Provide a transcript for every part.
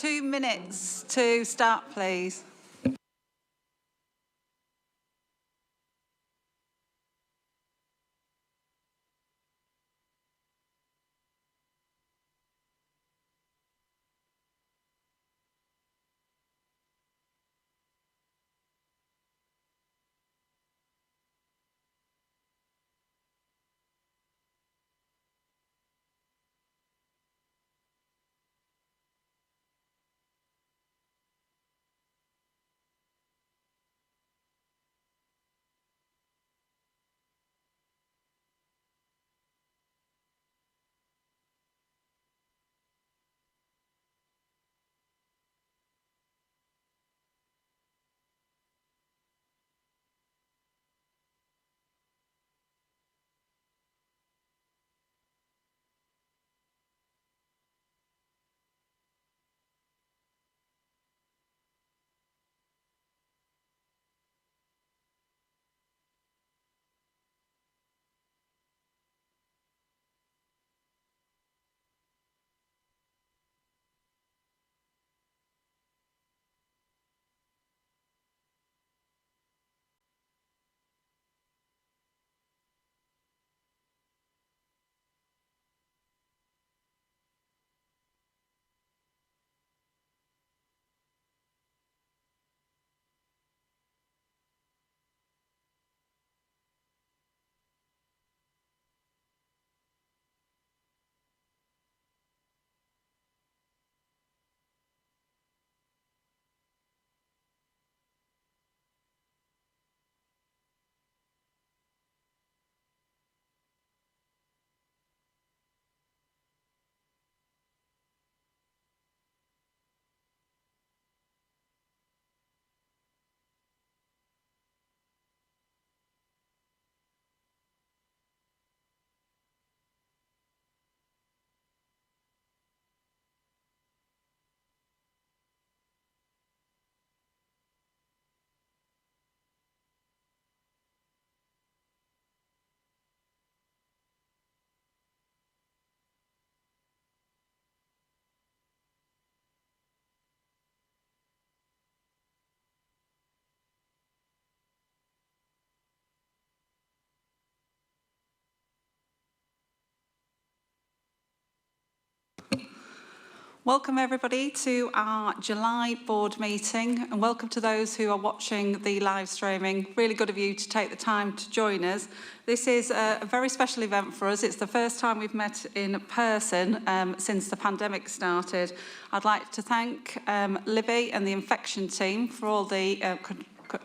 2 minutes to start, please. Welcome everybody to our July board meeting, and welcome to those who are watching the live streaming. Really good of you to take the time to join us. This is a very special event for us. It's the first time we've met in person since the pandemic started. I'd like to thank Libby and the infection team for all the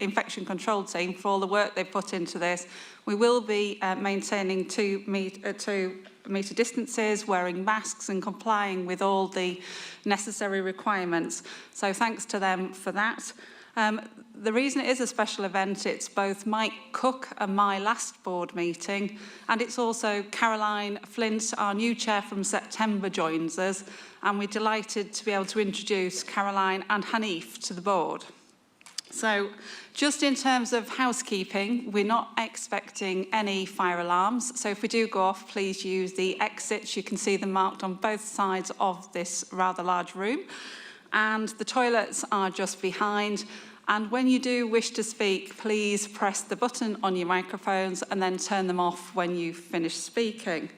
infection control team for all the work they've put into this. We will be maintaining 2 metre distances, wearing masks and complying with all the necessary requirements. So thanks to them for that. The reason it is a special event, it's both Mike Cook and my last board meeting, and it's also Caroline Flint, our new chair from September, joins us, and we're delighted to be able to introduce Caroline and Hanif to the board. So just in terms of housekeeping, we're not expecting any fire alarms. So if we do go off, please use the exits. You can see them marked on both sides of this rather large room. And the toilets are just behind. And when you do wish to speak, please press the button on your microphones and then turn them off when you've finished speaking.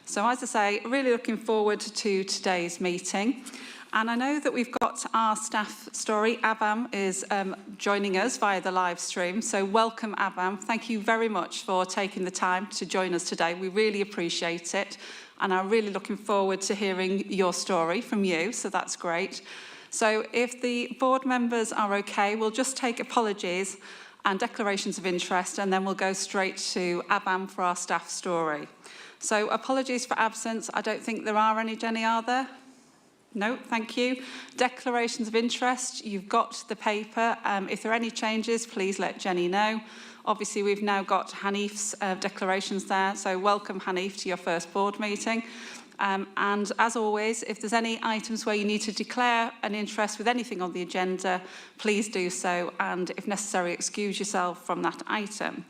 So as I say, really looking forward to today's meeting. And I know that we've got our staff story. Abam is joining us via the live stream. So welcome, Abam. Thank you very much for taking the time to join us today. We really appreciate it. And I'm really looking forward to hearing your story from you. So that's great. So if the board members are okay, we'll just take apologies and declarations of interest, and then we'll go straight to Abam for our staff story. So apologies for absence. I don't think there are any, Jenny, are there? No, thank you. Declarations of interest, you've got the paper. If there are any changes, please let Jenny know. Obviously, we've now got Hanif's declarations there, so welcome, Hanif, to your first board meeting. And as always, if there's any items where you need to declare an interest with anything on the agenda, please do so, and if necessary, excuse yourself from that item.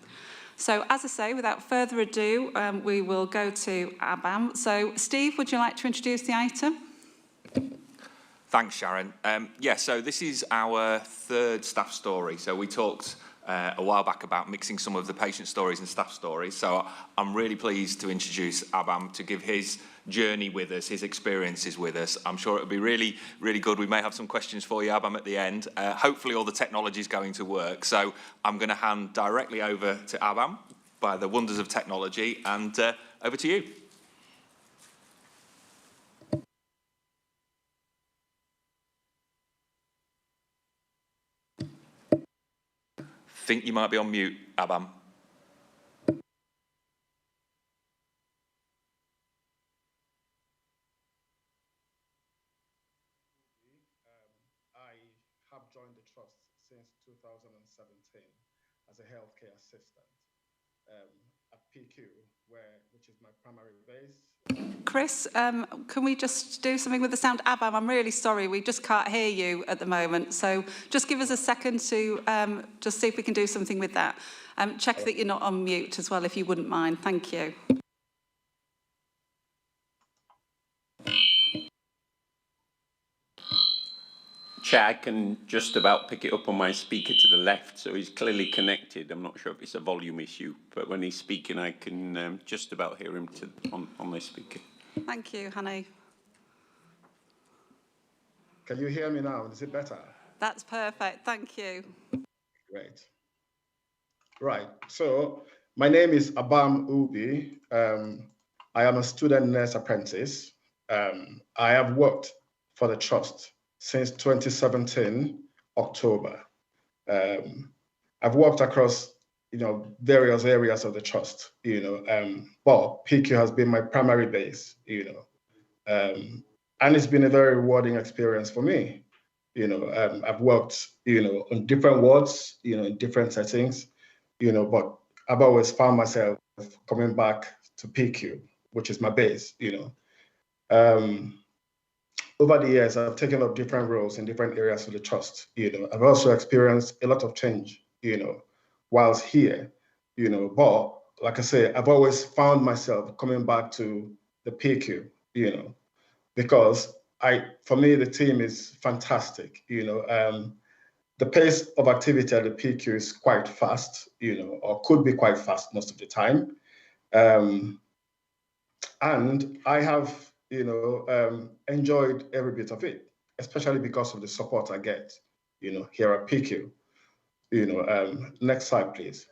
So, as I say, without further ado, we will go to Abam. So, Steve, would you like to introduce the item? Thanks, Sharon. Yeah, so this is our third staff story. So we talked a while back about mixing some of the patient stories and staff stories. So I'm really pleased to introduce Abam to give his journey with us, his experiences with us. I'm sure it'll be really, really good. We may have some questions for you, Abam, at the end. Hopefully all the technology is going to work. So I'm going to hand directly over to Abam by the wonders of technology, and over to you. Think you might be on mute, Abam. I have joined the trust since 2017 as a healthcare assistant at PQ, which is my primary base. Chris, can we just do something with the sound? Abam, I'm really sorry, we just can't hear you at the moment. So just give us a second to just see if we can do something with that. Check that you're not on mute as well, if you wouldn't mind. Thank you. Chair, I can just about pick it up on my speaker to the left, so he's clearly connected. I'm not sure if it's a volume issue, but when he's speaking, I can just about hear him on my speaker. Thank you, Hanny. Can you hear me now? Is it better? That's perfect. Thank you. Great. Right. So my name is Abam Ubi. I am a student nurse apprentice. I have worked for the trust since 2017, October. I've worked across, various areas of the trust, but PQ has been my primary base, and it's been a very rewarding experience for me. I've worked, on different wards, in different settings, but I've always found myself coming back to PQ, which is my base, Over the years, I've taken up different roles in different areas of the trust. I've also experienced a lot of change, whilst here, but like I say, I've always found myself coming back to the PQ, because for me, the team is fantastic. The pace of activity at the PQ is quite fast, or could be quite fast most of the time. And I have, enjoyed every bit of it, especially because of the support I get, here at PQ. Next slide, please.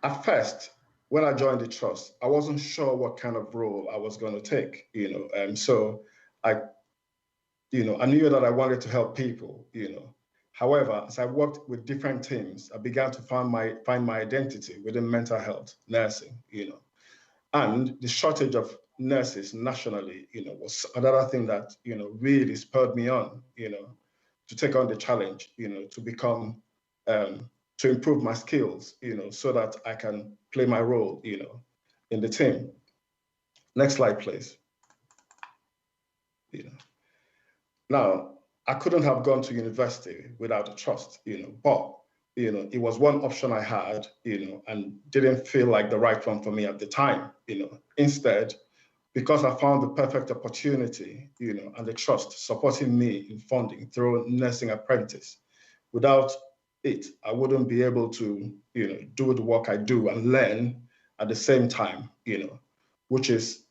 At first, when I joined the trust, I wasn't sure what kind of role I was going to take, so I knew that I wanted to help people, However, as I worked with different teams, I began to find my identity within mental health nursing, and the shortage of nurses nationally, was another thing that, really spurred me on, to take on the challenge, to become, to improve my skills, so that I can play my role, in the team. Next slide, please. Now, I couldn't have gone to university without a trust, but, it was one option I had, and didn't feel like the right one for me at the time, Instead, because I found the perfect opportunity, and the trust supporting me in funding through nursing apprentice. Without it, I wouldn't be able to, do the work I do and learn at the same time, which is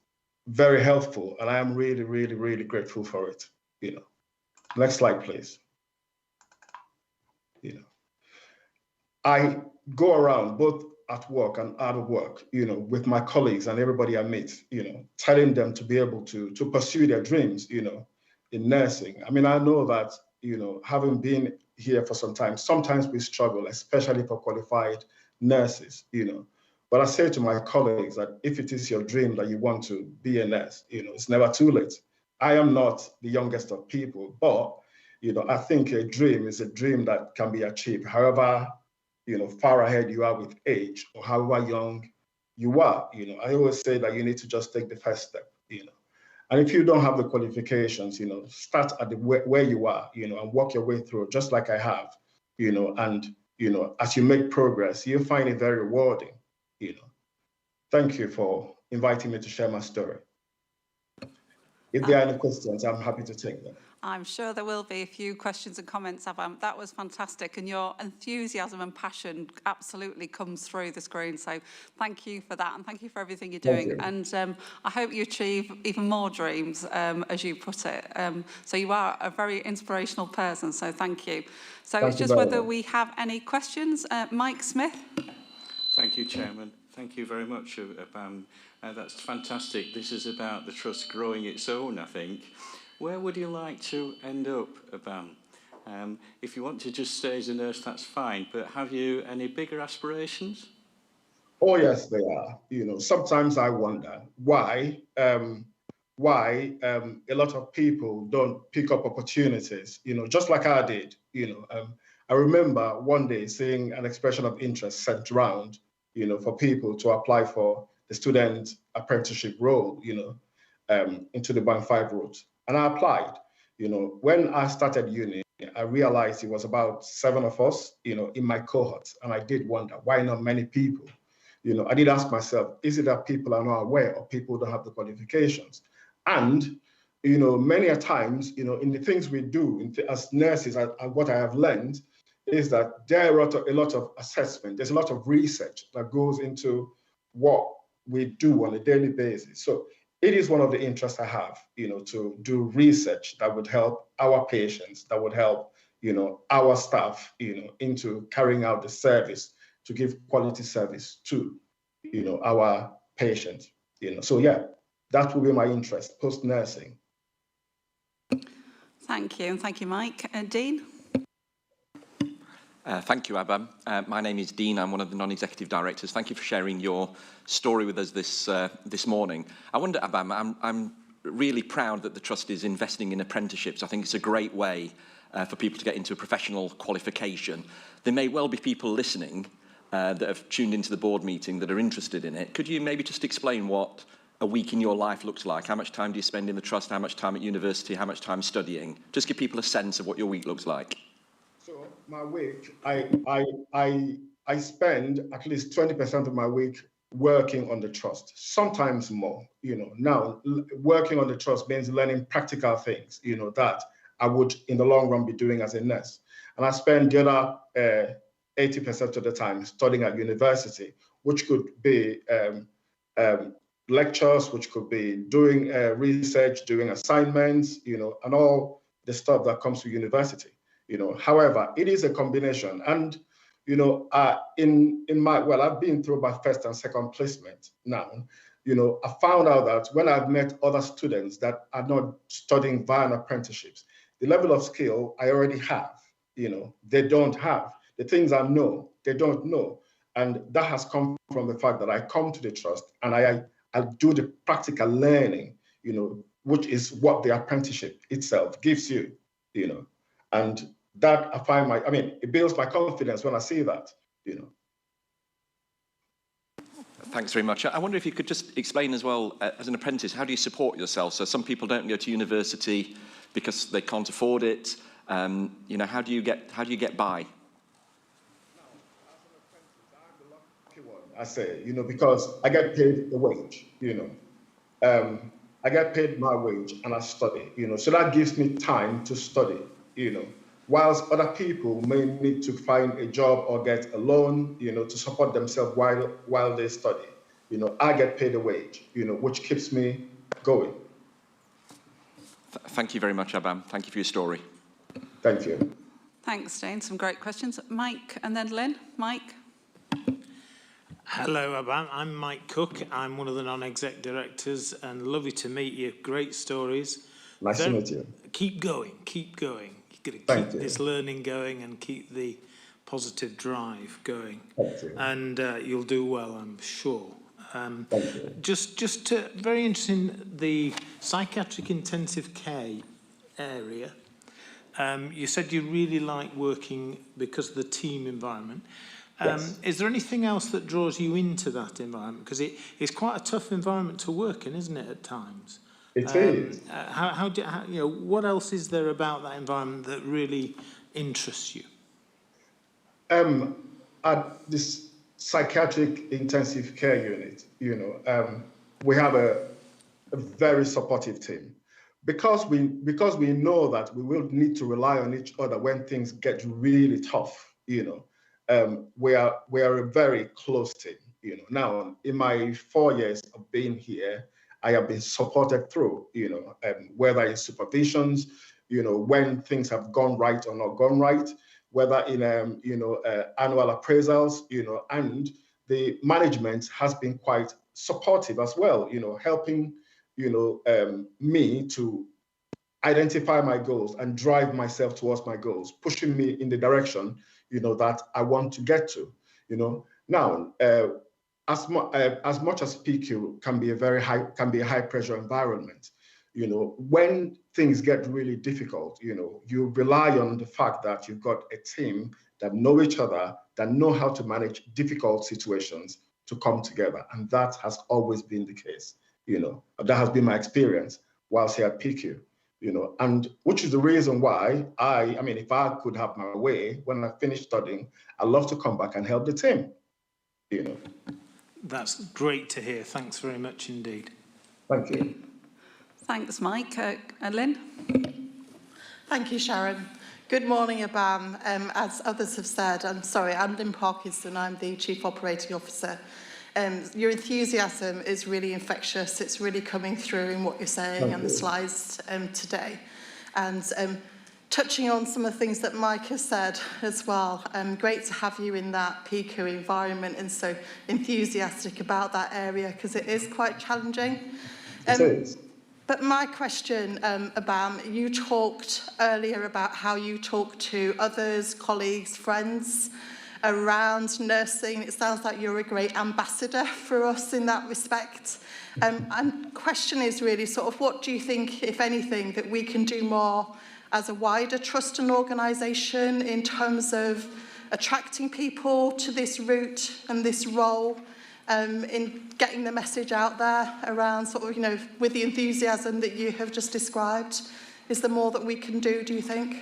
very helpful. And I am really, really, really grateful for it, Next slide, please. I go around both at work and out of work, with my colleagues and everybody I meet, telling them to be able to pursue their dreams, in nursing. I mean, I know that, having been here for some time, sometimes we struggle, especially for qualified nurses, But I say to my colleagues that if it is your dream that you want to be a nurse, it's never too late. I am not the youngest of people, but, I think a dream is a dream that can be achieved, however, far ahead you are with age or however young you are. I always say that you need to just take the first step, And if you don't have the qualifications, start at where you are, and work your way through, just like I have, and, as you make progress, you find it very rewarding, Thank you for inviting me to share my story. If there are any questions, I'm happy to take them. I'm sure there will be a few questions and comments, Abam. That was fantastic, and your enthusiasm and passion absolutely comes through the screen. So thank you for that, and thank you for everything you're doing. And I hope you achieve even more dreams, as you put it. So you are a very inspirational person, so thank you. So it's just whether we have any questions. Mike Smith. Thank you, Chairman. Thank you very much, Abam. That's fantastic. This is about the Trust growing its own, I think. Where would you like to end up, Abam? If you want to just stay as a nurse, that's fine. But have you any bigger aspirations? Oh, yes, they are. You know, sometimes I wonder why a lot of people don't pick up opportunities, you know, just like I did. You know, I remember one day seeing an expression of interest sent around, you know, for people to apply for the student apprenticeship role, you know, into the Band 5 route. And I applied. You know, when I started uni, I realized it was about 7 of us, you know, in my cohort. And I did wonder, why not many people? You know, I did ask myself, is it that people are not aware or people don't have the qualifications? And, you know, many a times, you know, in the things we do as nurses, what I have learned is that there are a lot of assessment. There's a lot of research that goes into what we do on a daily basis. So it is one of the interests I have, you know, to do research that would help our patients, that would help, you know, our staff, you know, into carrying out the service to give quality service to, you know, our patients, you know. So yeah, that will be my interest, post-nursing. Thank you, and thank you, Mike. Dean? Thank you, Abam. My name is Dean. I'm one of the non-executive directors. Thank you for sharing your story with us this morning. I wonder, Abam, I'm really proud that the Trust is investing in apprenticeships. I think it's a great way for people to get into a professional qualification. There may well be people listening that have tuned into the board meeting that are interested in it. Could you maybe just explain what a week in your life looks like? How much time do you spend in the Trust? How much time at university? How much time studying? Just give people a sense of what your week looks like. So my week, I spend at least 20% of my week working on the Trust, sometimes more. You know, now working on the Trust means learning practical things, you know, that I would in the long run be doing as a nurse. And I spend the other 80% of the time studying at university, which could be lectures, which could be doing research, doing assignments, you know, and all the stuff that comes to university. You know, however, it is a combination. And, you know, I've been through my first and second placement now. You know, I found out that when I've met other students that are not studying via an apprenticeships, the level of skill I already have, you know, they don't have. The things I know, they don't know. And that has come from the fact that I come to the Trust and I do the practical learning, you know, which is what the apprenticeship itself gives you, you know. And that I find it builds my confidence when I see that, you know. Thanks very much. I wonder if you could just explain as well, as an apprentice, how do you support yourself? So some people don't go to university because they can't afford it. You know, how do you get by? I say, you know, because I get paid the wage, you know. I get paid my wage and I study, you know, so that gives me time to study, you know, whilst other people may need to find a job or get a loan, you know, to support themselves while they study. You know, I get paid a wage, you know, which keeps me going. Thank you very much, Abam. Thank you for your story. Thank you. Thanks, Jane. Some great questions. Mike and then Lynn. Mike. Hello, Abam. I'm Mike Cook. I'm one of the non-exec directors, and lovely to meet you. Great stories. Nice to meet you. Keep going, keep going. You've got to keep this learning going and keep the positive drive going. Thank you. And you'll do well, I'm sure. Thank you. Just very interesting, the psychiatric intensive care area. You said you really like working because of the team environment. Yes. Is there anything else that draws you into that environment? Because it's quite a tough environment to work in, isn't it, at times? It is. How you know, what else is there about that environment that really interests you? At this psychiatric intensive care unit, you know, we have a very supportive team. Because we know that we will need to rely on each other when things get really tough, we are a very close team. Now in my 4 years of being here, I have been supported through, whether in supervisions, when things have gone right or not gone right, whether in annual appraisals, and the management has been quite supportive as well, helping me to identify my goals and drive myself towards my goals, pushing me in the direction, that I want to get to, Now, as much as PQ can be a high pressure environment, when things get really difficult, you rely on the fact that you've got a team that know each other, that know how to manage difficult situations to come together. And that has always been the case. That has been my experience whilst here at PQ, and which is the reason why I mean, if I could have my way, when I finish studying, I'd love to come back and help the team, That's great to hear. Thanks very much indeed. Thank you. Thanks, Mike. Lynn? Thank you, Sharon. Good morning, Abam. As others have said, I'm Lynn Parkinson. I'm the Chief Operating Officer. Your enthusiasm is really infectious. It's really coming through in what you're saying and the slides today. And touching on some of the things that Mike has said as well, great to have you in that PQ environment and so enthusiastic about that area because it is quite challenging. It is. But my question, Abam, you talked earlier about how you talk to others, colleagues, friends around nursing. It sounds like you're a great ambassador for us in that respect. And question is really sort of what do you think, if anything, that we can do more as a wider trust and organisation in terms of attracting people to this route and this role, in getting the message out there around sort of, with the enthusiasm that you have just described? Is there more that we can do you think?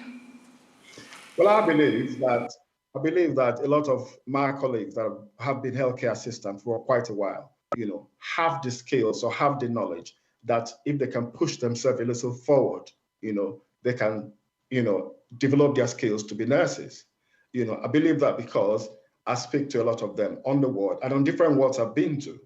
Well, I believe that a lot of my colleagues that have been healthcare assistants for quite a while, have the skills or have the knowledge that if they can push themselves a little forward, they can, develop their skills to be nurses. I believe that because I speak to a lot of them on the ward and on different wards I've been to,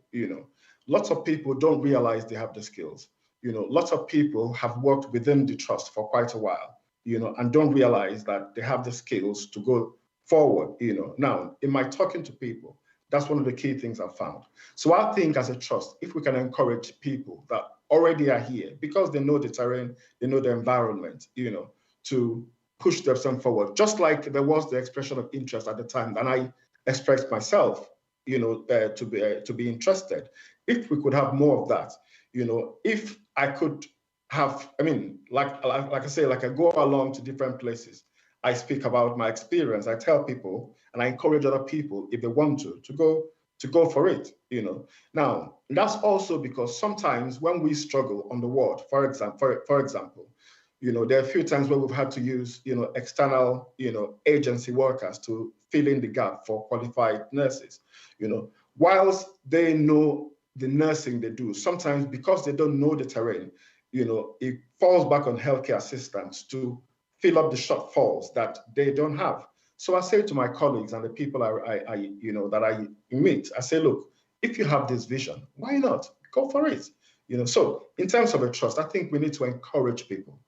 lots of people don't realize they have the skills. Lots of people have worked within the trust for quite a while, and don't realize that they have the skills to go forward, Now, in my talking to people, that's one of the key things I've found. So I think as a trust, if we can encourage people that already are here, because they know the terrain, they know the environment, to push themselves forward, just like there was the expression of interest at the time, and I expressed myself, to be interested. If we could have more of that, if I could have, like I say, like I go along to different places, I speak about my experience, I tell people, and I encourage other people, if they want to go for it, Now, that's also because sometimes when we struggle on the ward, for example, there are a few times where we've had to use, external, agency workers to fill in the gap for qualified nurses, whilst they know the nursing they do, sometimes because they don't know the terrain, it falls back on healthcare assistants to fill up the shortfalls that they don't have. So I say to my colleagues and the people that I meet, I say, look, if you have this vision, why not? Go for it. So in terms of a trust, I think we need to encourage people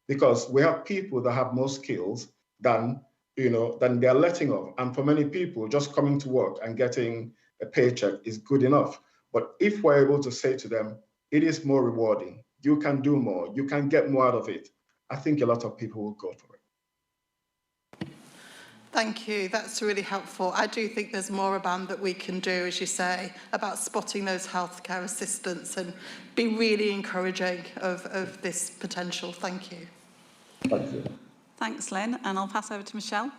because we have people that have more skills than they're letting of. And for many people, just coming to work and getting a paycheck is good enough. But if we're able to say to them, it is more rewarding, you can do more, you can get more out of it, I think a lot of people will go for it. Thank you. That's really helpful. I do think there's more that we can do, as you say, about spotting those healthcare assistants and be really encouraging of this potential. Thank you. Thank you. Thanks, Lynn. And I'll pass over to Michelle.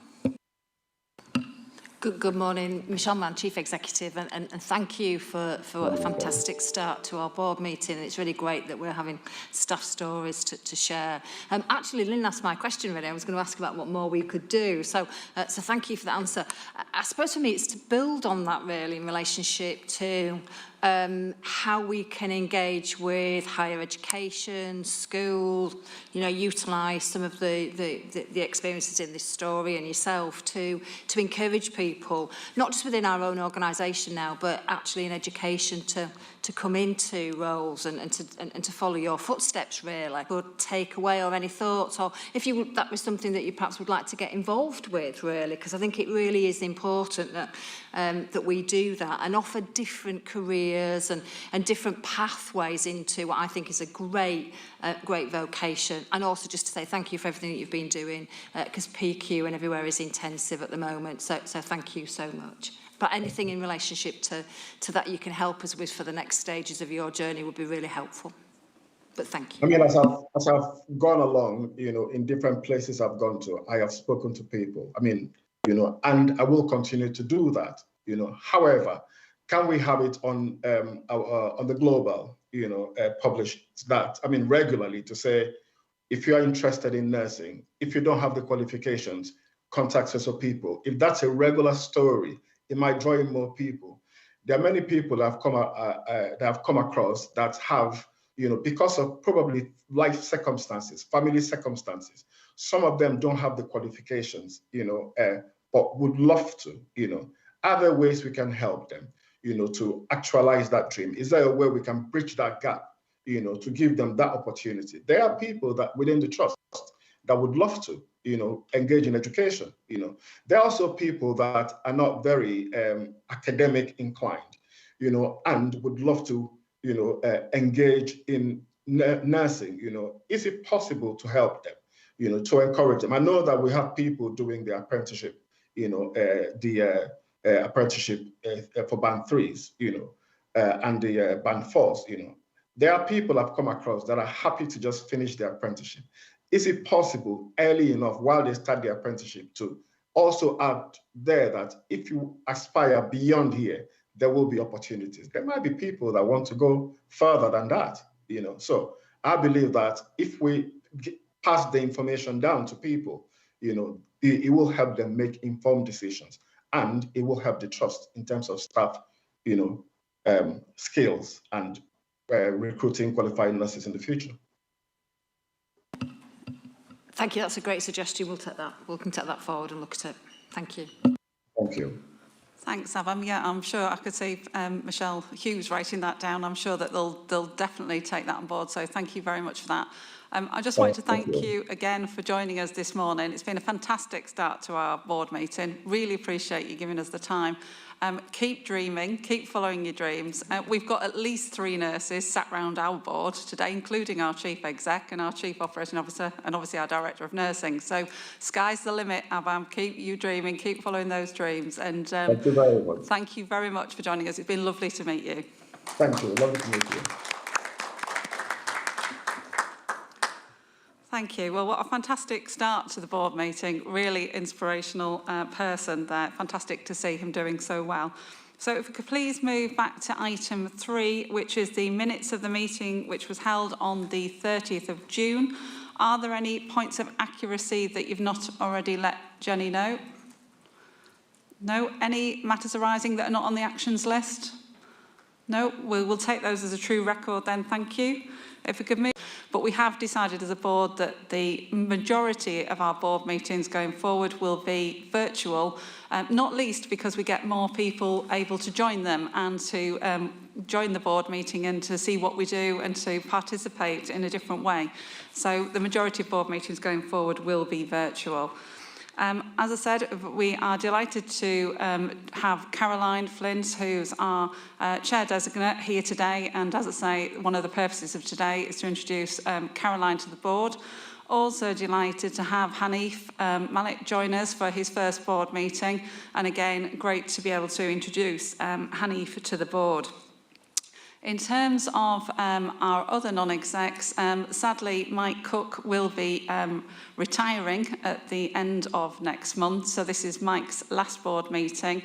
Good morning, Michelle Mann, Chief Executive, and thank you for a fantastic start to our board meeting. It's really great that we're having staff stories to share. Actually, Lynn asked my question really. I was going to ask about what more we could do. So thank you for that answer. I suppose for me it's to build on that really in relationship to how we can engage with higher education, school, you know, utilise some of the experiences in this story and yourself to encourage people, not just within our own organisation now, but actually in education to come into roles and to follow your footsteps, really. Good takeaway or any thoughts, or if you would, that was something that you perhaps would like to get involved with, really, because I think it really is important that that we do that and offer different careers and different pathways into what I think is a great vocation. And also just to say thank you for everything that you've been doing, because PQ and everywhere is intensive at the moment. So thank you so much. But anything in relationship to that you can help us with for the next stages of your journey would be really helpful. But thank you. I mean, as I've gone along, you know, in different places I've gone to, I have spoken to people. I mean, you know, and I will continue to do that. You know, however, can we have it on the global, you know, published that, I mean, regularly, to say, if you are interested in nursing, if you don't have the qualifications, contact us or people. If that's a regular story, it might draw in more people. There are many people that have come across that have, you know, because of probably life circumstances, family circumstances, some of them don't have the qualifications, you know, but would love to, you know. Other ways we can help them, you know, to actualize that dream. Is there a way we can bridge that gap, you know, to give them that opportunity? There are people that within the trust that would love to, you know, engage in education, you know. There are also people that are not very academic inclined, you know, and would love to, you know, engage in nursing, you know. Is it possible to help them, you know, to encourage them? I know that we have people doing the apprenticeship, you know, apprenticeship for band 3s, you know, and the band 4s, you know. There are people I've come across that are happy to just finish their apprenticeship. Is it possible early enough while they start their apprenticeship to also add there that if you aspire beyond here, there will be opportunities? There might be people that want to go further than that, you know. So I believe that if we pass the information down to people, you know, it will help them make informed decisions, and it will help the trust in terms of staff, you know, skills and recruiting qualified nurses in the future. Thank you. That's a great suggestion. We'll take that. We can take that forward and look at it. Thank you. Thank you. Thanks, Abam. Yeah, I'm sure I could see Michelle Hughes writing that down. I'm sure that they'll definitely take that on board. So thank you very much for that. I just want to thank you again for joining us this morning. It's been a fantastic start to our board meeting. Really appreciate you giving us the time. Keep dreaming, keep following your dreams. We've got at least 3 nurses sat round our board today, including our Chief Exec and our Chief Operating Officer and obviously our Director of Nursing. So sky's the limit, Abam. Keep you dreaming, keep following those dreams. And thank you very much. Thank you very much for joining us. It's been lovely to meet you. Thank you. Lovely to meet you. Thank you. Well, what a fantastic start to the board meeting. Really inspirational person there. Fantastic to see him doing so well. So if we could please move back to item 3, which is the minutes of the meeting, which was held on the 30th of June. Are there any points of accuracy that you've not already let Jenny know? No? Any matters arising that are not on the actions list? No? We'll take those as a true record then. Thank you. If we could move. But we have decided as a board that the majority of our board meetings going forward will be virtual, not least because we get more people able to join them and to join the board meeting and to see what we do and to participate in a different way. So the majority of board meetings going forward will be virtual. As I said, we are delighted to have Caroline Flint, who's our chair designate, here today. And as I say, one of the purposes of today is to introduce Caroline to the board. Also delighted to have Hanif Malik join us for his first board meeting. And again, great to be able to introduce Hanif to the board. In terms of our other non-execs, sadly, Mike Cook will be retiring at the end of next month. So this is Mike's last board meeting.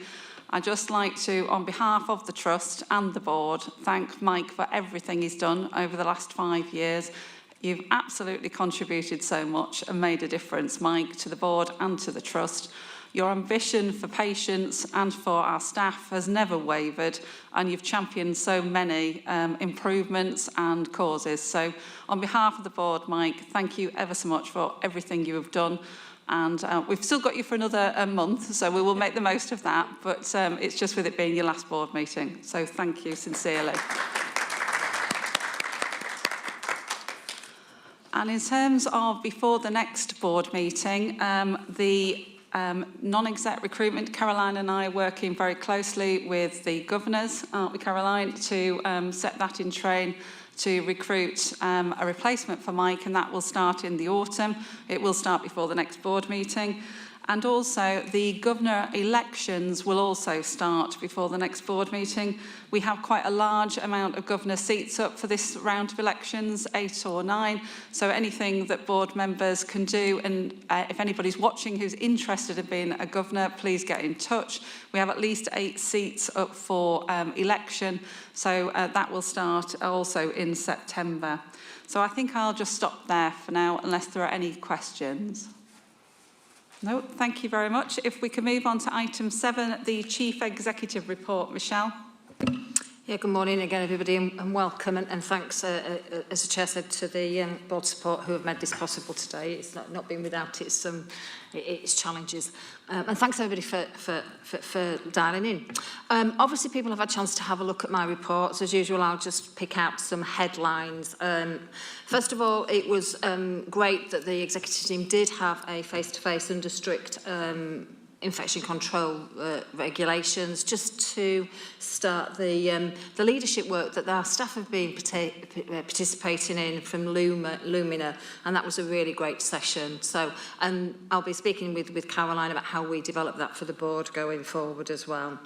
I'd just like to, on behalf of the Trust and the board, thank Mike for everything he's done over the last 5 years. You've absolutely contributed so much and made a difference, Mike, to the board and to the Trust. Your ambition for patients and for our staff has never wavered, and you've championed so many improvements and causes. So on behalf of the board, Mike, thank you ever so much for everything you have done. And we've still got you for another month, so we will make the most of that. But it's just with it being your last board meeting. So thank you sincerely. And in terms of before the next board meeting, the non-exec recruitment, Caroline and I are working very closely with the governors, aren't we, Caroline, to set that in train to recruit a replacement for Mike, and that will start in the autumn. It will start before the next board meeting. And also the governor elections will also start before the next board meeting. We have quite a large amount of governor seats up for this round of elections, 8 or 9. So anything that board members can do, and if anybody's watching who's interested in being a governor, please get in touch. We have at least 8 seats up for election. So that will start also in September. So I think I'll just stop there for now, unless there are any questions. No, thank you very much. If we can move on to item 7, the Chief Executive Report. Michelle. Yeah, good morning again, everybody, and welcome. And thanks, as the Chair said, to the board support who have made this possible today. It's not been without its challenges. And thanks, everybody, for dialing in. Obviously, people have had a chance to have a look at my reports. As usual, I'll just pick out some headlines. First of all, it was great that the executive team did have a face-to-face under strict infection control regulations, just to start the leadership work that our staff have been participating in from Lumina, and that was a really great session. So, and I'll be speaking with Caroline about how we develop that for the board going forward as well.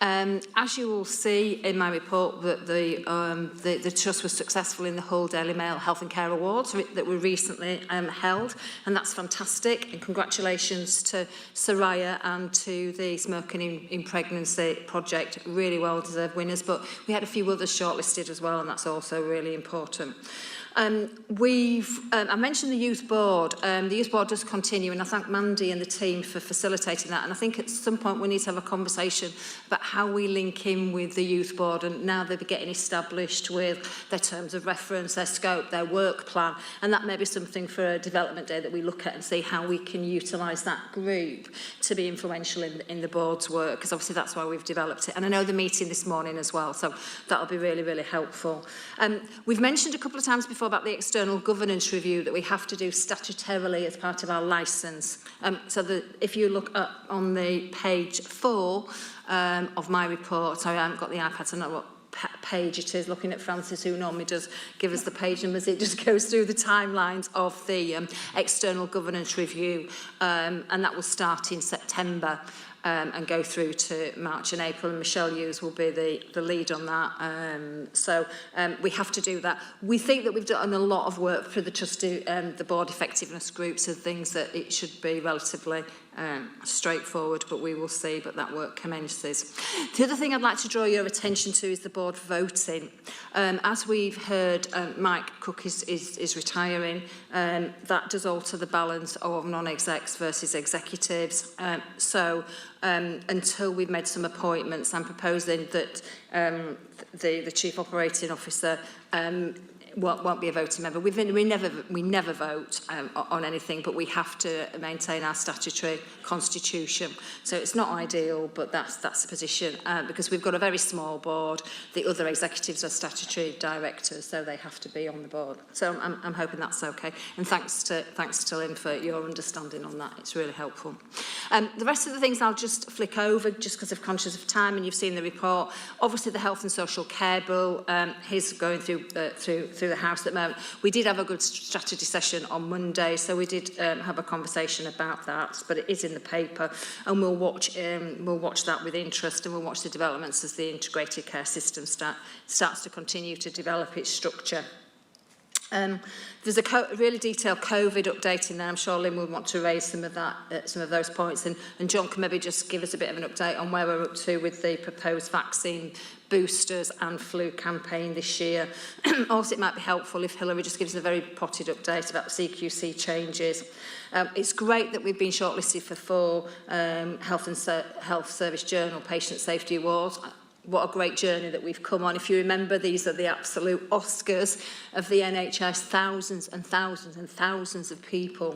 As you will see in my report, that the Trust was successful in the Hull Daily Mail Health and Care Awards that were recently held, and that's fantastic. And congratulations to Soraya and to the Smoking in Pregnancy project, really well-deserved winners. But we had a few others shortlisted as well, and that's also really important. I mentioned the Youth Board. The Youth Board does continue, and I thank Mandy and the team for facilitating that. And I think at some point we need to have a conversation about how we link in with the Youth Board, and now they're getting established with their terms of reference, their scope, their work plan, and that may be something for a development day that we look at and see how we can utilise that group to be influential in the board's work, because obviously that's why we've developed it. And I know the meeting this morning as well, so that'll be really, really helpful. We've mentioned a couple of times before about the external governance review that we have to do statutorily as part of our licence. So if you look up on the page 4 of my report, sorry, I haven't got the iPad, so I don't know what page it is. Looking at Francis, who normally does give us the page numbers, it just goes through the timelines of the external governance review, and that will start in September. And go through to March and April, and Michelle Hughes will be the lead on that. So we have to do that. We think that we've done a lot of work for the trustee, the board effectiveness groups, and things that it should be relatively straightforward, but we will see, but that work commences. The other thing I'd like to draw your attention to is the board voting. As we've heard, Mike Cook is retiring. That does alter the balance of non-execs versus executives. So until we've made some appointments, I'm proposing that the Chief Operating Officer won't be a voting member. We never vote on anything, but we have to maintain our statutory constitution. So it's not ideal, but that's the position, because we've got a very small board. The other executives are statutory directors, so they have to be on the board. So I'm hoping that's okay. And thanks to Lynn for your understanding on that. It's really helpful. The rest of the things I'll just flick over, just because I'm conscious of time, and you've seen the report. Obviously, the Health and Social Care Bill is going through the House at the moment. We did have a good strategy session on Monday, so we did have a conversation about that, but it is in the paper, and we'll watch that with interest, and we'll watch the developments as the integrated care system starts to continue to develop its structure. There's a really detailed COVID update in there. I'm sure Lynn would want to raise some of that, some of those points, and John can maybe just give us a bit of an update on where we're up to with the proposed vaccine boosters and flu campaign this year. Also, it might be helpful if Hilary just gives a very potted update about CQC changes. It's great that we've been shortlisted for 4 Health Service Journal Patient Safety Awards. What a great journey that we've come on. If you remember, these are the absolute Oscars of the NHS. Thousands and thousands and thousands of people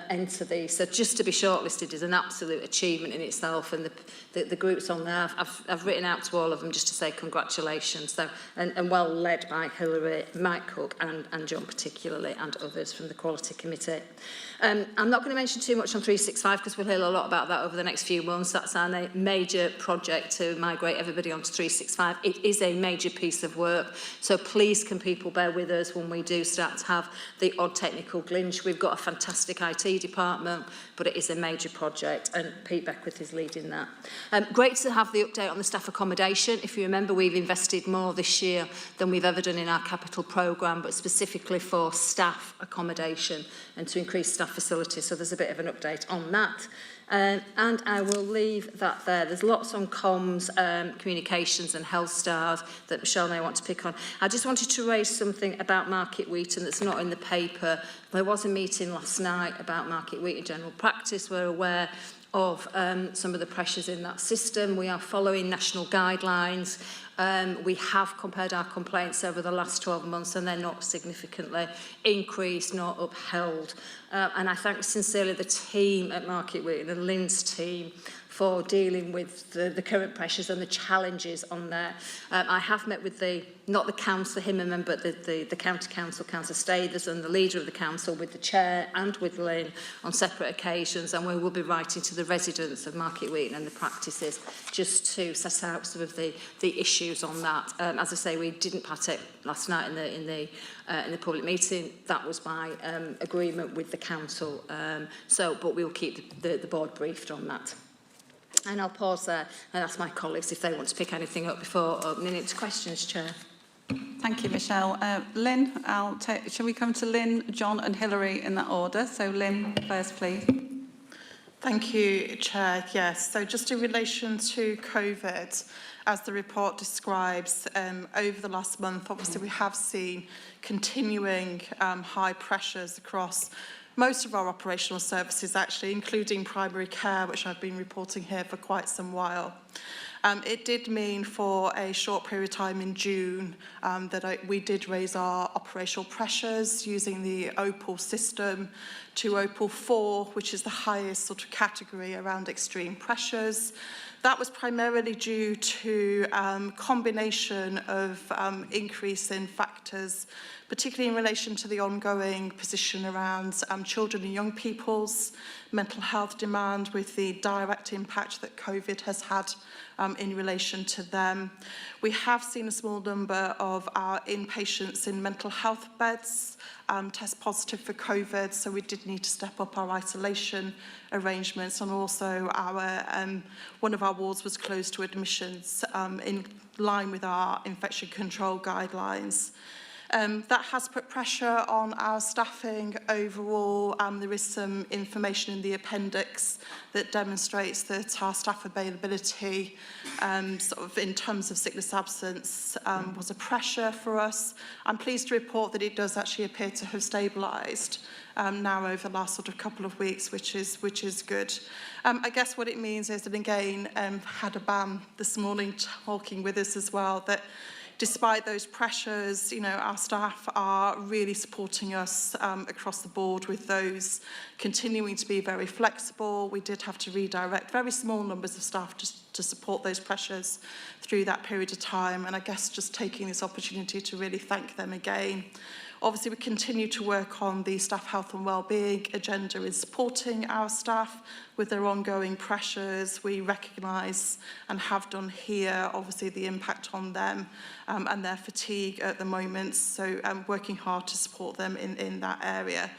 enter these. So just to be shortlisted is an absolute achievement in itself. And the groups on there, I've written out to all of them just to say congratulations. So, and well led by Hilary, Mike Cook and John particularly, and others from the Quality Committee. I'm not going to mention too much on 365 because we'll hear a lot about that over the next few months. That's our major project to migrate everybody onto 365. It is a major piece of work, so please can people bear with us when we do start to have the odd technical glitch. We've got a fantastic IT department, but it is a major project, and Pete Beckwith is leading that. Great to have the update on the staff accommodation. If you remember, we've invested more this year than we've ever done in our capital programme, but specifically for staff accommodation and to increase staff facilities. So there's a bit of an update on that. And I will leave that there. There's lots on comms, communications and health stars that Michelle and I want to pick on. I just wanted to raise something about Market Wheaton that's not in the paper. There was a meeting last night about Market Wheaton general practice. We're aware of some of the pressures in that system. We are following national guidelines. We have compared our complaints over the last 12 months and they're not significantly increased nor upheld. And I thank sincerely the team at Market Wheaton and Lynn's team for dealing with the current pressures and the challenges on there. I have met with not the council, him, but the county council, Councillor Stathers, and the leader of the council with the chair and with Lynn on separate occasions, and we will be writing to the residents of Market Wheaton and the practices just to set out some of the issues on that. As I say, we didn't pat it last night in the public meeting. That was by agreement with the council. But we will keep the board briefed on that. And I'll pause there and ask my colleagues if they want to pick anything up before opening it to questions, Chair. Thank you, Michelle. Lynn, shall we come to Lynn, John and Hilary in that order? So Lynn first, please. Thank you, Chair. Yes, so just in relation to COVID, as the report describes, over the last month, obviously we have seen continuing high pressures across most of our operational services, actually, including primary care, which I've been reporting here for quite some while. It did mean for a short period of time in June that we did raise our operational pressures using the Opal system to Opal 4, which is the highest sort of category around extreme pressures. That was primarily due to combination of increase in factors, particularly in relation to the ongoing position around children and young people's mental health demand with the direct impact that COVID has had in relation to them. We have seen a small number of our inpatients in mental health beds test positive for COVID, so we did need to step up our isolation arrangements, and also our one of our wards was closed to admissions in line with our infection control guidelines. That has put pressure on our staffing overall. There is some information in the appendix that demonstrates that our staff availability, sort of in terms of sickness absence, was a pressure for us. I'm pleased to report that it does actually appear to have stabilised now over the last sort of couple of weeks, which is good. I guess what it means is that, again, had a BAM this morning talking with us as well, that despite those pressures, you know, our staff are really supporting us across the board with those, continuing to be very flexible. We did have to redirect very small numbers of staff to support those pressures through that period of time. And I guess just taking this opportunity to really thank them again. Obviously, we continue to work on the staff health and wellbeing agenda in supporting our staff with their ongoing pressures. We recognise and have done here, obviously, the impact on them and their fatigue at the moment. So working hard to support them in that area.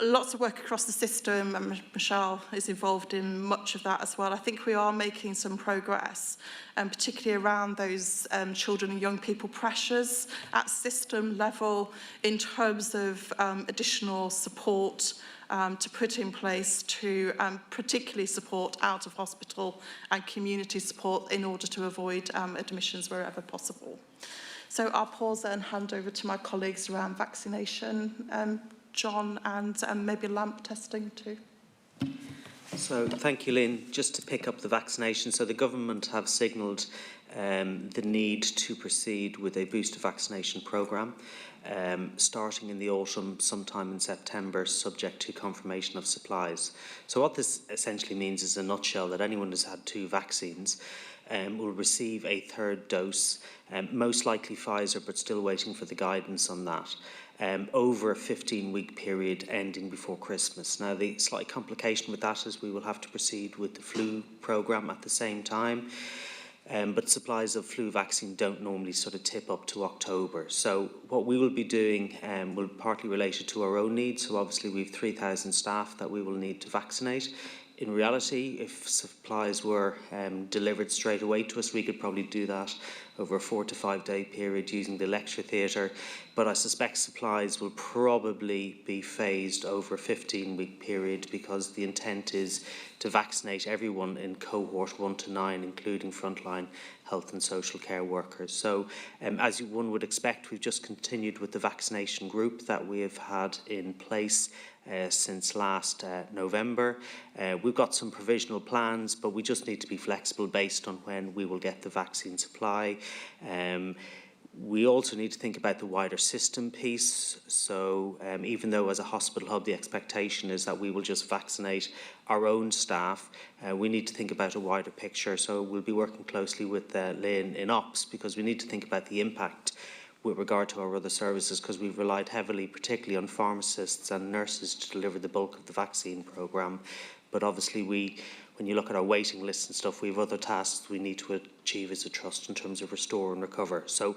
lots of work across the system, and Michelle is involved in much of that as well. I think we are making some progress, particularly around those children and young people pressures at system level in terms of additional support to put in place to particularly support out of hospital and community support in order to avoid admissions wherever possible. So I'll pause there and hand over to my colleagues around vaccination, John, and maybe LAMP testing too. So thank you, Lynn. Just to pick up the vaccination, so the government have signalled the need to proceed with a booster vaccination programme starting in the autumn, sometime in September, subject to confirmation of supplies. So what this essentially means is, in a nutshell, that anyone who's had 2 vaccines will receive a 3rd dose, most likely Pfizer, but still waiting for the guidance on that, over a 15-week period ending before Christmas. Now, the slight complication with that is we will have to proceed with the flu programme at the same time, but supplies of flu vaccine don't normally sort of tip up to October. So what we will be doing will partly related to our own needs. So obviously we have 3,000 staff that we will need to vaccinate. In reality, if supplies were delivered straight away to us, we could probably do that over a 4 to 5 day period using the lecture theatre. But I suspect supplies will probably be phased over a 15-week period, because the intent is to vaccinate everyone in cohort 1 to 9, including frontline health and social care workers. So as one would expect, we've just continued with the vaccination group that we have had in place since last November. We've got some provisional plans, but we just need to be flexible based on when we will get the vaccine supply. We also need to think about the wider system piece. So even though as a hospital hub the expectation is that we will just vaccinate our own staff, we need to think about a wider picture. So we'll be working closely with Lynn in Ops, because we need to think about the impact with regard to our other services, because we've relied heavily, particularly on pharmacists and nurses, to deliver the bulk of the vaccine programme. But obviously when you look at our waiting lists and stuff, we have other tasks we need to achieve as a trust in terms of restore and recover. So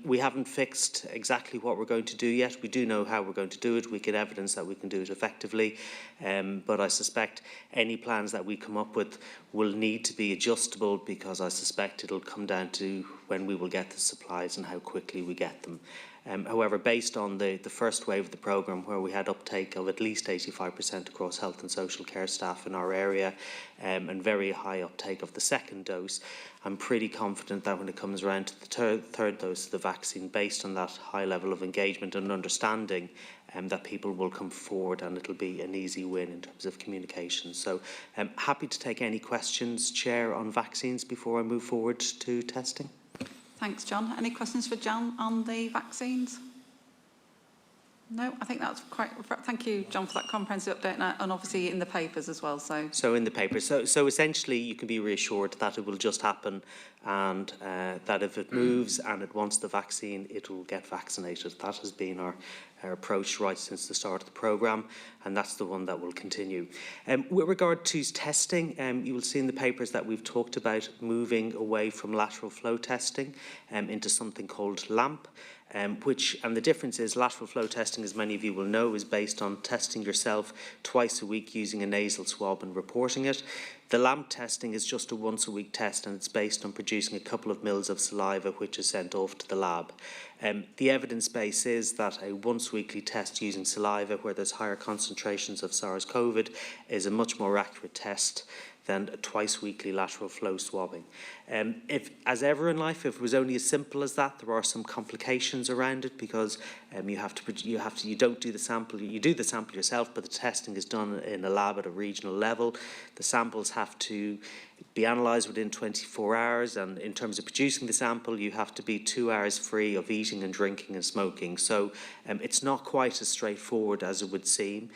we haven't fixed exactly what we're going to do yet. We do know how we're going to do it. We get evidence that we can do it effectively. But I suspect any plans that we come up with will need to be adjustable, because I suspect it'll come down to when we will get the supplies and how quickly we get them. However, based on the first wave of the programme, where we had uptake of at least 85% across health and social care staff in our area, and very high uptake of the 2nd dose, I'm pretty confident that when it comes around to the third dose of the vaccine, based on that high level of engagement and understanding, that people will come forward, and it'll be an easy win in terms of communication. So I'm happy to take any questions, Chair, on vaccines before I move forward to testing. Thanks, John. Any questions for John on the vaccines? No, I think that's quite... Thank you, John, for that comprehensive update, and obviously in the papers as well. So in the papers. So essentially, you can be reassured that it will just happen, and that if it moves and it wants the vaccine, it will get vaccinated. That has been our approach right since the start of the programme, and that's the one that will continue. With regard to testing, you will see in the papers that we've talked about moving away from lateral flow testing into something called LAMP. And the difference is lateral flow testing, as many of you will know, is based on testing yourself twice a week using a nasal swab and reporting it. The LAMP testing is just a once-a-week test, and it's based on producing a couple of mils of saliva, which is sent off to the lab. The evidence base is that a once-weekly test using saliva, where there's higher concentrations of SARS-CoV, is a much more accurate test than a twice-weekly lateral flow swabbing. If, as ever in life, if it was only as simple as that, there are some complications around it, because you don't do the sample, you do the sample yourself, but the testing is done in a lab at a regional level. The samples have to be analysed within 24 hours, and in terms of producing the sample, you have to be 2 hours free of eating and drinking and smoking. So it's not quite as straightforward as it would seem.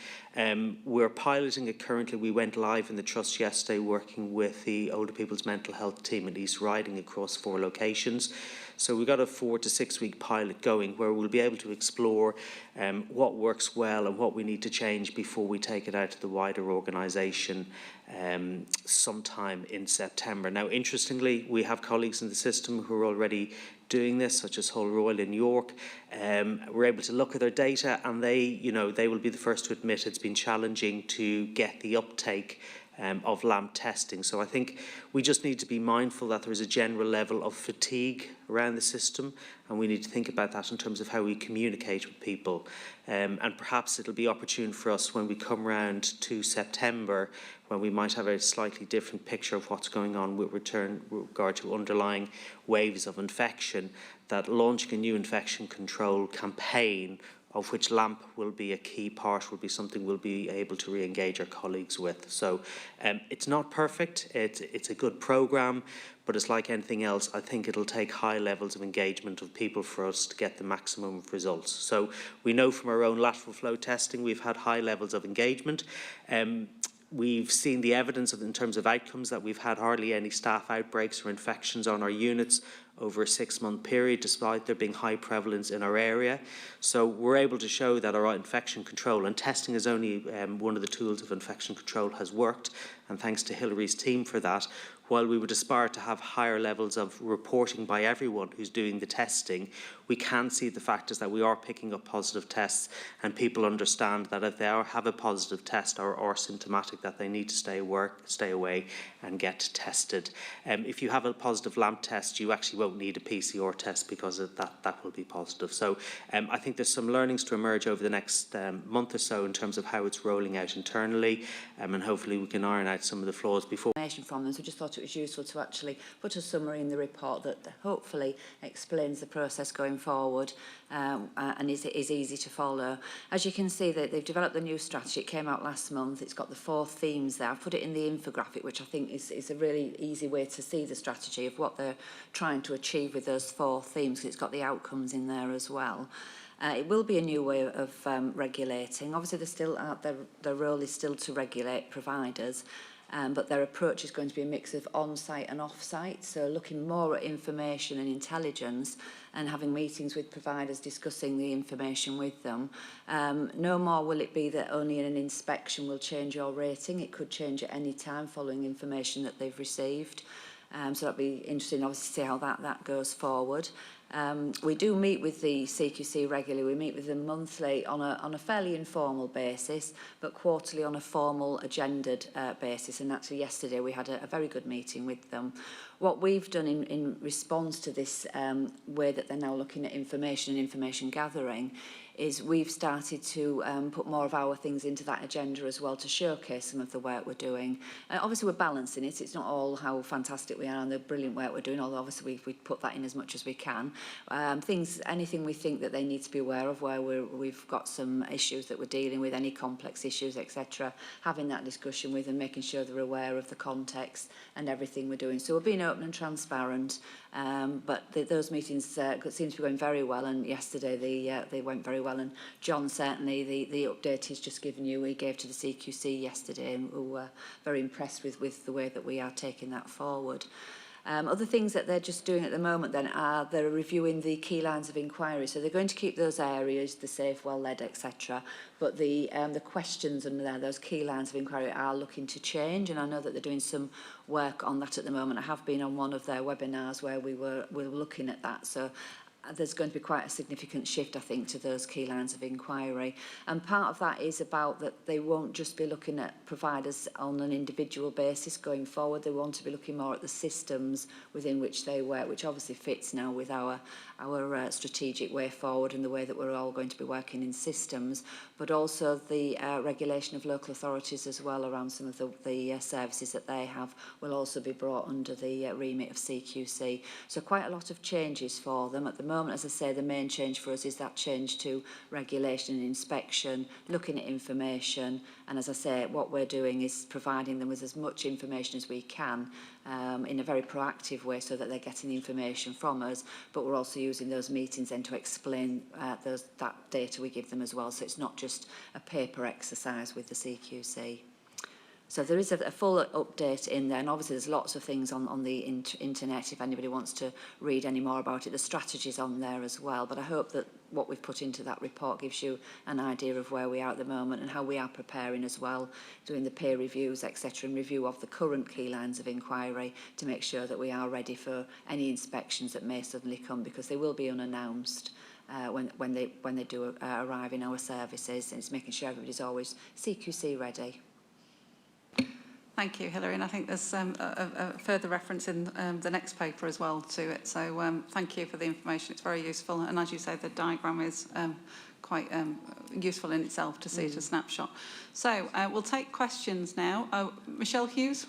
We're piloting it currently. We went live in the Trust yesterday, working with the Older People's Mental Health team at East Riding across 4 locations. So we've got a 4 to 6 week pilot going, where we'll be able to explore what works well and what we need to change before we take it out to the wider organisation sometime in September. Now, interestingly, we have colleagues in the system who are already doing this, such as Hull Royal in York. We're able to look at their data, and they will be the first to admit it's been challenging to get the uptake of LAMP testing. So I think we just need to be mindful that there is a general level of fatigue around the system, and we need to think about that in terms of how we communicate with people. And perhaps it'll be opportune for us when we come round to September, when we might have a slightly different picture of what's going on with regard to underlying waves of infection, that launching a new infection control campaign, of which LAMP will be a key part, will be something we'll be able to re-engage our colleagues with. So it's not perfect, it's a good programme, but it's like anything else. I think it'll take high levels of engagement of people for us to get the maximum of results. So we know from our own lateral flow testing, we've had high levels of engagement. We've seen the evidence in terms of outcomes that we've had hardly any staff outbreaks or infections on our units over a 6-month period, despite there being high prevalence in our area. So we're able to show that our infection control, and testing is only one of the tools of infection control, has worked, and thanks to Hillary's team for that. While we would aspire to have higher levels of reporting by everyone who's doing the testing, we can see the fact is that we are picking up positive tests, and people understand that if they have a positive test or are symptomatic, that they need to stay away and get tested. If you have a positive LAMP test, you actually won't need a PCR test because of that will be positive. So I think there's some learnings to emerge over the next month or so in terms of how it's rolling out internally, and hopefully we can iron out some of the flaws before. From them, so just thought it was useful to actually put a summary in the report that hopefully explains the process going forward, and is easy to follow. As you can see, they've developed the new strategy. It came out last month. It's got the 4 themes there. I've put it in the infographic, which I think is a really easy way to see the strategy of what they're trying to achieve with those 4 themes, because it's got the outcomes in there as well. It will be a new way of regulating. Obviously, their role is still to regulate providers, but their approach is going to be a mix of on-site and off-site, so looking more at information and intelligence and having meetings with providers discussing the information with them. No more will it be that only an inspection will change your rating. It could change at any time following information that they've received. So that'll be interesting, obviously, to see how that goes forward. We do meet with the CQC regularly. We meet with them monthly on a fairly informal basis, but quarterly on a formal agendaed basis. And actually yesterday we had a very good meeting with them. What we've done in response to this way that they're now looking at information and information gathering is we've started to put more of our things into that agenda as well to showcase some of the work we're doing. Obviously, we're balancing it. It's not all how fantastic we are and the brilliant work we're doing, although obviously we put that in as much as we can. Anything we think that they need to be aware of, where we've got some issues that we're dealing with, any complex issues, etc., having that discussion with them, making sure they're aware of the context and everything we're doing. So we're being open and transparent, but those meetings seem to be going very well, and yesterday they went very well. And John, certainly the update he's just given you, he gave to the CQC yesterday, and we were very impressed with the way that we are taking that forward. Other things that they're just doing at the moment then are they're reviewing the key lines of inquiry. So they're going to keep those areas, the safe, well-led, etc. But the questions under there, those key lines of inquiry, are looking to change. And I know that they're doing some work on that at the moment. I have been on one of their webinars where we were looking at that. So there's going to be quite a significant shift, I think, to those key lines of inquiry. And part of that is about that they won't just be looking at providers on an individual basis going forward. They want to be looking more at the systems within which they work, which obviously fits now with our strategic way forward and the way that we're all going to be working in systems, but also the regulation of local authorities as well around some of the services that they have will also be brought under the remit of CQC. So quite a lot of changes for them. At the moment, as I say, the main change for us is that change to regulation and inspection, looking at information, and as I say, what we're doing is providing them with as much information as we can in a very proactive way so that they're getting the information from us, but we're also using those meetings then to explain that data we give them as well, so it's not just a paper exercise with the CQC. So there is a full update in there, and obviously there's lots of things on the internet if anybody wants to read any more about it. The strategy's on there as well, but I hope that what we've put into that report gives you an idea of where we are at the moment and how we are preparing as well, doing the peer reviews, etc., and review of the current key lines of inquiry to make sure that we are ready for any inspections that may suddenly come, because they will be unannounced when they do arrive in our services, and it's making sure everybody's always CQC ready. Thank you, Hilary, and I think there's a further reference in the next paper as well to it. So thank you for the information. It's very useful, and as you say, the diagram is quite useful in itself to see it as a snapshot. So we'll take questions now. Michelle Hughes.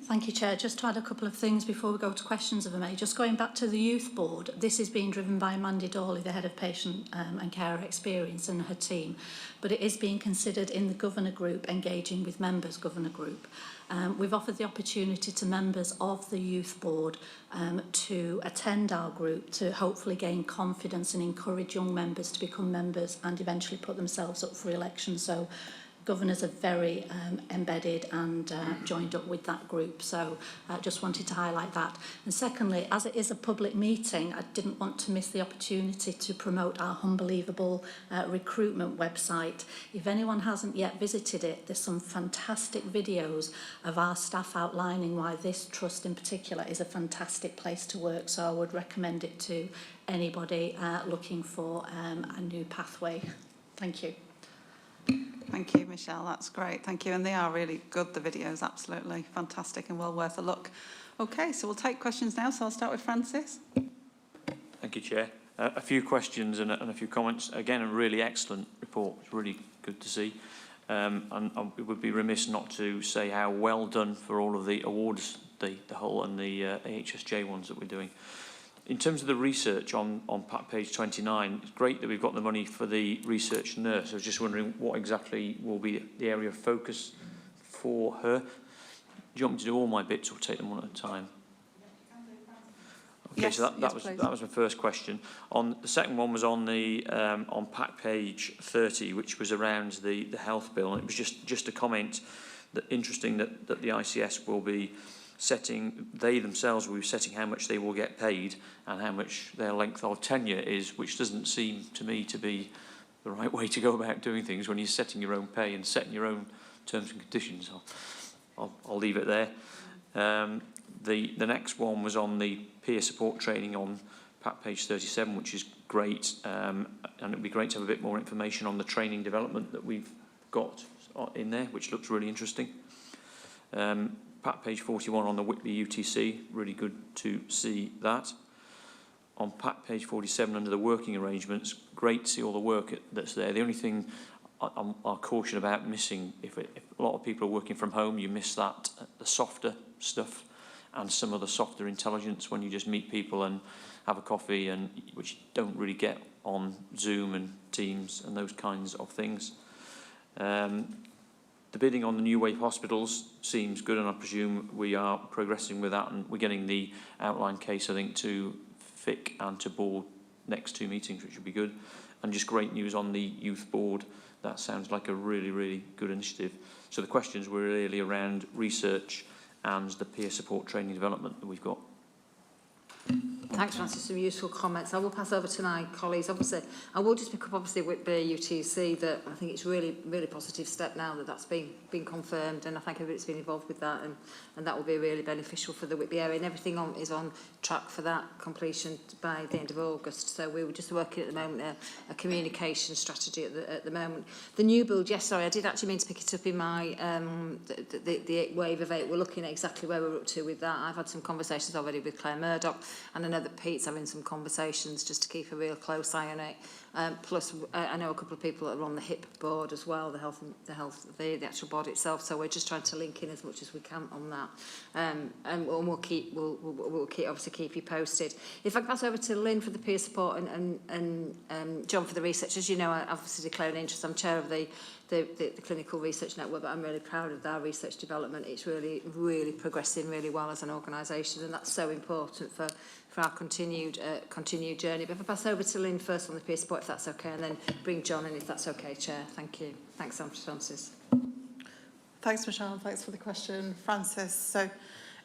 Thank you, Chair. Just to add a couple of things before we go to questions, if I may. Just going back to the Youth Board, this is being driven by Mandy Dawley, the Head of Patient and Carer Experience, and her team. But it is being considered in the Governor Group, engaging with members Governor Group. We've offered the opportunity to members of the Youth Board to attend our group to hopefully gain confidence and encourage young members to become members and eventually put themselves up for election. So governors are very embedded and joined up with that group. So I just wanted to highlight that. And secondly, as it is a public meeting, I didn't want to miss the opportunity to promote our Unbelievable recruitment website. If anyone hasn't yet visited it, there's some fantastic videos of our staff outlining why this trust in particular is a fantastic place to work. So I would recommend it to anybody looking for a new pathway. Thank you. Thank you, Michelle. That's great. Thank you. And they are really good, the videos, absolutely fantastic and well worth a look. Okay, so we'll take questions now. So I'll start with Francis. Thank you, Chair. A few questions and a few comments. Again, a really excellent report. It's really good to see. And it would be remiss not to say how well done for all of the awards, the whole and the AHSJ ones that we're doing. In terms of the research on page 29, it's great that we've got the money for the research nurse. I was just wondering what exactly will be the area of focus for her. Do you want me to do all my bits or take them one at a time? Okay, yes, so that was my first question. The second one was on the on page 30, which was around the health bill, and it was just a comment that interesting that the ICS will be setting, they themselves will be setting how much they will get paid and how much their length of tenure is, which doesn't seem to me to be the right way to go about doing things when you're setting your own pay and setting your own terms and conditions. I'll leave it there. The next one was on the peer support training on page 37, which is great, and it would be great to have a bit more information on the training development that we've got in there, which looks really interesting. Page 41 on the Whitby UTC, really good to see that. On page 47 under the working arrangements, great to see all the work that's there. The only thing I'll caution about missing, if a lot of people are working from home, you miss that, the softer stuff and some of the softer intelligence when you just meet people and have a coffee, and which you don't really get on Zoom and Teams and those kinds of things. The bidding on the new wave hospitals seems good, and I presume we are progressing with that, and we're getting the outline case, I think, to FIC and to board next 2 meetings, which would be good. And just great news on the youth board. That sounds like a really, really good initiative. So the questions were really around research and the peer support training development that we've got. Thanks, Francis, some useful comments. I will pass over to my colleagues. Obviously, I will just pick up, obviously, with Whitby UTC, that I think it's really, really positive step now that that's been confirmed, and I think everybody's been involved with that, and that will be really beneficial for the Whitby area, and everything is on track for that completion by the end of August. So we were just working at the moment a communication strategy at the moment. The new build, yes, sorry, I did actually mean to pick it up in my the wave of 8. We're looking at exactly where we're up to with that. I've had some conversations already with Claire Murdoch, and I know that Pete's having some conversations just to keep a real close eye on it. Plus, I know a couple of people that are on the HIP board as well, the actual board itself. So we're just trying to link in as much as we can on that, and we'll keep obviously keep you posted. If I can pass over to Lynn for the peer support and John for the research. As you know, I obviously declare an interest. I'm chair of the Clinical Research Network, but I'm really proud of our research development. It's really, really progressing really well as an organisation, and that's so important for our continued journey. But if I pass over to Lynn first on the peer support, if that's okay, and then bring John in if that's okay, Chair. Thank you. Thanks, Francis. Thanks, Michelle, and thanks for the question, Francis. So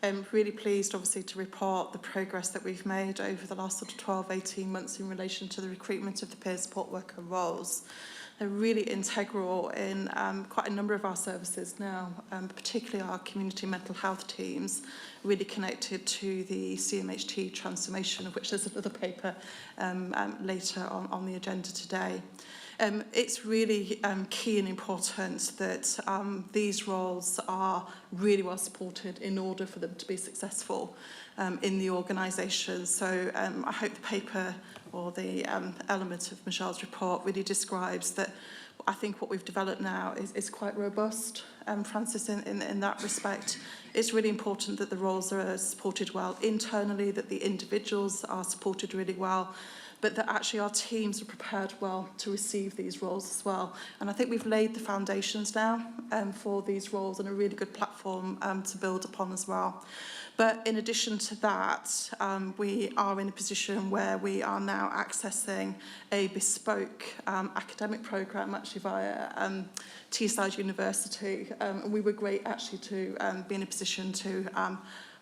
I'm really pleased, obviously, to report the progress that we've made over the last sort of 12, 18 months in relation to the recruitment of the peer support worker roles. They're really integral in quite a number of our services now, particularly our community mental health teams, really connected to the CMHT transformation, of which there's another paper later on the agenda today. It's really key and important that these roles are really well supported in order for them to be successful in the organisation. So I hope the paper or the element of Michelle's report really describes that. I think what we've developed now is quite robust, Francis, in that respect. It's really important that the roles are supported well internally, that the individuals are supported really well, but that actually our teams are prepared well to receive these roles as well. And I think we've laid the foundations now for these roles and a really good platform to build upon as well. But in addition to that, we are in a position where we are now accessing a bespoke academic programme actually via Teesside University. And we were great actually to be in a position to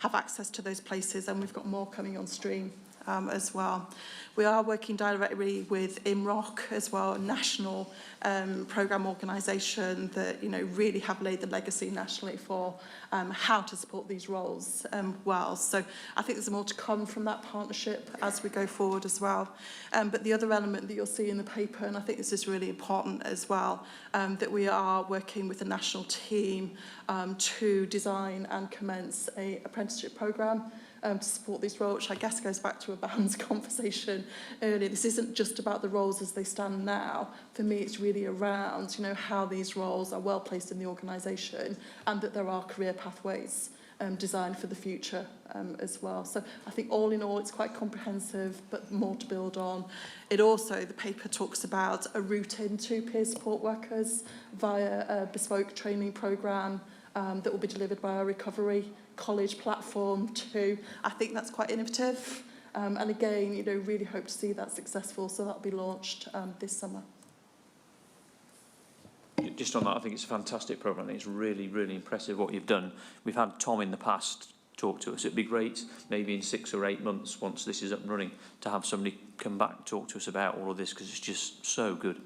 have access to those places, and we've got more coming on stream as well. We are working directly with IMROC as well, a national programme organisation that really have laid the legacy nationally for how to support these roles well. So I think there's more to come from that partnership as we go forward as well. But the other element that you'll see in the paper, and I think this is really important as well, that we are working with a national team to design and commence an apprenticeship programme to support these roles, which I guess goes back to Aban's conversation earlier. This isn't just about the roles as they stand now. For me, it's really around, how these roles are well placed in the organisation and that there are career pathways designed for the future as well. So I think all in all, it's quite comprehensive, but more to build on. It also, the paper talks about a route into peer support workers via a bespoke training programme that will be delivered by our recovery college platform too. I think that's quite innovative. And again, really hope to see that successful. So that'll be launched this summer. Just on that, I think it's a fantastic programme. I think it's really, really impressive what you've done. We've had Tom in the past talk to us. It'd be great, maybe in 6 or 8 months, once this is up and running, to have somebody come back and talk to us about all of this, because it's just so good.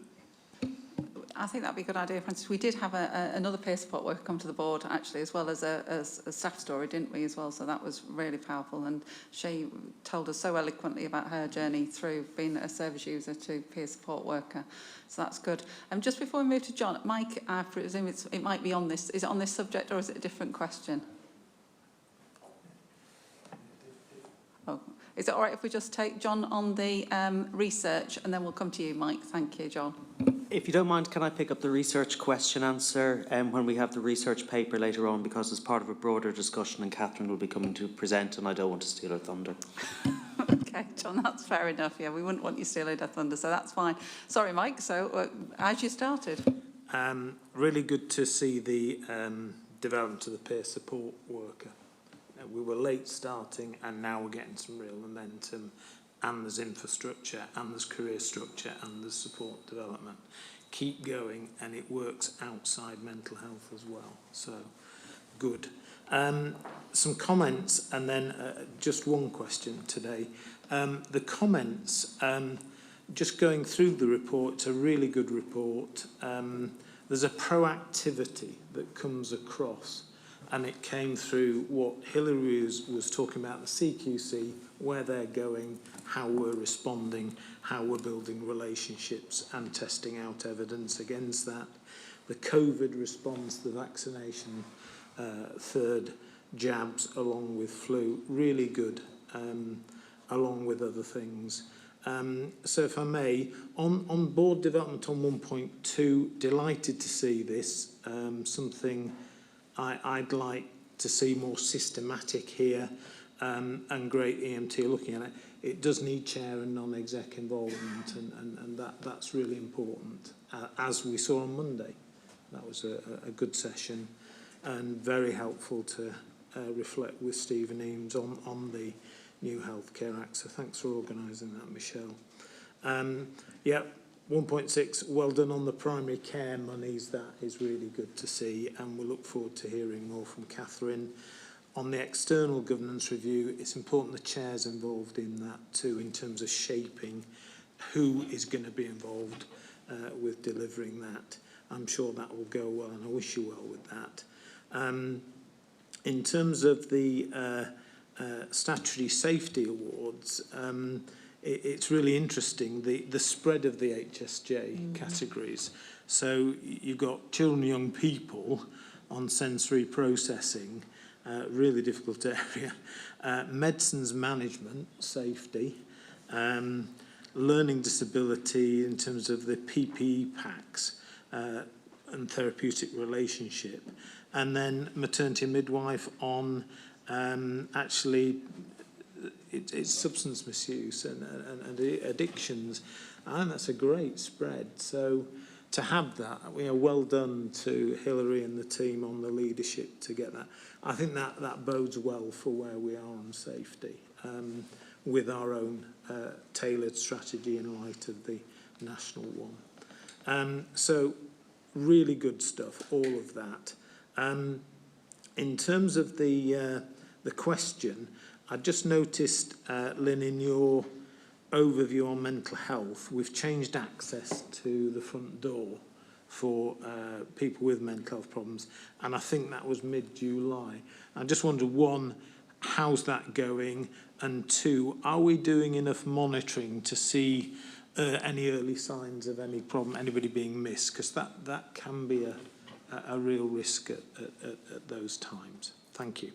I think that'd be a good idea, Francis. We did have another peer support worker come to the board, actually, as well as a staff story, didn't we, as well? So that was really powerful. And she told us so eloquently about her journey through being a service user to peer support worker. So that's good. Just before we move to John, Mike, I presume it might be on this. Is it on this subject or is it a different question? Oh, is it all right if we just take John on the research and then we'll come to you, Mike? Thank you, John. If you don't mind, can I pick up the research question answer when we have the research paper later on, because it's part of a broader discussion and Catherine will be coming to present and I don't want to steal her thunder. Okay, John, that's fair enough. Yeah, we wouldn't want you stealing her thunder, so that's fine. Sorry, Mike, so as you started. Really good to see the development of the peer support worker. We were late starting and now we're getting some real momentum, and there's infrastructure and there's career structure and there's support development. Keep going, and it works outside mental health as well, so good. Some comments and then just one question today. The comments, just going through the report, it's a really good report. There's a proactivity that comes across, and it came through what Hilary was talking about, the CQC, where they're going, how we're responding, how we're building relationships and testing out evidence against that. The COVID response, the vaccination, third jabs along with flu, really good, along with other things. So if I may, on board development on 1.2, delighted to see this, something I'd like to see more systematic here, and great EMT looking at it. It does need chair and non-exec involvement, and that's really important, as we saw on Monday. That was a good session and very helpful to reflect with Stephen Eames on the new Healthcare Act. So thanks for organising that, Michelle. Yeah, 1.6, well done on the primary care monies. That is really good to see, and we look forward to hearing more from Catherine. On the external governance review, it's important the chair's involved in that too, in terms of shaping who is going to be involved with delivering that. I'm sure that will go well, and I wish you well with that. In terms of the Statutory Safety Awards, it's really interesting, the spread of the HSJ categories. So you've got children and young people on sensory processing, really difficult area, medicines management, safety, learning disability in terms of the PPE packs and therapeutic relationship, and then maternity and midwife on actually it's substance misuse and addictions. I think that's a great spread. So to have that, well done to Hilary and the team on the leadership to get that. I think that bodes well for where we are on safety, with our own tailored strategy in light of the national one. So really good stuff, all of that. In terms of the question, I just noticed, Lynn, in your overview on mental health, we've changed access to the front door for people with mental health problems, and I think that was mid-July. I just wonder, one, how's that going? And two, are we doing enough monitoring to see any early signs of any problem, anybody being missed? Because that can be a real risk at those times. Thank you.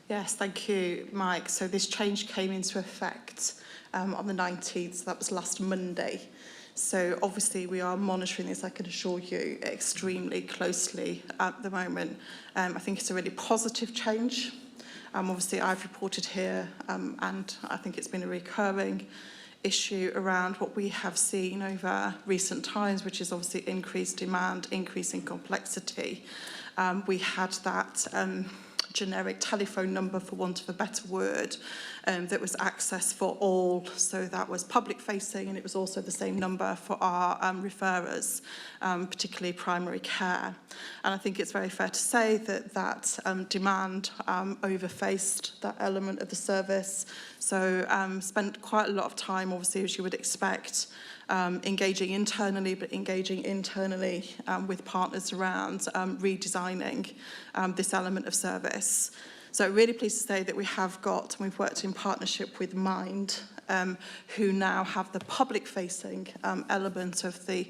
Yes, thank you, Mike. So this change came into effect on the 19th, so that was last Monday. So obviously we are monitoring this, I can assure you, extremely closely at the moment. I think it's a really positive change. Obviously I've reported here, and I think it's been a recurring issue around what we have seen over recent times, which is obviously increased demand, increasing complexity. We had that generic telephone number, for want of a better word, that was access for all. So that was public facing, and it was also the same number for our referrers, particularly primary care. And I think it's very fair to say that demand overfaced that element of the service. So spent quite a lot of time, obviously, as you would expect, engaging internally, but engaging internally with partners around redesigning this element of service. So really pleased to say that we have got, and we've worked in partnership with Mind, who now have the public-facing element of the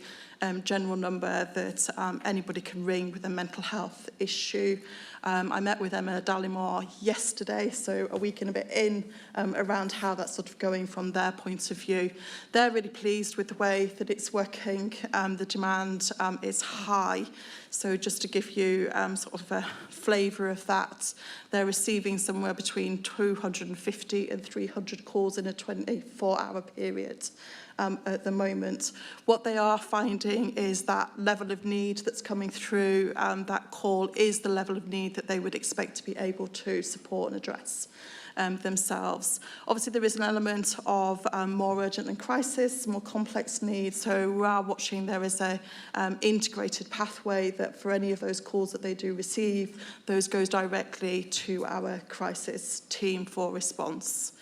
general number that anybody can ring with a mental health issue. I met with Emma Dallimore yesterday, so a week and a bit in, around how that's sort of going from their point of view. They're really pleased with the way that it's working. The demand is high. So just to give you sort of a flavour of that, they're receiving somewhere between 250 and 300 calls in a 24-hour period. At the moment. What they are finding is that level of need that's coming through, that call is the level of need that they would expect to be able to support and address themselves. Obviously, there is an element of more urgent than crisis, more complex needs. So we are watching, there is a integrated pathway that for any of those calls that they do receive, those goes directly to our crisis team for response.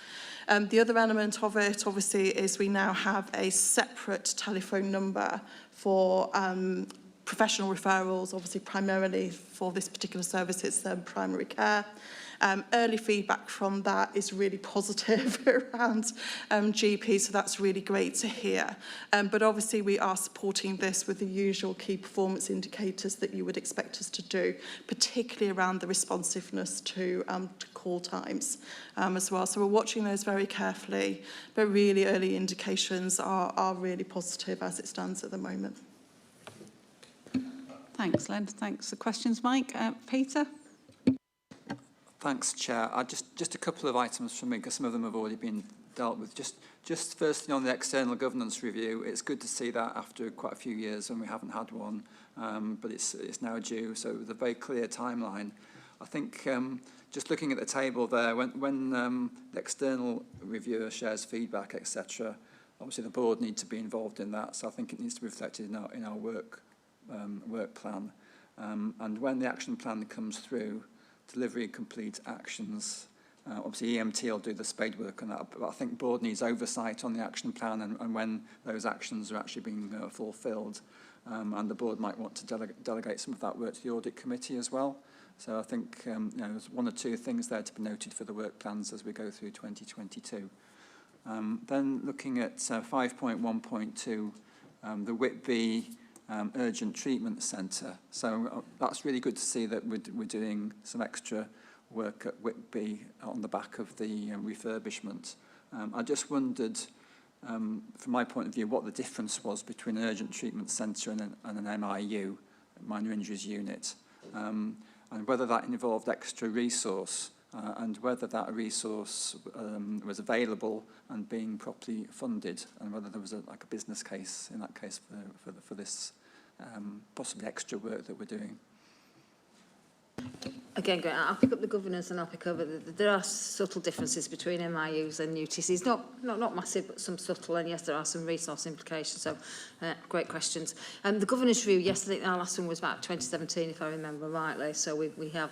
The other element of it, obviously, is we now have a separate telephone number for professional referrals, obviously primarily for this particular service, it's primary care. Early feedback from that is really positive around GP, so that's really great to hear. But obviously we are supporting this with the usual key performance indicators that you would expect us to do, particularly around the responsiveness to call times as well. So we're watching those very carefully, but really early indications are really positive as it stands at the moment. Thanks, Len. Thanks for questions, Mike. Peter? Thanks, Chair. Just a couple of items from me, because some of them have already been dealt with. Just firstly on the external governance review, it's good to see that after quite a few years when we haven't had one, but it's now due, so with a very clear timeline. I think just looking at the table there, when the external reviewer shares feedback, etc., obviously the board need to be involved in that, so I think it needs to be reflected in our work plan. And when the action plan comes through, delivery of complete actions, obviously EMT will do the spade work on that, but I think board needs oversight on the action plan and when those actions are actually being fulfilled. And the board might want to delegate some of that work to the audit committee as well. So I think there's one or two things there to be noted for the work plans as we go through 2022. Then looking at 5.1.2, the Whitby Urgent Treatment Centre. So that's really good to see that we're doing some extra work at Whitby on the back of the refurbishment. I just wondered, from my point of view, what the difference was between an urgent treatment centre and an MIU, minor injuries unit, and whether that involved extra resource and whether that resource was available and being properly funded, and whether there was a business case in that case for this possibly extra work that we're doing. Again, I'll pick up the governance and I'll pick over. There are subtle differences between MIUs and UTCs. Not massive, but some subtle. And yes, there are some resource implications. So, great questions. The governance review, yes, I think our last one was about 2017, if I remember rightly. So we have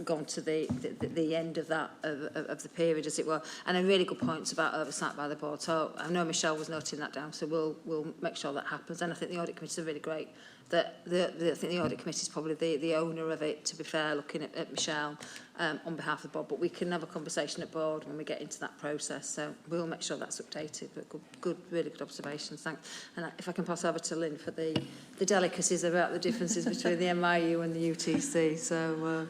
gone to the end of that of the period, as it were. And a really good points about oversight by the board. So I know Michelle was noting that down. So we'll make sure that happens. And I think the audit committee is really great. I think the audit committee is probably the owner of it, to be fair, looking at Michelle on behalf of the board. But we can have a conversation at board when we get into that process. So we'll make sure that's updated. But really good observations. Thanks. And if I can pass over to Lynn for the delicacies about the differences between the MIU and the UTC. So.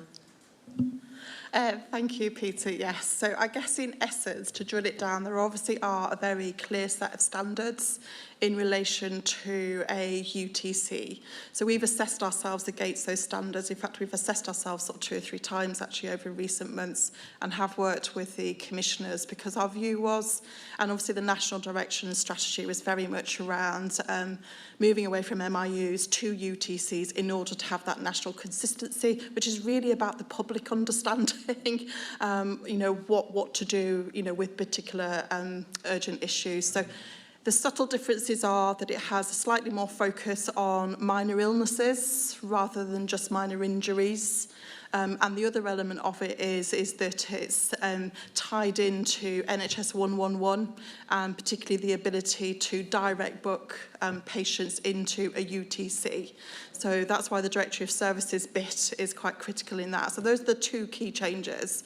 Thank you, Peter. Yes, so I guess in essence, to drill it down, there obviously are a very clear set of standards in relation to a UTC. So we've assessed ourselves against those standards. In fact, we've assessed ourselves sort of 2 or 3 times actually over recent months and have worked with the commissioners, because our view was, and obviously the national direction and strategy was very much around moving away from MIUs to UTCs in order to have that national consistency, which is really about the public understanding, what to do, with particular urgent issues. So the subtle differences are that it has a slightly more focus on minor illnesses rather than just minor injuries. And the other element of it is that it's tied into NHS 111, and particularly the ability to direct book patients into a UTC. So that's why the Directory of Services bit is quite critical in that. So those are the 2 key changes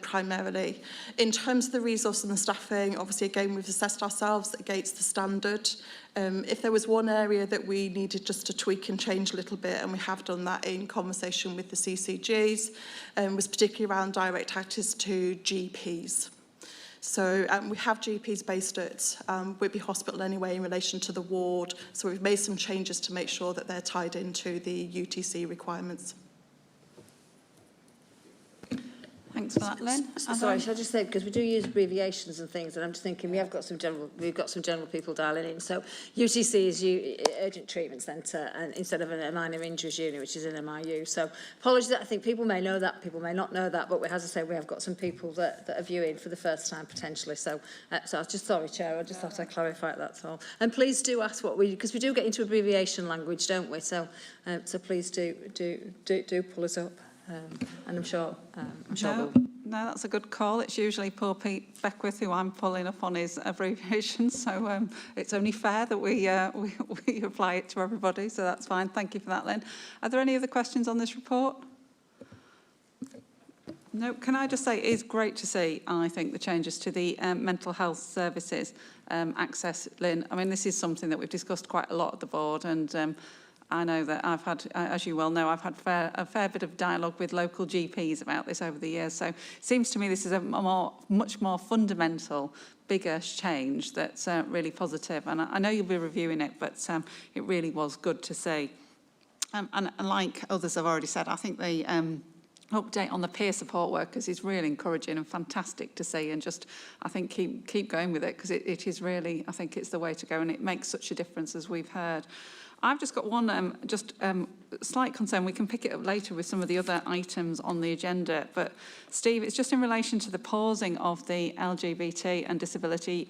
primarily. In terms of the resource and the staffing, obviously again we've assessed ourselves against the standard. If there was one area that we needed just to tweak and change a little bit, and we have done that in conversation with the CCGs, was particularly around direct access to GPs. So we have GPs based at Whitby Hospital anyway in relation to the ward, so we've made some changes to make sure that they're tied into the UTC requirements. Thanks for that, Lynn. Sorry, should I just say, because we do use abbreviations and things, and I'm just thinking we've got some general people dialing in. So UTC is Urgent Treatment Centre, and instead of a minor injuries unit, which is an MIU. So apologies, I think people may know that, people may not know that, but as I say, we have got some people that are viewing for the first time potentially. So I was just sorry, Chair, I just thought I'd clarify it, that's all. And please do ask because we do get into abbreviation language, don't we? So please do pull us up. And I'm sure we'll. No, that's a good call. It's usually poor Pete Beckwith who I'm pulling up on his abbreviations, so it's only fair that we apply it to everybody, so that's fine. Thank you for that, Lynn. Are there any other questions on this report? No, can I just say it is great to see, I think, the changes to the mental health services access, Lynn. I mean, this is something that we've discussed quite a lot at the board, and I know that I've had, as you well know, I've had a fair bit of dialogue with local GPs about this over the years. So it seems to me this is a much more fundamental, bigger change that's really positive. And I know you'll be reviewing it, but it really was good to see. And like others have already said, I think the update on the peer support workers is really encouraging and fantastic to see, and just I think keep going with it, because it is really, I think it's the way to go, and it makes such a difference, as we've heard. I've just got one slight concern. We can pick it up later with some of the other items on the agenda. But Steve, it's just in relation to the pausing of the LGBT and disability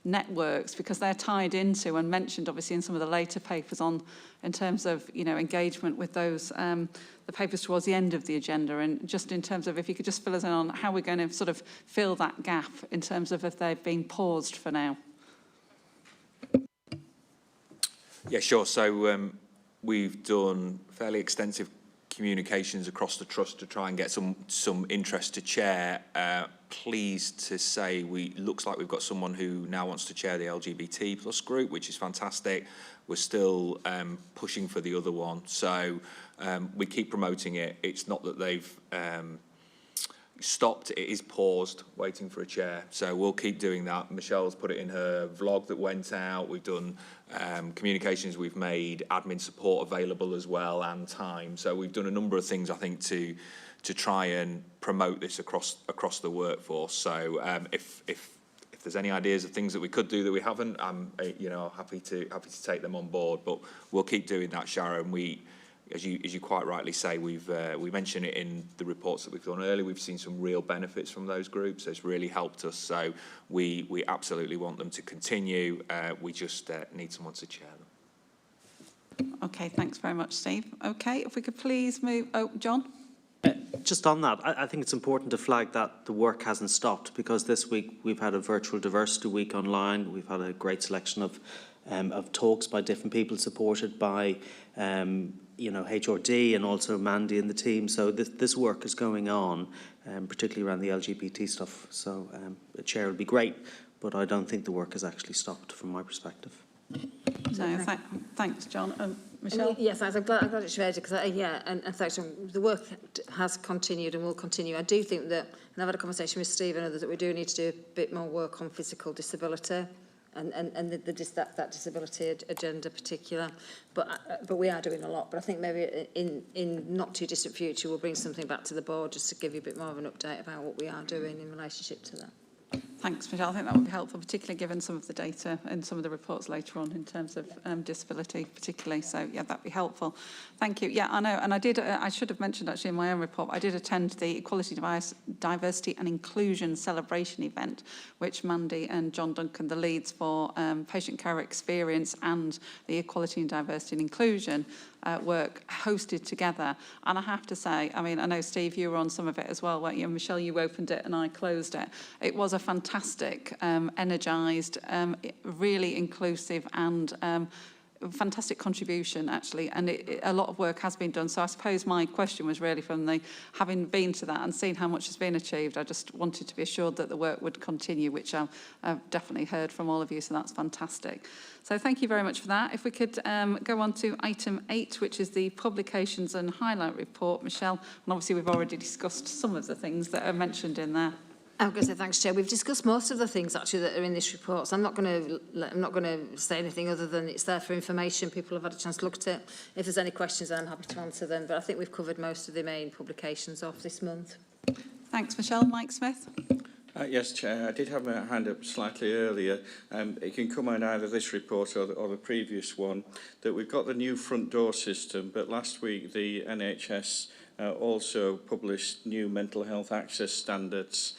networks, because they're tied into and mentioned obviously in some of the later papers on, in terms of, you know, engagement with those, the papers towards the end of the agenda. And just in terms of, if you could just fill us in on how we're going to sort of fill that gap in terms of if they've been paused for now. Yeah, sure. So we've done fairly extensive communications across the trust to try and get some interest to chair. Pleased to say looks like we've got someone who now wants to chair the LGBT plus group, which is fantastic. We're still pushing for the other one. So we keep promoting it. It's not that they've stopped, it is paused, waiting for a chair. So we'll keep doing that. Michelle's put it in her vlog that went out. We've done communications, we've made admin support available as well, and time. So we've done a number of things, I think, to try and promote this across the workforce. So if there's any ideas of things that we could do that we haven't, I'm happy to take them on board. But we'll keep doing that, Sharon. As you quite rightly say, we mentioned it in the reports that we've done earlier. We've seen some real benefits from those groups. It's really helped us. So we absolutely want them to continue. We just need someone to chair them. Okay, thanks very much, Steve. Okay, if we could please move. Oh, John. Just on that, I think it's important to flag that the work hasn't stopped, because this week we've had a virtual diversity week online. We've had a great selection of talks by different people, supported by HRD and also Mandy and the team. So this work is going on, particularly around the LGBT stuff. So a chair would be great, but I don't think the work has actually stopped from my perspective. No, thanks, John. Michelle? Yes, I'm glad it's raised, because and thanks, the work has continued and will continue. I do think that, and I've had a conversation with Steve and others, that we do need to do a bit more work on physical disability and that disability agenda particular. But we are doing a lot. But I think maybe in not too distant future we'll bring something back to the board just to give you a bit more of an update about what we are doing in relationship to that. Thanks, Michelle. I think that would be helpful, particularly given some of the data and some of the reports later on in terms of disability, particularly. So, yeah, that'd be helpful. Thank you. Yeah, I know. And I should have mentioned actually in my own report, I did attend the Equality, Diversity and Inclusion celebration event, which Mandy and John Duncan, the leads for patient care experience and the Equality and Diversity and Inclusion work, hosted together. And I have to say, I mean, I know, Steve, you were on some of it as well, weren't you? Michelle, you opened it and I closed it. It was a fantastic, energised, really inclusive and fantastic contribution, actually, and a lot of work has been done. So I suppose my question was really from having been to that and seen how much has been achieved, I just wanted to be assured that the work would continue, which I've definitely heard from all of you, so that's fantastic. So thank you very much for that. If we could go on to item 8, which is the publications and highlight report, Michelle, and obviously we've already discussed some of the things that are mentioned in there. I'm going to say thanks, Chair. We've discussed most of the things actually that are in this report, so I'm not going to say anything other than it's there for information. People have had a chance to look at it. If there's any questions, then I'm happy to answer them. But I think we've covered most of the main publications off this month. Thanks, Michelle. Mike Smith. Yes, Chair. I did have my hand up slightly earlier. It can come on either this report or the previous one, that we've got the new front door system, but last week the NHS also published new mental health access standards,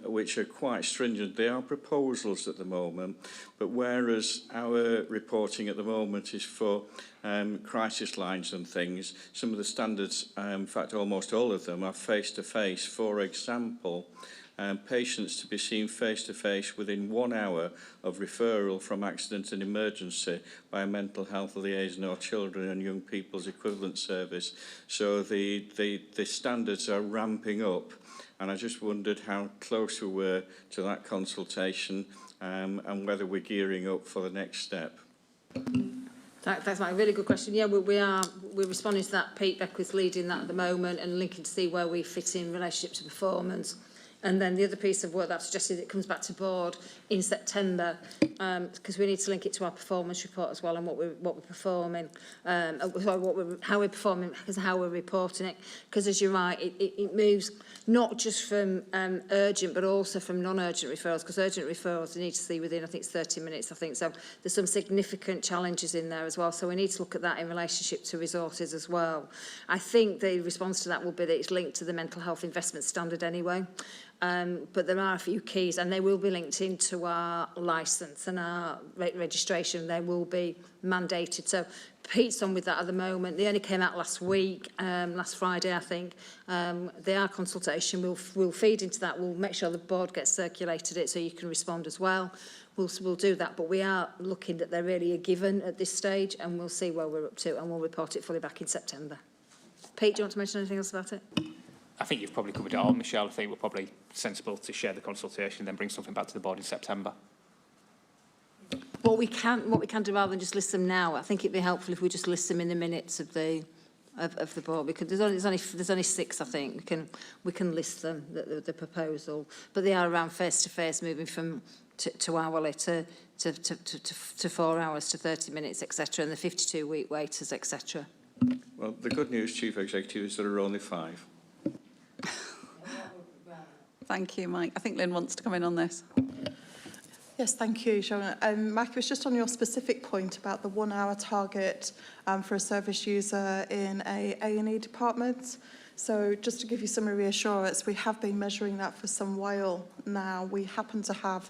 which are quite stringent. They are proposals at the moment, but whereas our reporting at the moment is for crisis lines and things, some of the standards, in fact almost all of them, are face-to-face. For example, patients to be seen face-to-face within 1 hour of referral from accident and emergency by a mental health liaison or children and young people's equivalent service. So the standards are ramping up. And I just wondered how close we were to that consultation and whether we're gearing up for the next step. That's a really good question. Yeah, we're responding to that. Pete Beckwith's leading that at the moment and linking to see where we fit in relationship to performance. And then the other piece of work that I've suggested, it comes back to board in September, because we need to link it to our performance report as well, and what we're performing, how we're performing, because how we're reporting it. Because as you're right, it moves not just from urgent, but also from non-urgent referrals. Because urgent referrals, you need to see within, I think, 30 minutes. I think so. There's some significant challenges in there as well. So we need to look at that in relationship to resources as well. I think the response to that will be that it's linked to the mental health investment standard anyway. But there are a few keys, and they will be linked into our licence and our registration. They will be mandated. So Pete's on with that at the moment. They only came out last week, last Friday, I think. Our consultation will feed into that. We'll make sure the board gets circulated it so you can respond as well. We'll do that, but we are looking that they're really a given at this stage, and we'll see where we're up to, and we'll report it fully back in September. Pete, do you want to mention anything else about it? I think you've probably covered it all, Michelle. I think we're probably sensible to share the consultation and then bring something back to the board in September. What we can do rather than just list them now, I think it'd be helpful if we just list them in the minutes of the board, because there's only 6, I think. We can list them, the proposal, but they are around face-to-face, moving from to hourly to 4 hours to 30 minutes, etc., and the 52-week waiters, etc. Well, the good news, Chief Executive, is there are only 5. Thank you, Mike. I think Lynn wants to come in on this. Yes, thank you, Sharon. Mike, it was just on your specific point about the 1 hour target for a service user in a A&E department. So just to give you some reassurance, we have been measuring that for some while now. We happen to have,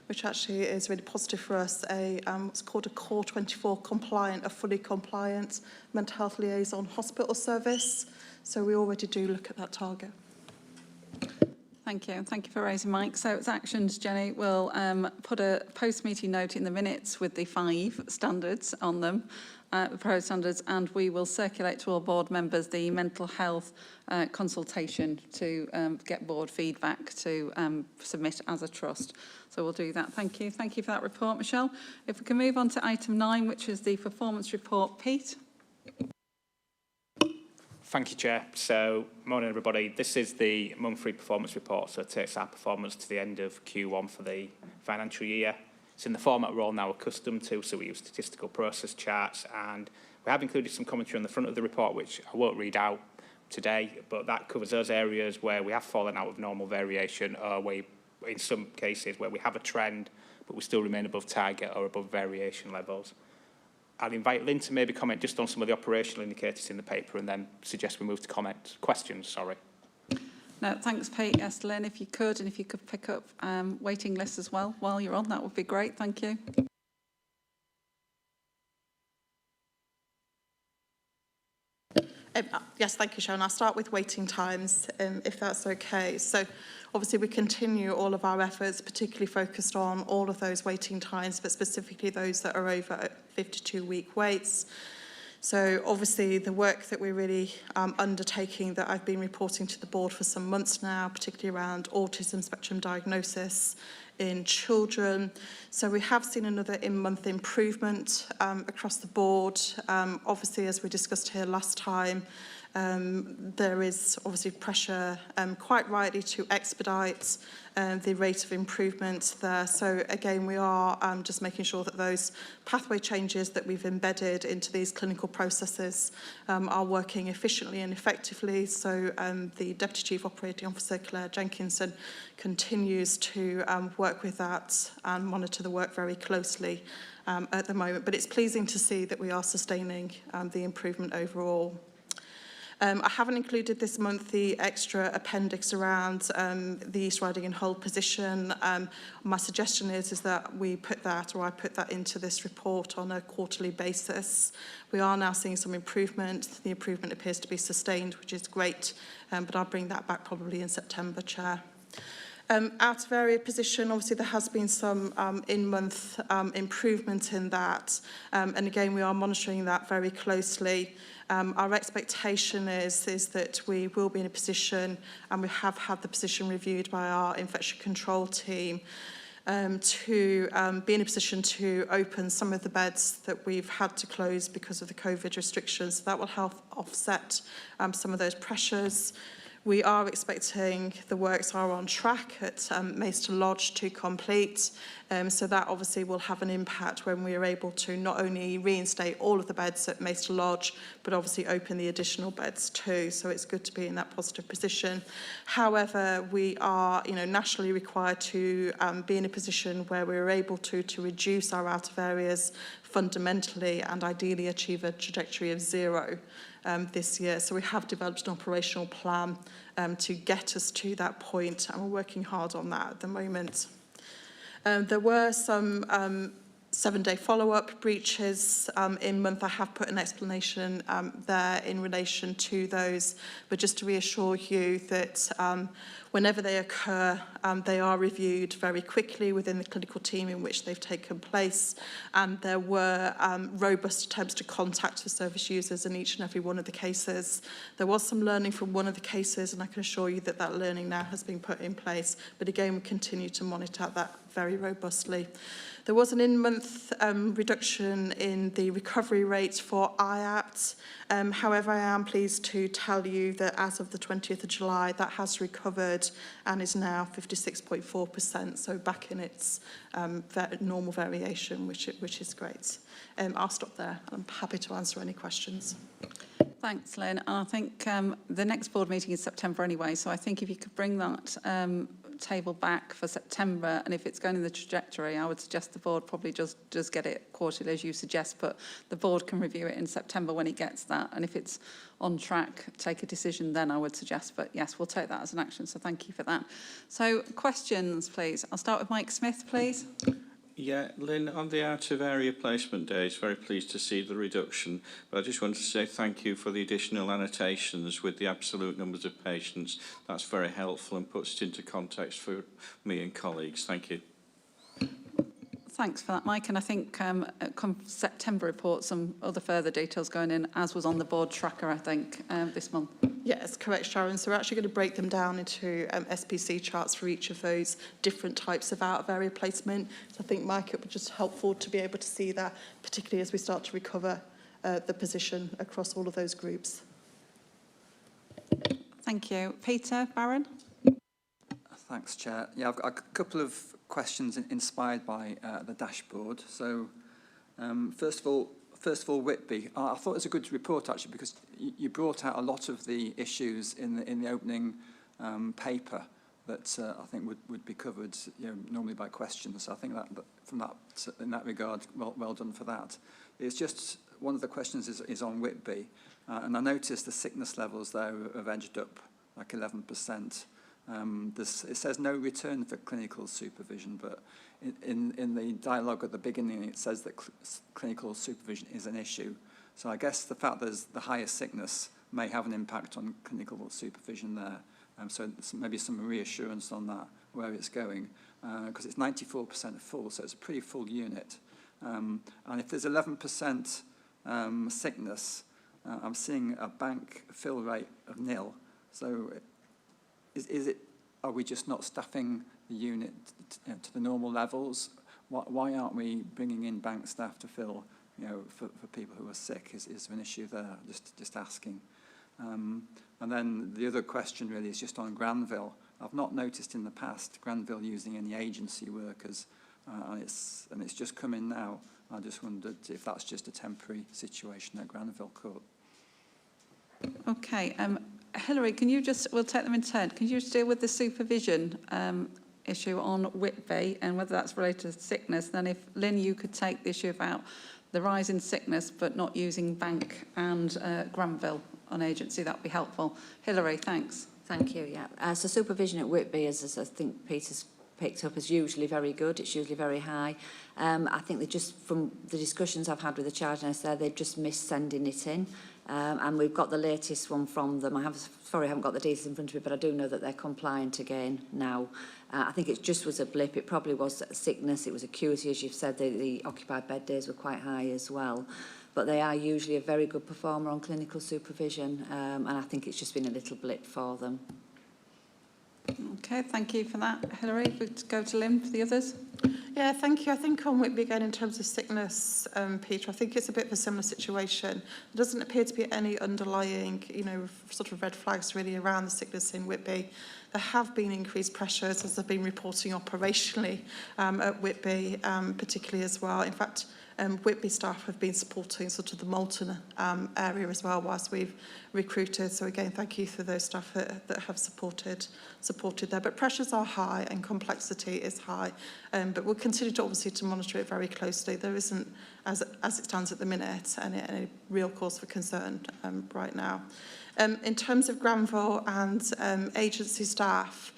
which actually is really positive for us, what's called a Core 24 compliant, a fully compliant mental health liaison hospital service. So we already do look at that target. Thank you. Thank you for raising Mike. So it's actions, Jenny. We'll put a post-meeting note in the minutes with the 5 standards on them, the proposed standards, and we will circulate to all board members the mental health consultation to get board feedback to submit as a trust. So we'll do that. Thank you. Thank you for that report, Michelle. If we can move on to item 9, which is the performance report. Pete? Thank you, Chair. So, morning, everybody. This is the monthly performance report, so it takes our performance to the end of Q1 for the financial year. It's in the format we're all now accustomed to, so we use statistical process charts, and we have included some commentary on the front of the report, which I won't read out today, but that covers those areas where we have fallen out of normal variation, or where, in some cases, where we have a trend, but we still remain above target or above variation levels. I'll invite Lynn to maybe comment just on some of the operational indicators in the paper, and then suggest we move to questions. Sorry. No, thanks, Pete. Yes, Lynn, if you could, and if you could pick up waiting lists as well while you're on, that would be great. Thank you. Yes, thank you, Sharon. I'll start with waiting times, if that's okay. So obviously we continue all of our efforts, particularly focused on all of those waiting times, but specifically those that are over 52-week waits. So obviously the work that we're really undertaking, that I've been reporting to the board for some months now, particularly around autism spectrum diagnosis in children. So we have seen another in-month improvement across the board. Obviously, as we discussed here last time, there is obviously pressure, quite rightly, to expedite the rate of improvement there. So again, we are just making sure that those pathway changes that we've embedded into these clinical processes are working efficiently and effectively. So the Deputy Chief Operating Officer, Claire Jenkinson, continues to work with that and monitor the work very closely at the moment. But it's pleasing to see that we are sustaining the improvement overall. I haven't included this month the extra appendix around the East Riding and Hull position. My suggestion is that we put that, or I put that into this report on a quarterly basis. We are now seeing some improvement. The improvement appears to be sustained, which is great, but I'll bring that back probably in September, Chair. Out of area position, obviously there has been some in-month improvement in that, and again we are monitoring that very closely. Our expectation is that we will be in a position, and we have had the position reviewed by our infection control team, to be in a position to open some of the beds that we've had to close because of the COVID restrictions. So that will help offset some of those pressures. We are expecting the works are on track at Maester Lodge to complete. So that obviously will have an impact when we are able to not only reinstate all of the beds at Maester Lodge, but obviously open the additional beds too. So it's good to be in that positive position. However, we are, nationally required to be in a position where we're able to reduce our out of areas fundamentally and ideally achieve a trajectory of 0 this year. So we have developed an operational plan to get us to that point, and we're working hard on that at the moment. There were some 7-day follow-up breaches in month. I have put an explanation there in relation to those, but just to reassure you that whenever they occur, they are reviewed very quickly within the clinical team in which they've taken place, and there were robust attempts to contact the service users in each and every one of the cases. There was some learning from one of the cases, and I can assure you that that learning now has been put in place, but again we continue to monitor that very robustly. There was an in-month reduction in the recovery rate for IAPT. However, I am pleased to tell you that as of the 20th of July, that has recovered and is now 56.4%, so back in its normal variation, which is great. I'll stop there. I'm happy to answer any questions. Thanks, Lynn. And I think the next board meeting is September anyway, so I think if you could bring that table back for September, and if it's going in the trajectory, I would suggest the board probably just get it quarterly as you suggest, but the board can review it in September when it gets that, and if it's on track, take a decision then, I would suggest. But yes, we'll take that as an action, so thank you for that. So questions, please. I'll start with Mike Smith, please. Yeah, Lynn, on the out-of-area placement days, very pleased to see the reduction, but I just wanted to say thank you for the additional annotations with the absolute numbers of patients. That's very helpful and puts it into context for me and colleagues. Thank you. Thanks for that, Mike. And I think come September report, some other further details going in, as was on the board tracker, I think, this month. Yes, correct, Sharon. So we're actually going to break them down into SPC charts for each of those different types of out-of-area placement. So I think, Mike, it would just helpful to be able to see that, particularly as we start to recover the position across all of those groups. Thank you. Peter Barron. Thanks, Chair. Yeah, I've got a couple of questions inspired by the dashboard. So, first of all, Whitby. I thought it was a good report actually because you brought out a lot of the issues in the opening paper that I think would be covered, normally by questions. So I think that from that in that regard, well done for that. It's just one of the questions is on Whitby, and I noticed the sickness levels there have edged up like 11%. It says no return for clinical supervision, but in the dialogue at the beginning, it says that clinical supervision is an issue. So I guess the fact there's the highest sickness may have an impact on clinical supervision there. So maybe some reassurance on that, where it's going, because it's 94% full, so it's a pretty full unit. And if there's 11% sickness, I'm seeing a bank fill rate of 0. So are we just not staffing the unit to the normal levels? Why aren't we bringing in bank staff to fill, for people who are sick? Is there an issue there? Just asking. And then the other question really is just on Granville. I've not noticed in the past Granville using any agency workers, and it's just come in now. I just wondered if that's just a temporary situation at Granville Court. Okay. Hilary, we'll take them in turn. Can you just deal with the supervision issue on Whitby and whether that's related to sickness? Then if, Lynn, you could take the issue about the rise in sickness but not using bank and Granville on agency, that would be helpful. Hilary, thanks. Thank you, yeah. So supervision at Whitby, as I think Peter's picked up, is usually very good. It's usually very high. I think that just from the discussions I've had with the charge nurse there, they've just missed sending it in. And we've got the latest one from them. I haven't got the details in front of me, but I do know that they're compliant again now. I think it just was a blip. It probably was sickness. It was acuity, as you've said. The occupied bed days were quite high as well. But they are usually a very good performer on clinical supervision, and I think it's just been a little blip for them. Okay, thank you for that, Hilary. We'll go to Lynn for the others. Yeah, thank you. I think on Whitby again, in terms of sickness, Peter, I think it's a bit of a similar situation. There doesn't appear to be any underlying, sort of red flags really around the sickness in Whitby. There have been increased pressures, as I've been reporting operationally at Whitby, particularly as well. In fact, Whitby staff have been supporting sort of the Moulton area as well whilst we've recruited. So again, thank you for those staff that have supported there. But pressures are high and complexity is high. But we'll continue to obviously to monitor it very closely. There isn't, as it stands at the minute, any real cause for concern right now. In terms of Granville and agency staff,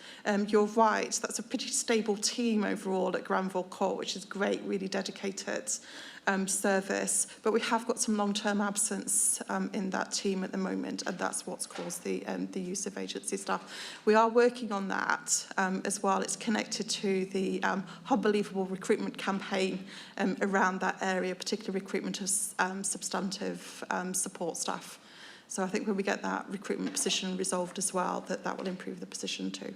you're right, that's a pretty stable team overall at Granville Court, which is great, really dedicated service. But we have got some long-term absence in that team at the moment, and that's what's caused the use of agency staff. We are working on that as well. It's connected to the Unbelievable recruitment campaign around that area, particularly recruitment of substantive support staff. So I think when we get that recruitment position resolved as well, that will improve the position too.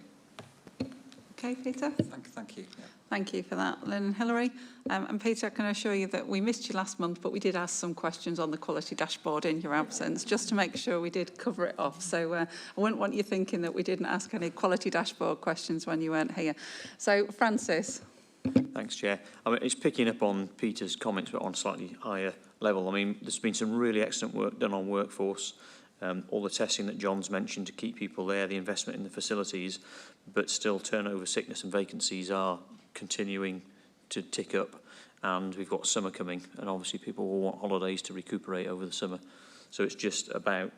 Okay, Peter? Thank you. Yeah. Thank you for that, Lynn and Hilary. And Peter, I can assure you that we missed you last month, but we did ask some questions on the quality dashboard in your absence, just to make sure we did cover it off. So I wouldn't want you thinking that we didn't ask any quality dashboard questions when you weren't here. So, Francis. Thanks, Chair. I mean, it's picking up on Peter's comments, but on a slightly higher level. I mean, there's been some really excellent work done on workforce, all the testing that John's mentioned to keep people there, the investment in the facilities, but still turnover, sickness and vacancies are continuing to tick up. And we've got summer coming, and obviously people will want holidays to recuperate over the summer. So it's just about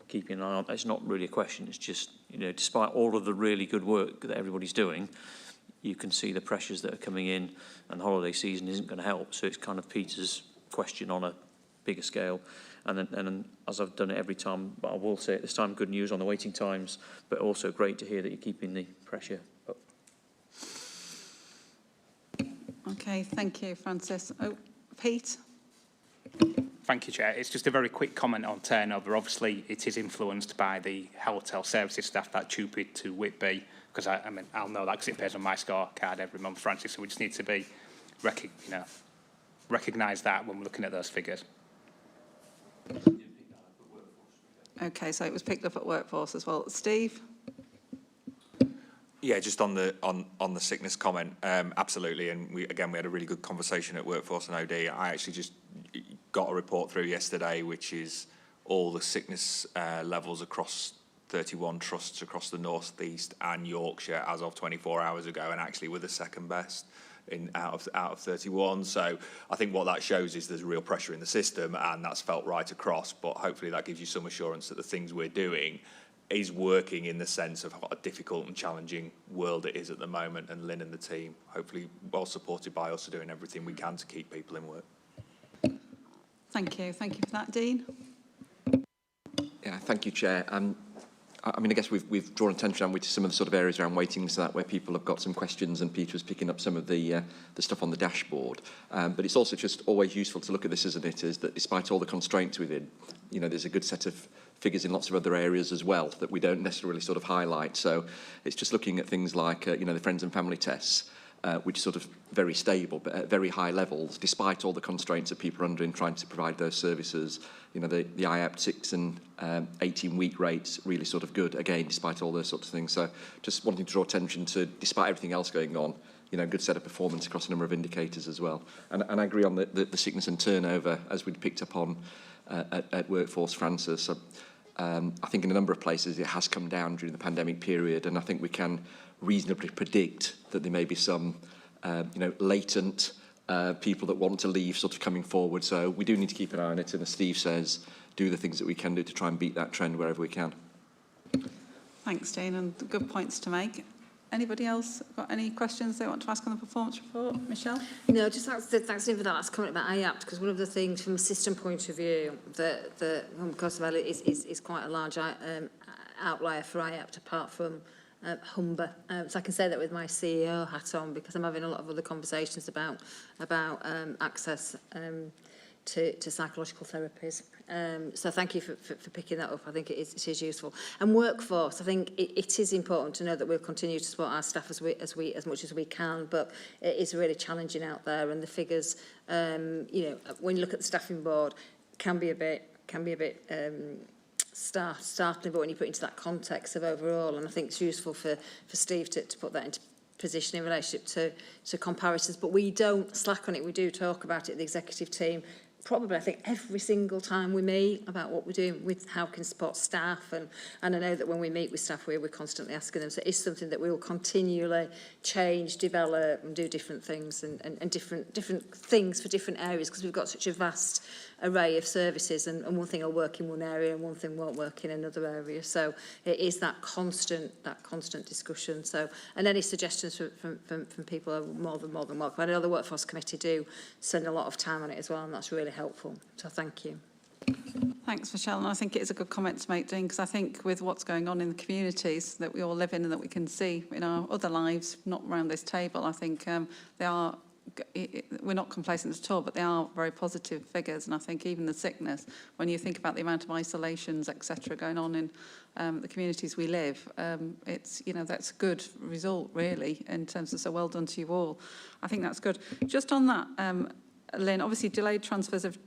keeping an eye on. It's not really a question. It's just, despite all of the really good work that everybody's doing, you can see the pressures that are coming in, and the holiday season isn't going to help. So it's kind of Peter's question on a bigger scale. And then, as I've done it every time, but I will say it this time, good news on the waiting times, but also great to hear that you're keeping the pressure up. Okay, thank you, Francis. Oh, Pete? Thank you, Chair. It's just a very quick comment on turnover. Obviously, it is influenced by the hotel services staff that trooped to Whitby, because I mean, I'll know that because it appears on my scorecard every month, Francis, so we just need to be, recognise that when we're looking at those figures. Okay, so it was picked up at workforce as well. Steve? Yeah, just on the sickness comment, absolutely. And we had a really good conversation at Workforce and OD. I actually just got a report through yesterday, which is all the sickness levels across 31 trusts across the North East and Yorkshire as of 24 hours ago, and actually we're the second best out of 31. So I think what that shows is there's real pressure in the system, and that's felt right across. But hopefully that gives you some assurance that the things we're doing is working in the sense of what a difficult and challenging world it is at the moment, and Lynn and the team, hopefully well supported by us, are doing everything we can to keep people in work. Thank you. Thank you for that, Dean. Yeah, thank you, Chair. I mean, I guess we've drawn attention to some of the sort of areas around waiting lists, where people have got some questions, and Peter was picking up some of the stuff on the dashboard. But it's also just always useful to look at this, isn't it, is that despite all the constraints within, there's a good set of figures in lots of other areas as well that we don't necessarily sort of highlight. So it's just looking at things like, the friends and family tests, which are sort of very stable, but at very high levels, despite all the constraints that people are under in trying to provide those services. The IAP 6 and 18-week rates really sort of good, again, despite all those sorts of things. So just wanting to draw attention to, despite everything else going on, good set of performance across a number of indicators as well. And I agree on the sickness and turnover, as we'd picked up on at Workforce, Francis. I think in a number of places it has come down during the pandemic period, and I think we can reasonably predict that there may be some, latent people that want to leave sort of coming forward. So we do need to keep an eye on it, and as Steve says, do the things that we can do to try and beat that trend wherever we can. Thanks, Dean, and good points to make. Anybody else got any questions they want to ask on the performance report? Michelle? No, just thanks for that last comment about IAPT, because one of the things from a system point of view that Cost of Valley is quite a large outlier for IAPT, apart from Humber. So I can say that with my CEO hat on, because I'm having a lot of other conversations about access to psychological therapies. So thank you for picking that up. I think it is useful. And workforce, I think it is important to know that we'll continue to support our staff as much as we can, but it is really challenging out there, and the figures, you know, when you look at the staffing board, can be a bit startling, but when you put it into that context of overall, and I think it's useful for Steve to put that into position in relationship to comparisons, but we don't slack on it. We do talk about it, the executive team, probably I think every single time we meet, about what we're doing with how we can support staff, and I know that when we meet with staff we're constantly asking them, so it's something that we will continually change, develop and do different things and different things for different areas, because we've got such a vast array of services, and one thing will work in one area and one thing won't work in another area, so it is that constant discussion. So, and any suggestions from people are more than welcome. I know the Workforce Committee do spend a lot of time on it as well, and that's really helpful, so thank you. Thanks, Michelle, and I think it is a good comment to make, Dean, because I think with what's going on in the communities that we all live in and that we can see in our other lives, not around this table, I think they are, we're not complacent at all, but they are very positive figures, and I think even the sickness, when you think about the amount of isolations, etc., going on in the communities we live, it's, you know, that's a good result, really, in terms of, so well done to you all. I think that's good. Just on that, Lynn, obviously delayed transfers of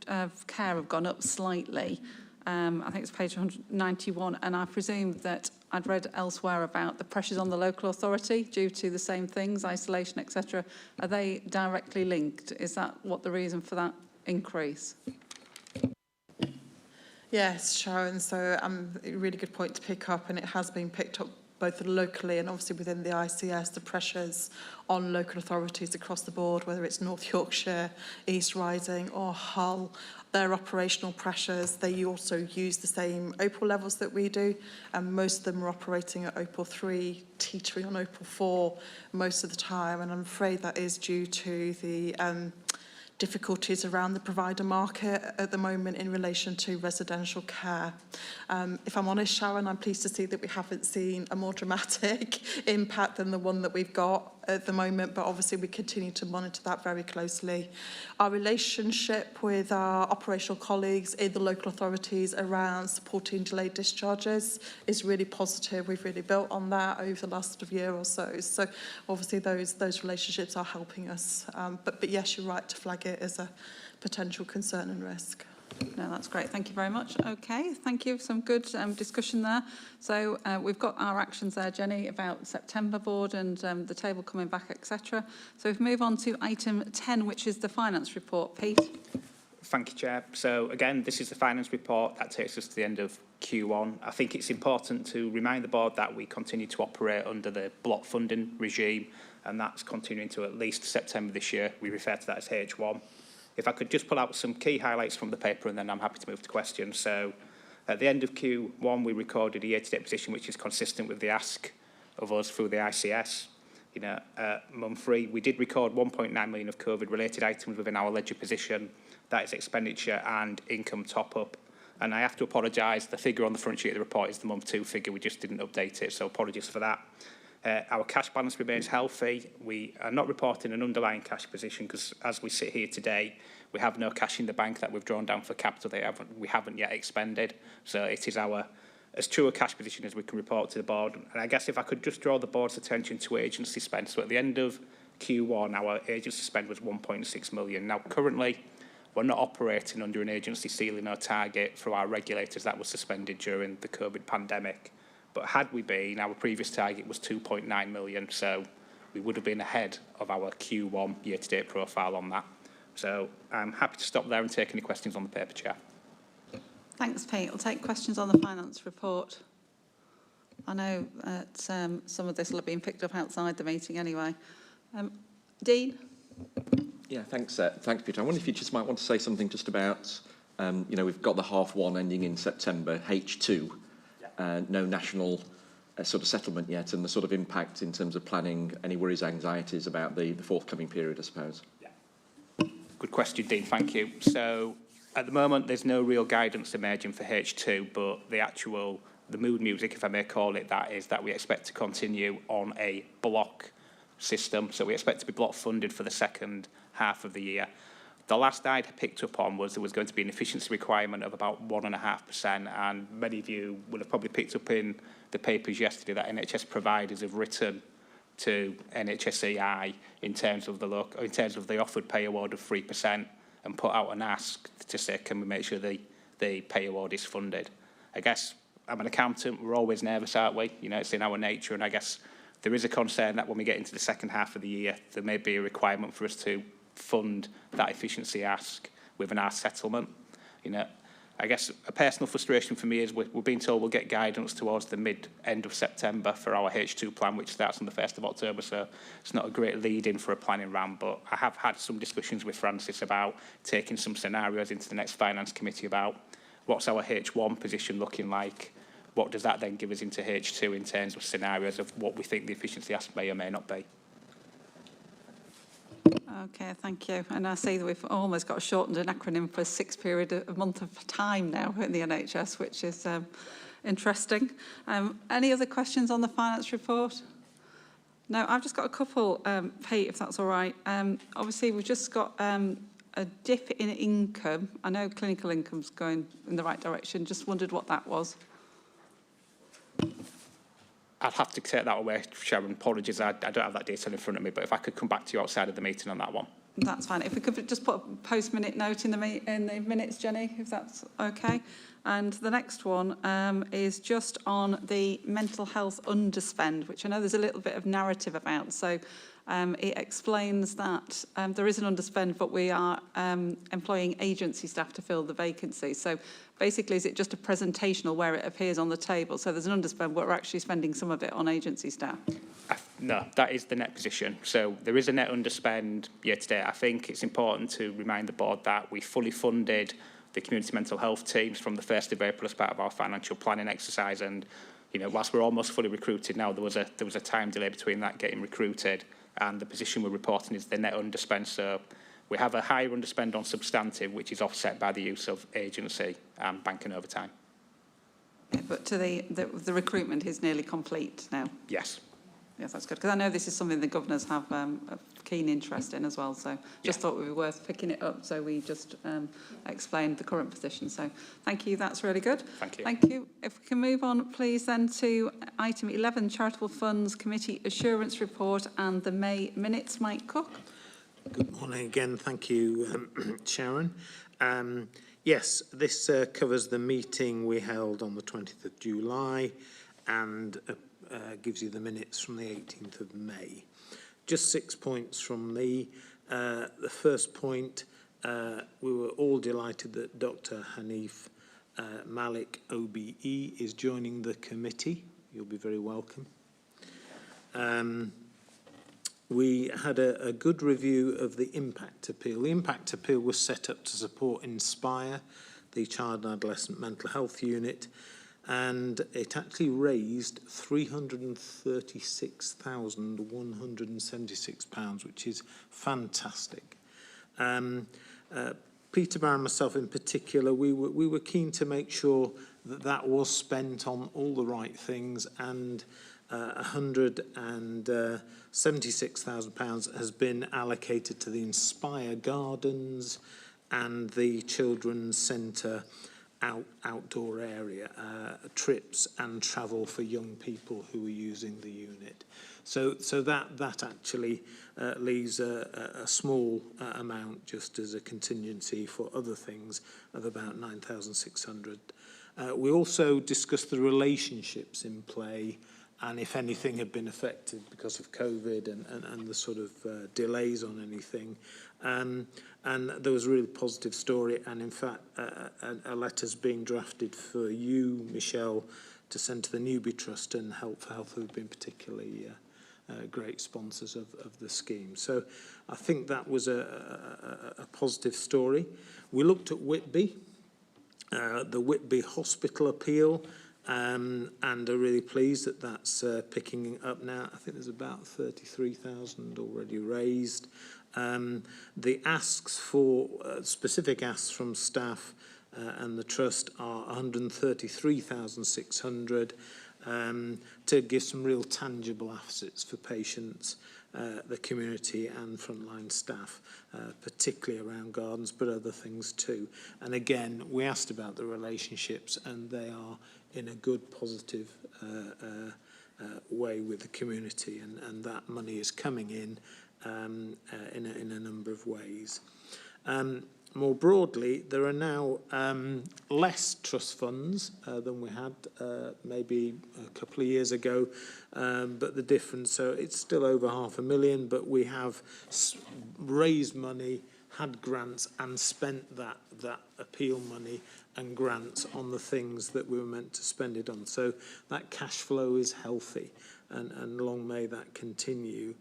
care have gone up slightly. I think it's page 191, and I presume that I'd read elsewhere about the pressures on the local authority due to the same things, isolation, etc. Are they directly linked? Is that what the reason for that increase? Yes, Sharon, so a really good point to pick up, and it has been picked up both locally and obviously within the ICS, the pressures on local authorities across the board, whether it's North Yorkshire, East Riding or Hull, their operational pressures. They also use the same OPAL levels that we do, and most of them are operating at OPAL 3, teetering on OPAL 4 most of the time, and I'm afraid that is due to the difficulties around the provider market at the moment in relation to residential care. If I'm honest, Sharon, I'm pleased to see that we haven't seen a more dramatic impact than the one that we've got at the moment, but obviously we continue to monitor that very closely. Our relationship with our operational colleagues in the local authorities around supporting delayed discharges is really positive. We've really built on that over the last year or so. So obviously those relationships are helping us. But yes, you're right to flag it as a potential concern and risk. No, that's great. Thank you very much. Okay, thank you. Some good discussion there. So we've got our actions there, Jenny, about September board and the table coming back, etc. So we move on to item 10, which is the finance report. Pete. Thank you, Chair. So again, this is the finance report that takes us to the end of Q1. I think it's important to remind the board that we continue to operate under the block funding regime, and that's continuing to at least September this year. We refer to that as H1. If I could just pull out some key highlights from the paper, and then I'm happy to move to questions. So at the end of Q1, we recorded a year-to-date position which is consistent with the ask of us through the ICS. You know, month 3, we did record 1.9 million of COVID-related items within our ledger position. That is expenditure and income top-up. And I have to apologise, the figure on the front sheet of the report is the month 2 figure. We just didn't update it, so apologies for that. Our cash balance remains healthy. We are not reporting an underlying cash position because as we sit here today, we have no cash in the bank that we've drawn down for capital that we haven't yet expended. So it is our as true a cash position as we can report to the board. And I guess if I could just draw the board's attention to agency spend. So at the end of Q1, our agency spend was 1.6 million. Now currently, we're not operating under an agency ceiling or target through our regulators that was suspended during the COVID pandemic. But had we been, our previous target was 2.9 million, so we would have been ahead of our Q1 year-to-date profile on that. So I'm happy to stop there and take any questions on the paper, Chair. Thanks, Pete. I'll take questions on the finance report. I know that some of this will have been picked up outside the meeting anyway. Dean? Yeah, thanks, Peter. I wonder if you just might want to say something just about, you know, we've got the H1 ending in September, H2. No national sort of settlement yet, and the sort of impact in terms of planning, any worries, anxieties about the forthcoming period, I suppose. Yeah. Good question, Dean, thank you. So at the moment, there's no real guidance emerging for H2, but the mood music, if I may call it that, is that we expect to continue on a block system. So we expect to be block funded for the second half of the year. The last I'd picked up on was there was going to be an efficiency requirement of about 1.5%, and many of you will have probably picked up in the papers yesterday that NHS providers have written to NHSEI in terms of the offered pay award of 3% and put out an ask to say, can we make sure the pay award is funded? I guess I'm an accountant, we're always nervous, aren't we? You know, it's in our nature, and I guess there is a concern that when we get into the second half of the year, there may be a requirement for us to fund that efficiency ask with an ask settlement. You know, I guess a personal frustration for me is we're being told we'll get guidance towards the end of September for our H2 plan, which starts on the 1st of October, so it's not a great lead-in for a planning round, but I have had some discussions with Francis about taking some scenarios into the next Finance Committee about what's our H1 position looking like, what does that then give us into H2 in terms of scenarios of what we think the efficiency ask may or may not be. Okay, thank you. And I see that we've almost got shortened an acronym for a month of time now in the NHS, which is interesting. Any other questions on the finance report? No, I've just got a couple, Pete, if that's all right. Obviously, we've just got a dip in income. I know clinical income's going in the right direction. Just wondered what that was. I'd have to take that away, Sharon. Apologies, I don't have that data in front of me, but if I could come back to you outside of the meeting on that one. That's fine. If we could just put a post-minute note in the minutes, Jenny, if that's okay. And the next one is just on the mental health underspend, which I know there's a little bit of narrative about. So it explains that there is an underspend, but we are employing agency staff to fill the vacancy. So basically, is it just a presentational where it appears on the table? So there's an underspend, but we're actually spending some of it on agency staff. No, that is the net position. So there is a net underspend year to date. I think it's important to remind the board that we fully funded the community mental health teams from the 1st of April as part of our financial planning exercise. And, you know, whilst we're almost fully recruited now, there was a time delay between that getting recruited and the position we're reporting is the net underspend. So we have a higher underspend on substantive, which is offset by the use of agency and bank and overtime. Yeah, but to the recruitment is nearly complete now. Yes. Yes, that's good, because I know this is something the governors have a keen interest in as well, so just thought it would be worth picking it up, so we just explained the current position. So thank you, that's really good. Thank you. Thank you. If we can move on, please, then to item 11, Charitable Funds Committee Assurance Report and the May Minutes. Mike Cook. Good morning again. Thank you, Sharon. Yes, this covers the meeting we held on the 20th of July and gives you the minutes from the 18th of May. Just 6 points from me. The first point, we were all delighted that Dr. Hanif Malik, OBE, is joining the committee. You'll be very welcome. We had a good review of the impact appeal. The impact appeal was set up to support Inspire, the Child and Adolescent Mental Health Unit, and it actually raised £336,176, which is fantastic. Peter and myself in particular, we were keen to make sure that that was spent on all the right things, and £176,000 has been allocated to the Inspire Gardens and the Children's Centre outdoor area, trips and travel for young people who are using the unit. So that actually leaves a small amount just as a contingency for other things of about 9,600. We also discussed the relationships in play and if anything had been affected because of COVID and the sort of delays on anything. And there was a really positive story, and in fact a letter's being drafted for you, Michelle, to send to the Newby Trust and Help for Health, who have been particularly great sponsors of the scheme. So I think that was a positive story. We looked at Whitby, the Whitby Hospital appeal, and are really pleased that that's picking up now. I think there's about 33,000 already raised. The asks for specific asks from staff and the trust are 133,600. to give some real tangible assets for patients, the community and frontline staff, particularly around gardens, but other things too. And again, we asked about the relationships, and they are in a good, positive way with the community, and that money is coming in a number of ways. More broadly, there are now less trust funds than we had maybe a couple of years ago, but the difference, so it's still over $500,000, but we have raised money, had grants and spent that appeal money and grants on the things that we were meant to spend it on. So that cash flow is healthy, and long may that continue.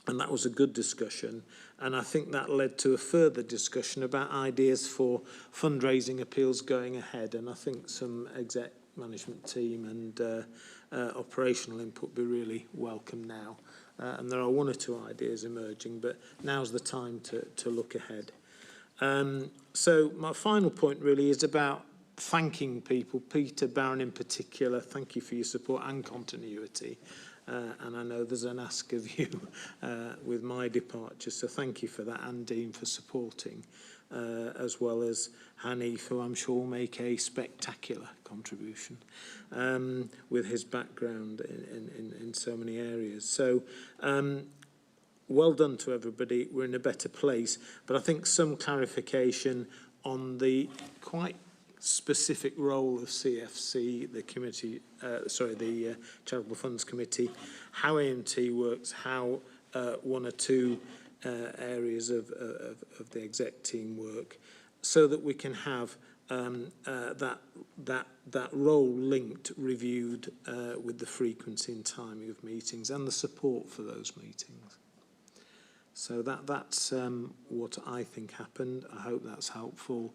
And that was a good discussion. And I think that led to a further discussion about ideas for fundraising appeals going ahead. And I think some exec management team and operational input would be really welcome now. And there are one or two ideas emerging, but now's the time to look ahead. So my final point really is about thanking people. Peter Barron in particular, thank you for your support and continuity. And I know there's an ask of you with my departure, so thank you for that, and Dean for supporting, as well as Hanif, who I'm sure will make a spectacular contribution with his background in so many areas. So well done to everybody. We're in a better place, but I think some clarification on the quite specific role of CFC, the committee, the Charitable Funds Committee, how AMT works, how one or two areas of the exec team work, so that we can have that role linked, reviewed with the frequency and timing of meetings and the support for those meetings. So that's what I think happened. I hope that's helpful.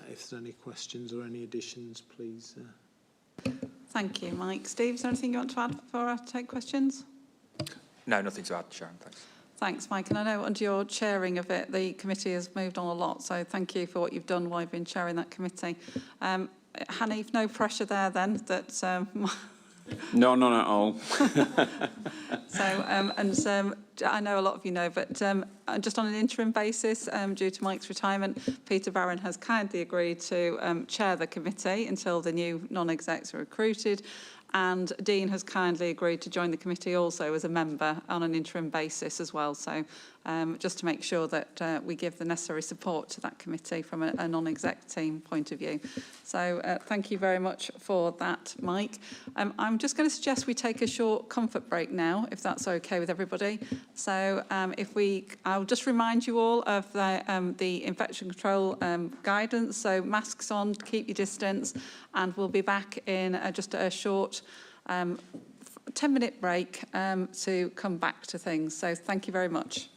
If there's any questions or any additions, please. Thank you, Mike. Steve, is there anything you want to add before I take questions? No, nothing to add, Sharon, thanks. Thanks, Mike. And I know under your chairing of it, the committee has moved on a lot, so thank you for what you've done while you've been chairing that committee. Hanif, no pressure there then? No, none at all. So, I know a lot of you know, but just on an interim basis, due to Mike's retirement, Peter Barron has kindly agreed to chair the committee until the new non-execs are recruited. And Dean has kindly agreed to join the committee also as a member on an interim basis as well. So just to make sure that we give the necessary support to that committee from a non-exec team point of view. So thank you very much for that, Mike. I'm just going to suggest we take a short comfort break now, if that's okay with everybody. So I'll just remind you all of the infection control guidance. So masks on, keep your distance, and we'll be back in just a short 10-minute break to come back to things. So thank you very much.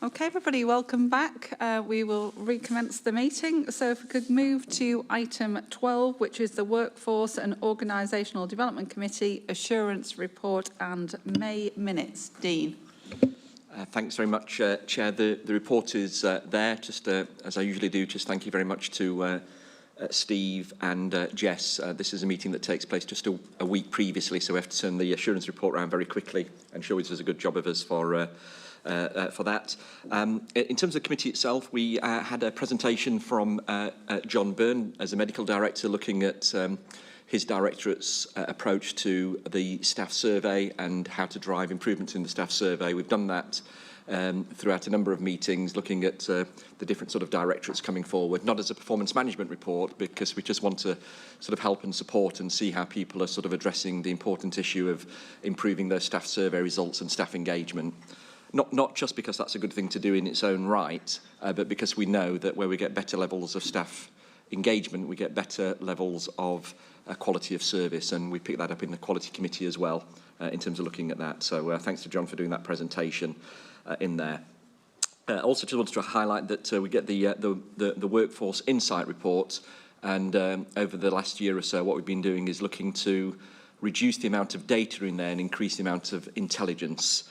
Okay, everybody, welcome back. We will recommence the meeting. So if we could move to item 12, which is the Workforce and Organisational Development Committee Assurance Report and May Minutes. Dean. Thanks very much, Chair. The report is there. Just as I usually do, just thank you very much to Steve and Jess. This is a meeting that takes place just a week previously, so we have to turn the assurance report around very quickly, and Showers does a good job of us for that. In terms of the committee itself, we had a presentation from John Byrne as a medical director looking at his directorate's approach to the staff survey and how to drive improvements in the staff survey. We've done that throughout a number of meetings, looking at the different sort of directorates coming forward, not as a performance management report, because we just want to sort of help and support and see how people are sort of addressing the important issue of improving their staff survey results and staff engagement. Not just because that's a good thing to do in its own right, but because we know that where we get better levels of staff engagement, we get better levels of quality of service, and we pick that up in the quality committee as well in terms of looking at that. So thanks to John for doing that presentation in there. Also just wanted to highlight that we get the Workforce Insight report, and over the last year or so what we've been doing is looking to reduce the amount of data in there and increase the amount of intelligence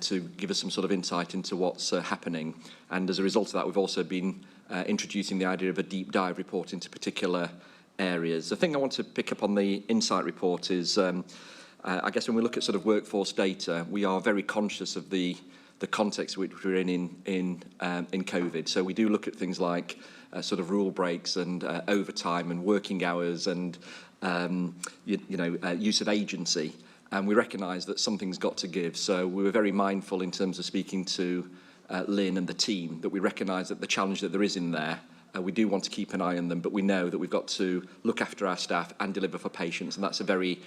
to give us some sort of insight into what's happening. And as a result of that, we've also been introducing the idea of a deep dive report into particular areas. The thing I want to pick up on the Insight report is, I guess when we look at sort of workforce data, we are very conscious of the context which we're in COVID. So we do look at things like sort of rule breaks and overtime and working hours and use of agency. And we recognise that something's got to give. So we were very mindful in terms of speaking to Lynn and the team that we recognise that the challenge that there is in there, we do want to keep an eye on them, but we know that we've got to look after our staff and deliver for patients. And that's a very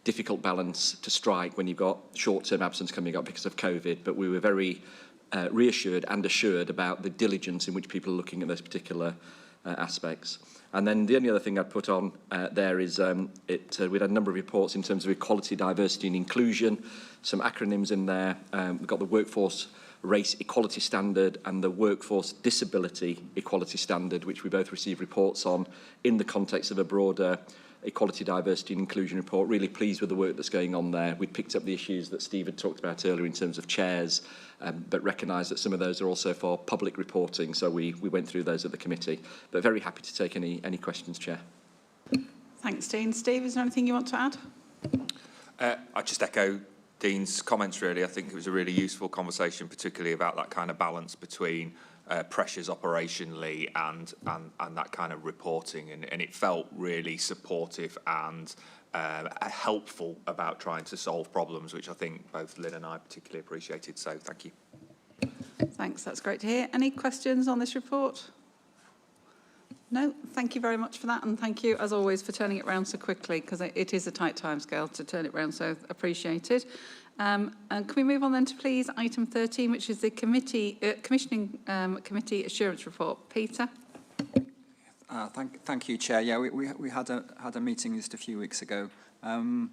difficult balance to strike when you've got short-term absence coming up because of COVID. But we were very reassured and assured about the diligence in which people are looking at those particular aspects. And then the only other thing I'd put on there is we had a number of reports in terms of equality, diversity and inclusion, some acronyms in there. We've got the Workforce Race Equality Standard and the Workforce Disability Equality Standard, which we both received reports on in the context of a broader equality, diversity and inclusion report. Really pleased with the work that's going on there. We picked up the issues that Steve had talked about earlier in terms of chairs, but recognise that some of those are also for public reporting, so we went through those at the committee. But very happy to take any questions, Chair. Thanks, Dean. Steve, is there anything you want to add? I just echo Dean's comments, really. I think it was a really useful conversation, particularly about that kind of balance between pressures operationally and that kind of reporting, and it felt really supportive and helpful about trying to solve problems, which I think both Lynn and I particularly appreciated, so thank you. Thanks, that's great to hear. Any questions on this report? No, thank you very much for that, and thank you, as always, for turning it around so quickly, because it is a tight timescale to turn it around, so appreciated. And can we move on then to, please, item 13, which is the Commissioning Committee Assurance Report. Peter? Thank you, Chair. Yeah, we had a meeting just a few weeks ago, and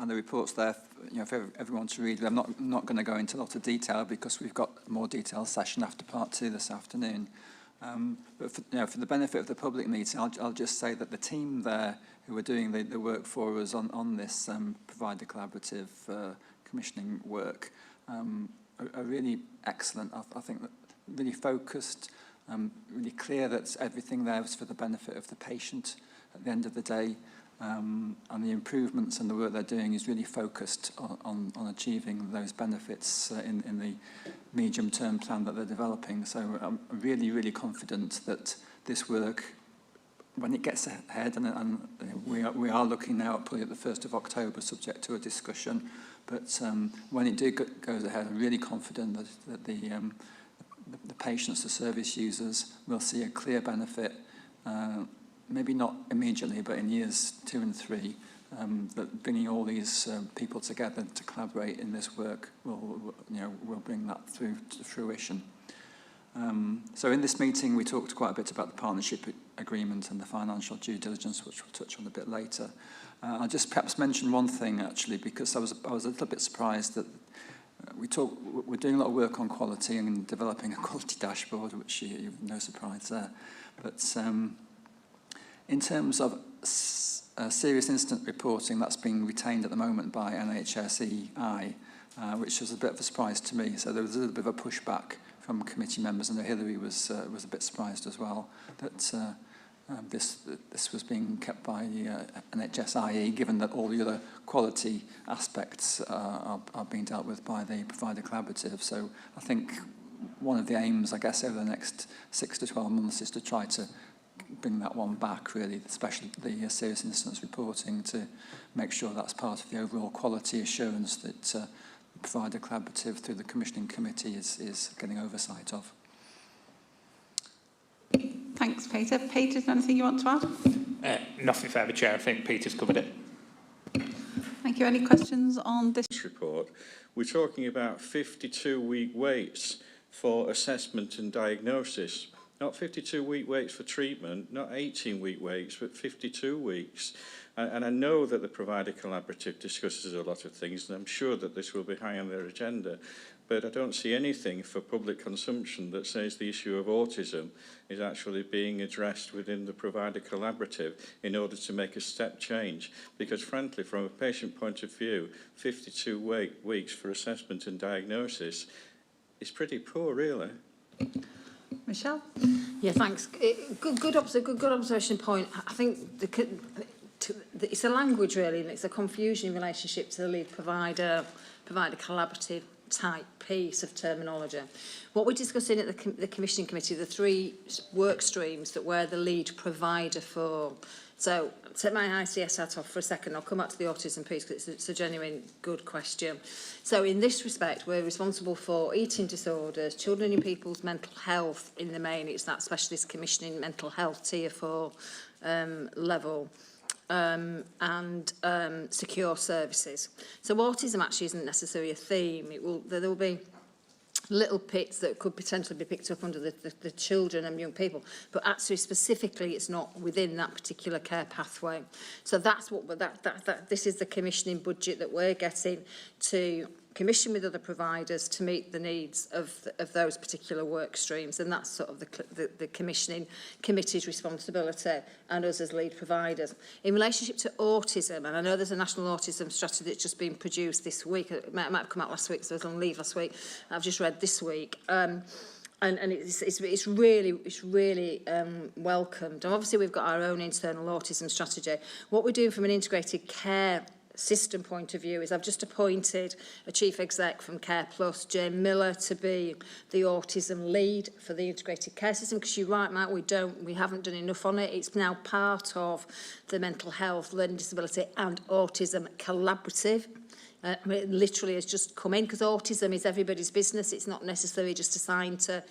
the report's there, for everyone to read. I'm not going to go into a lot of detail because we've got a more detailed session after part 2 this afternoon. But for the benefit of the public meeting, I'll just say that the team there who are doing the work for us on this provider collaborative commissioning work are really excellent. I think that really focused, really clear that everything there was for the benefit of the patient at the end of the day, and the improvements and the work they're doing is really focused on achieving those benefits in the medium-term plan that they're developing. So I'm really, really confident that this work, when it gets ahead, and we are looking now at probably at the 1st of October, subject to a discussion, but when it goes ahead, I'm really confident that the patients, the service users, will see a clear benefit, maybe not immediately, but in years 2 and 3, that bringing all these people together to collaborate in this work will bring that through to fruition. So in this meeting, we talked quite a bit about the partnership agreement and the financial due diligence, which we'll touch on a bit later. I'll just perhaps mention one thing, actually, because I was a little bit surprised that we're doing a lot of work on quality and developing a quality dashboard, which no surprise there. But in terms of serious incident reporting, that's being retained at the moment by NHS EI, which was a bit of a surprise to me. So there was a little bit of a pushback from committee members, and Hilary was a bit surprised as well that this was being kept by NHS IE, given that all the other quality aspects are being dealt with by the provider collaborative. So I think one of the aims, I guess, over the next 6 to 12 months is to try to bring that one back, really, especially the serious incidents reporting, to make sure that's part of the overall quality assurance that the provider collaborative through the commissioning committee is getting oversight of. Thanks, Peter. Peter, is there anything you want to add? Nothing further, Chair. I think Peter's covered it. Thank you. Any questions on this report? We're talking about 52-week waits for assessment and diagnosis. Not 52-week waits for treatment, not 18-week waits, but 52 weeks. And I know that the provider collaborative discusses a lot of things, and I'm sure that this will be high on their agenda. But I don't see anything for public consumption that says the issue of autism is actually being addressed within the provider collaborative in order to make a step change. Because frankly, from a patient point of view, 52 weeks for assessment and diagnosis is pretty poor, really. Michelle? Yeah, thanks. Good observation point. I think it's a language, really, and it's a confusion in relationship to the lead provider collaborative type piece of terminology. What we're discussing at the commissioning committee, the 3 work streams that we're the lead provider for. So take my ICS hat off for a second. I'll come back to the autism piece because it's a genuine good question. So in this respect, we're responsible for eating disorders, children and people's mental health in the main. It's that specialist commissioning mental health tier 4 level. And secure services. So autism actually isn't necessarily a theme. There will be little bits that could potentially be picked up under the children and young people, but actually specifically it's not within that particular care pathway. So that's what this is the commissioning budget that we're getting to commission with other providers to meet the needs of those particular work streams, and that's sort of the commissioning committee's responsibility and us as lead providers. In relationship to autism, and I know there's a national autism strategy that's just been produced this week, it might have come out last week, so I was on leave last week, I've just read this week, and it's really welcomed. And obviously we've got our own internal autism strategy. What we're doing from an integrated care system point of view is I've just appointed a chief exec from Care Plus, Jane Miller, to be the autism lead for the integrated care system, because you're right, Matt, we haven't done enough on it. It's now part of the mental health, learning disability and autism collaborative. It literally has just come in because autism is everybody's business. It's not necessarily just assigned to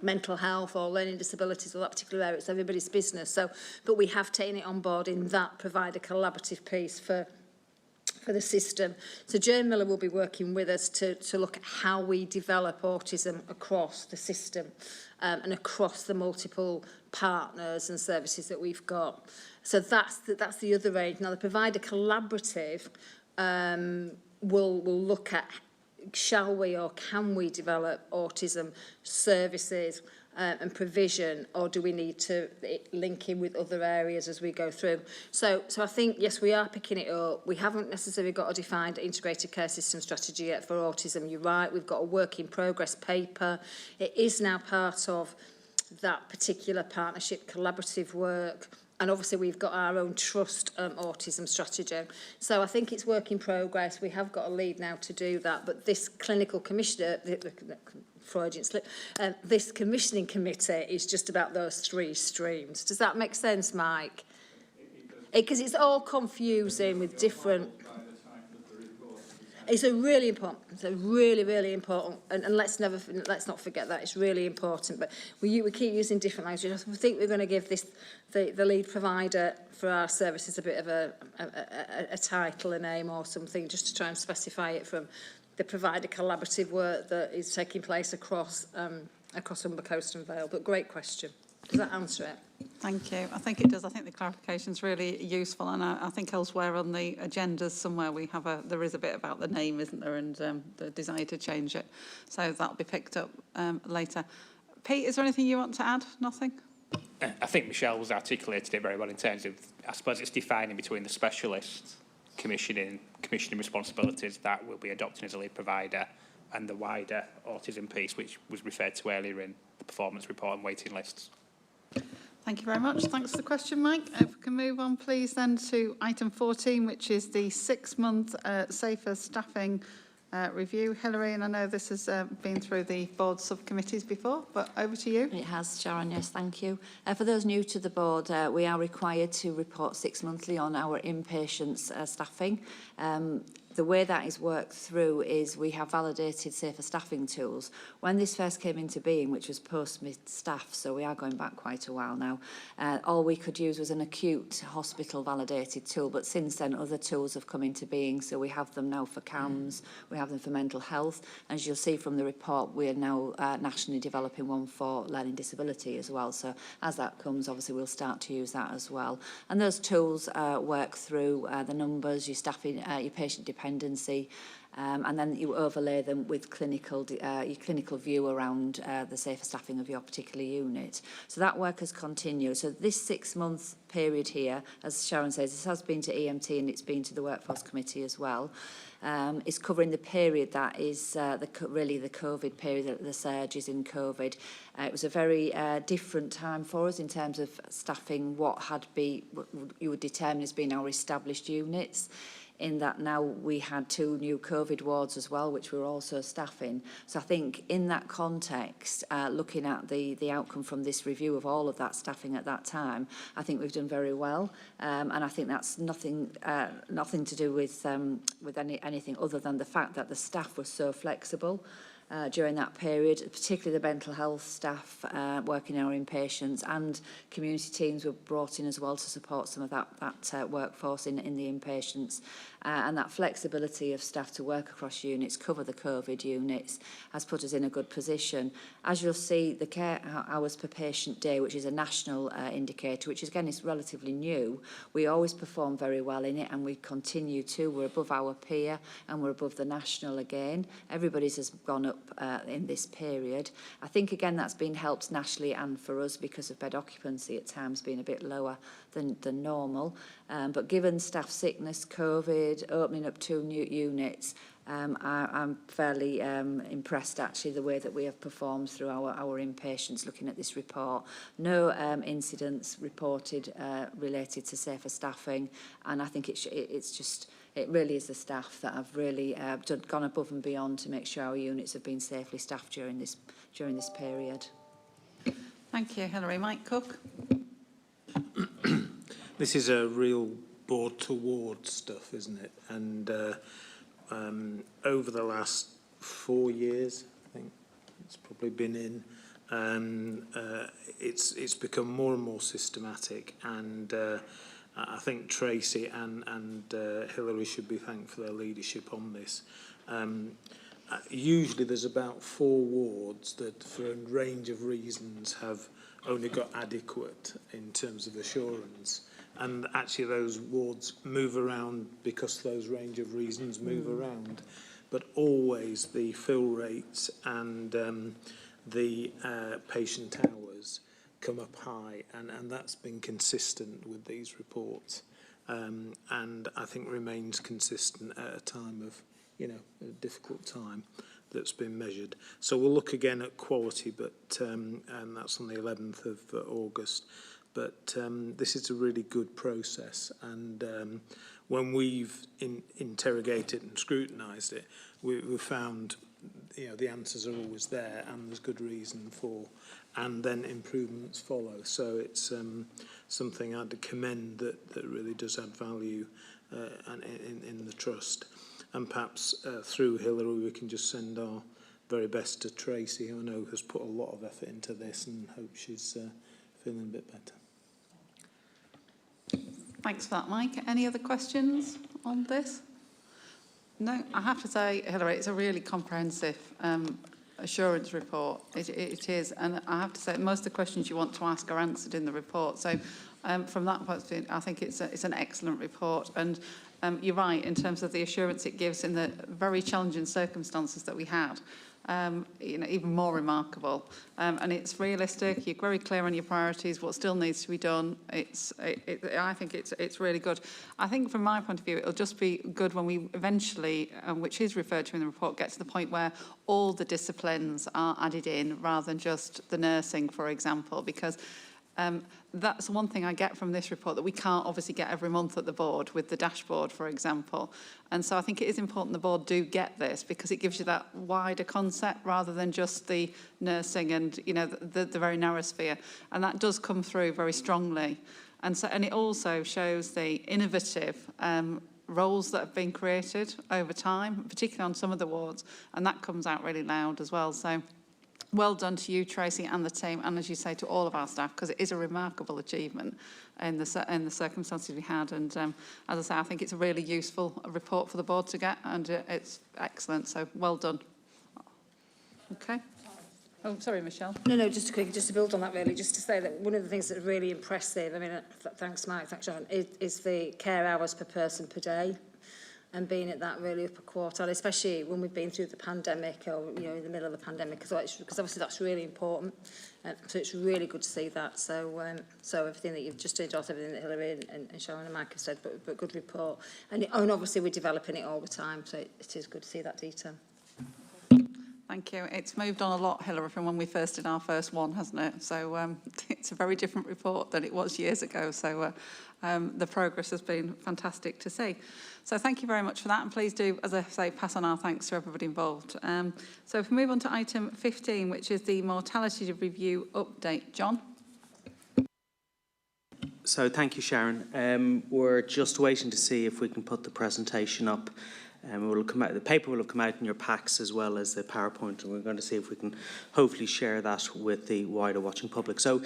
mental health or learning disabilities or that particular area. It's everybody's business. So, but we have taken it on board in that provider collaborative piece for the system. So Jane Miller will be working with us to look at how we develop autism across the system and across the multiple partners and services that we've got. So that's the other range. Now the provider collaborative will look at shall we or can we develop autism services and provision, or do we need to link in with other areas as we go through? So I think, yes, we are picking it up. We haven't necessarily got a defined integrated care system strategy yet for autism. You're right, we've got a work in progress paper. It is now part of that particular partnership collaborative work. And obviously we've got our own trust autism strategy. So I think it's work in progress. We have got a lead now to do that. But this clinical commissioner, Freudian slip, this commissioning committee is just about those 3 streams. Does that make sense, Mike? Because it's all confusing with different... It's a really important, really important, and let's not forget that it's really important. But we keep using different languages. I think we're going to give this the lead provider for our services a bit of a title, a name, or something, just to try and specify it from the provider collaborative work that is taking place across Humber, Coast and Vale. But great question. Does that answer it? Thank you. I think it does. I think the clarification is really useful, and I think elsewhere on the agendas somewhere there is a bit about the name, isn't there, and the desire to change it. So that'll be picked up later. Pete, is there anything you want to add? Nothing? I think Michelle's articulated it very well in terms of, I suppose it's defining between the specialist commissioning responsibilities that will be adopting as a lead provider and the wider autism piece, which was referred to earlier in the performance report and waiting lists. Thank you very much. Thanks for the question, Mike. If we can move on, please, then to item 14, which is the 6-month safer staffing review. Hilary, and I know this has been through the board subcommittees before, but over to you. It has, Sharon, yes, thank you. For those new to the board, we are required to report 6 monthly on our inpatients staffing. The way that is worked through is we have validated safer staffing tools. When this first came into being, which was post-MID staff, so we are going back quite a while now, all we could use was an acute hospital validated tool, but since then other tools have come into being, so we have them now for CAMS, we have them for mental health. As you'll see from the report, we are now nationally developing one for learning disability as well, so as that comes, obviously we'll start to use that as well. And those tools work through the numbers, your staffing, your patient dependency, and then you overlay them with your clinical view around the safer staffing of your particular unit. So that work has continued. So this 6-month period here, as Sharon says, this has been to EMT and it's been to the Workforce Committee as well, is covering the period that is really the COVID period, the surges in COVID. It was a very different time for us in terms of staffing what you would determine as being our established units, in that now we had 2 new COVID wards as well, which we were also staffing. So I think in that context, looking at the outcome from this review of all of that staffing at that time, I think we've done very well. And I think that's nothing to do with anything other than the fact that the staff were so flexible during that period, particularly the mental health staff working in our inpatients, and community teams were brought in as well to support some of that workforce in the inpatients. And that flexibility of staff to work across units, cover the COVID units, has put us in a good position. As you'll see, the care hours per patient day, which is a national indicator, which again is relatively new, we always perform very well in it, and we continue to. We're above our peer and we're above the national again. Everybody's has gone up in this period. I think again that's been helped nationally and for us because of bed occupancy at times being a bit lower than normal. But given staff sickness, COVID, opening up 2 new units, I'm fairly impressed actually the way that we have performed through our inpatients looking at this report. No incidents reported related to safer staffing, and I think it really is the staff that have really gone above and beyond to make sure our units have been safely staffed during this period. Thank you, Hilary. Mike Cook. This is a real board-to-ward stuff, isn't it? And over the last 4 years, I think it's probably been in, it's become more and more systematic, and I think Tracy and Hilary should be thanked for their leadership on this. Usually there's about 4 wards that, for a range of reasons, have only got adequate in terms of assurance. And actually those wards move around because those range of reasons move around. But always the fill rates and the patient hours come up high, and that's been consistent with these reports. And I think remains consistent at a time of, a difficult time that's been measured. So we'll look again at quality, but and that's on the 11th of August. But this is a really good process, and when we've interrogated and scrutinised it, we've found the answers are always there, and there's good reason for, and then improvements follow. So it's something I'd commend that really does add value in the trust. And perhaps through Hilary we can just send our very best to Tracy, who I know has put a lot of effort into this, and hope she's feeling a bit better. Thanks for that, Mike. Any other questions on this? No, I have to say, Hilary, it's a really comprehensive assurance report. It is, and I have to say most of the questions you want to ask are answered in the report. So from that point of view, I think it's an excellent report. And you're right in terms of the assurance it gives in the very challenging circumstances that we had. You know, even more remarkable. And it's realistic. You're very clear on your priorities, what still needs to be done. I think it's really good. I think from my point of view, it'll just be good when we eventually, which is referred to in the report, get to the point where all the disciplines are added in rather than just the nursing, for example, because that's one thing I get from this report that we can't obviously get every month at the board with the dashboard, for example. And so I think it is important the board do get this because it gives you that wider concept rather than just the nursing and, you know, the very narrow sphere. And that does come through very strongly. And it also shows the innovative roles that have been created over time, particularly on some of the wards. And that comes out really loud as well. So well done to you, Tracy, and the team, and as you say, to all of our staff, because it is a remarkable achievement in the circumstances we had. And as I say, I think it's a really useful report for the board to get, and it's excellent. So well done. Okay. Oh, sorry, Michelle. No, just quickly, just to build on that really, just to say that one of the things that's really impressive, I mean, thanks Mike, thanks John, is the care hours per person per day. And being at that really upper quartile, especially when we've been through the pandemic or, you know, in the middle of the pandemic as well, because obviously that's really important. So it's really good to see that. So everything that you've just endorsed, everything that Hilary and Sharon and Mike have said, but good report. And obviously we're developing it all the time, so it is good to see that detail. Thank you. It's moved on a lot, Hilary, from when we first did our first one, hasn't it? So it's a very different report than it was years ago. So the progress has been fantastic to see. So thank you very much for that. And please do, as I say, pass on our thanks to everybody involved. So if we move on to item 15, which is the mortality review update. John? So thank you, Sharon. We're just waiting to see if we can put the presentation up. Will come out, the paper will have come out in your packs as well as the PowerPoint, and we're going to see if we can hopefully share that with the wider watching public. So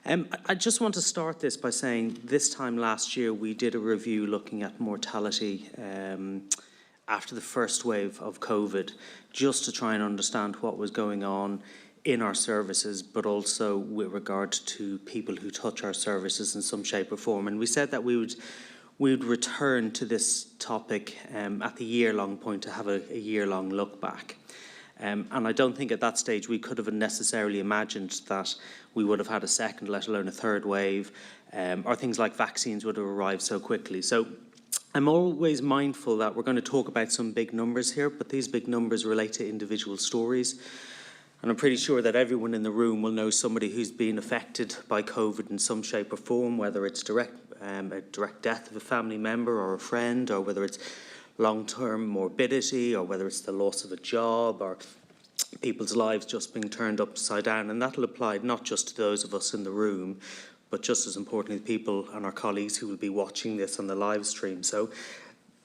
I just want to start this by saying this time last year we did a review looking at mortality after the first wave of COVID, just to try and understand what was going on in our services, but also with regard to people who touch our services in some shape or form. And we said that we would return to this topic at the year-long point to have a year-long look back. And I don't think at that stage we could have necessarily imagined that we would have had a second, let alone a third wave, or things like vaccines would have arrived so quickly. So I'm always mindful that we're going to talk about some big numbers here, but these big numbers relate to individual stories. And I'm pretty sure that everyone in the room will know somebody who's been affected by COVID in some shape or form, whether it's a direct death of a family member or a friend, or whether it's long-term morbidity, or whether it's the loss of a job, or people's lives just being turned upside down. And that'll apply not just to those of us in the room, but just as importantly, the people and our colleagues who will be watching this on the live stream. So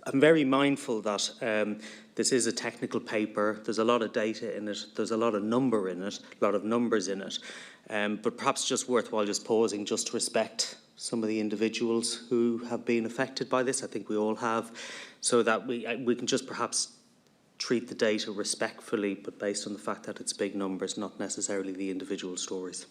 I'm very mindful that this is a technical paper. There's a lot of data in it. There's a lot of numbers in it. But perhaps just worthwhile just pausing just to respect some of the individuals who have been affected by this. I think we all have, so that we can just perhaps treat the data respectfully, but based on the fact that it's big numbers, not necessarily the individual stories.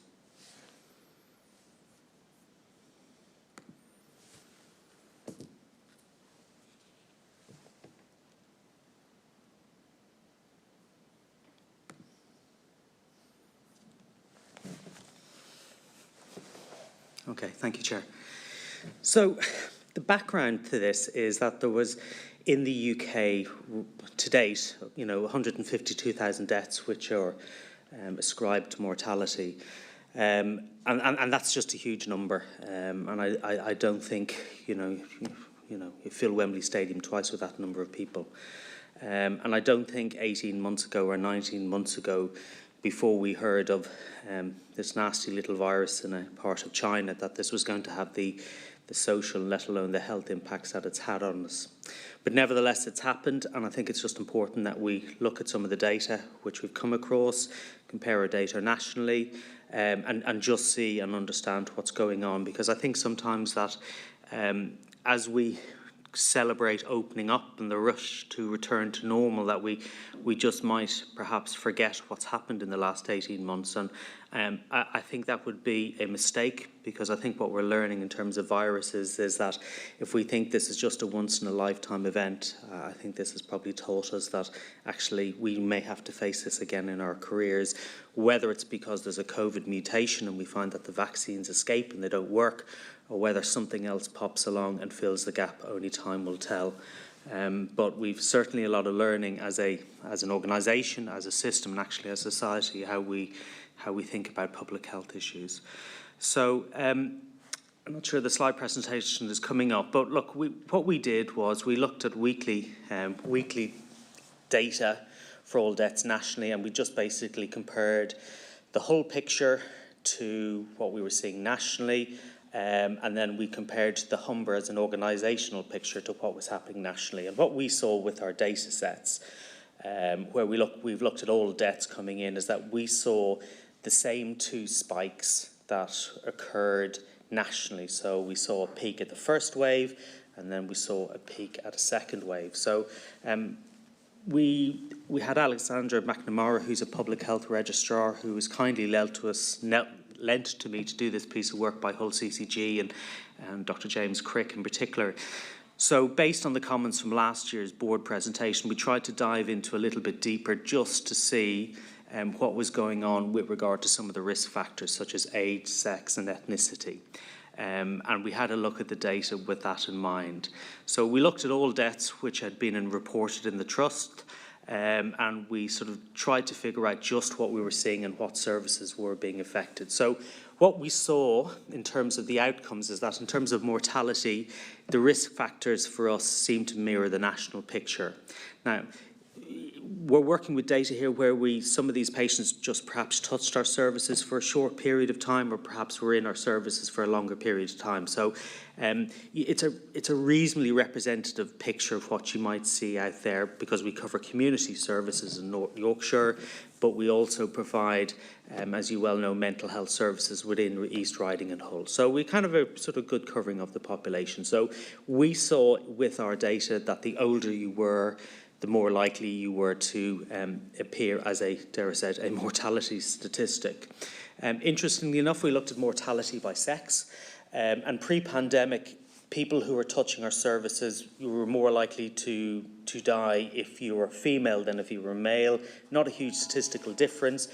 Okay, thank you, Chair. So the background to this is that there was, in the UK to date, 152,000 deaths which are ascribed to mortality. And that's just a huge number. And I don't think, you fill Wembley Stadium twice with that number of people. And I don't think 18 months ago or 19 months ago, before we heard of this nasty little virus in a part of China, that this was going to have the social, let alone the health impacts that it's had on us. But nevertheless, it's happened, and I think it's just important that we look at some of the data which we've come across, compare our data nationally, and just see and understand what's going on, because I think sometimes that as we celebrate opening up and the rush to return to normal, that we just might perhaps forget what's happened in the last 18 months. And I think that would be a mistake, because I think what we're learning in terms of viruses is that if we think this is just a once-in-a-lifetime event, I think this has probably taught us that actually we may have to face this again in our careers, whether it's because there's a COVID mutation and we find that the vaccines escape and they don't work, or whether something else pops along and fills the gap. Only time will tell. But we've certainly a lot of learning as an organisation, as a system, and actually as a society, how we think about public health issues. So I'm not sure the slide presentation is coming up, but look, what we did was we looked at weekly data for all deaths nationally, and we just basically compared the whole picture to what we were seeing nationally. And then we compared the Humber as an organisational picture to what was happening nationally. And what we saw with our data sets, where we've looked at all deaths coming in, is that we saw the same two spikes that occurred nationally. So we saw a peak at the first wave, and then we saw a peak at a second wave. So we had Alexandra McNamara, who's a public health registrar, who was kindly lent to me to do this piece of work by Hull CCG and Dr. James Crick in particular. So based on the comments from last year's board presentation, we tried to dive into a little bit deeper just to see what was going on with regard to some of the risk factors such as age, sex and ethnicity. And we had a look at the data with that in mind. So we looked at all deaths which had been reported in the trust, and we sort of tried to figure out just what we were seeing and what services were being affected. So what we saw in terms of the outcomes is that in terms of mortality, the risk factors for us seem to mirror the national picture. Now, we're working with data here where some of these patients just perhaps touched our services for a short period of time, or perhaps were in our services for a longer period of time. So it's a reasonably representative picture of what you might see out there, because we cover community services in North Yorkshire, but we also provide, as you well know, mental health services within East Riding and Hull. So we kind of a sort of good covering of the population. So we saw with our data that the older you were, the more likely you were to appear as a, dare I say, a mortality statistic. Interestingly enough, we looked at mortality by sex, and pre-pandemic, people who were touching our services, you were more likely to die if you were female than if you were male. Not a huge statistical difference,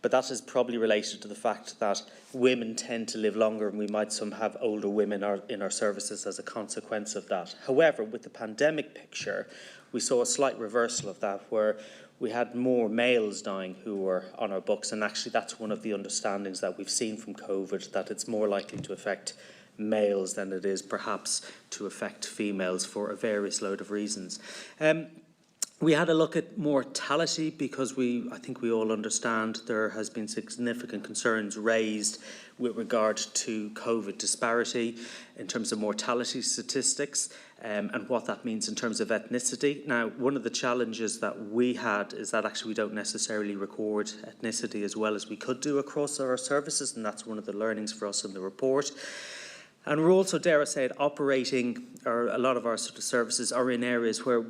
but that is probably related to the fact that women tend to live longer, and we might some have older women in our services as a consequence of that. However, with the pandemic picture, we saw a slight reversal of that, where we had more males dying who were on our books, and actually that's one of the understandings that we've seen from COVID, that it's more likely to affect males than it is perhaps to affect females for a various load of reasons. We had a look at mortality because I think we all understand there has been significant concerns raised with regard to COVID disparity in terms of mortality statistics and what that means in terms of ethnicity. Now, one of the challenges that we had is that actually we don't necessarily record ethnicity as well as we could do across our services, and that's one of the learnings for us in the report. And we're also, dare I say it, operating, or a lot of our sort of services are in areas where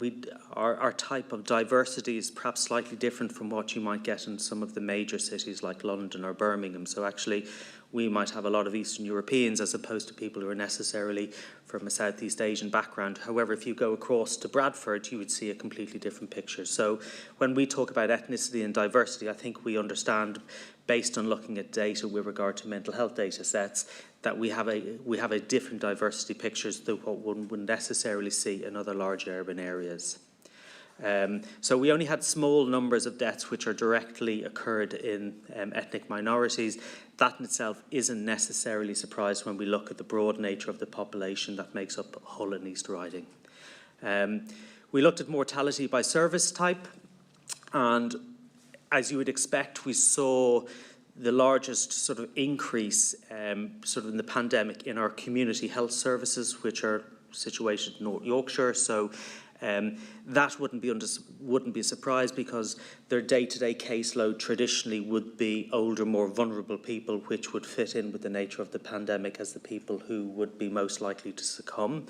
our type of diversity is perhaps slightly different from what you might get in some of the major cities like London or Birmingham. So actually, we might have a lot of Eastern Europeans as opposed to people who are necessarily from a Southeast Asian background. However, if you go across to Bradford, you would see a completely different picture. So when we talk about ethnicity and diversity, I think we understand, based on looking at data with regard to mental health data sets, that we have a different diversity pictures than what one would necessarily see in other large urban areas. So we only had small numbers of deaths which are directly occurred in ethnic minorities. That in itself isn't necessarily surprised when we look at the broad nature of the population that makes up Hull and East Riding. We looked at mortality by service type, and as you would expect, we saw the largest sort of increase sort of in the pandemic in our community health services, which are situated in North Yorkshire. So That wouldn't be a surprise because their day-to-day caseload traditionally would be older, more vulnerable people, which would fit in with the nature of the pandemic as the people who would be most likely to succumb.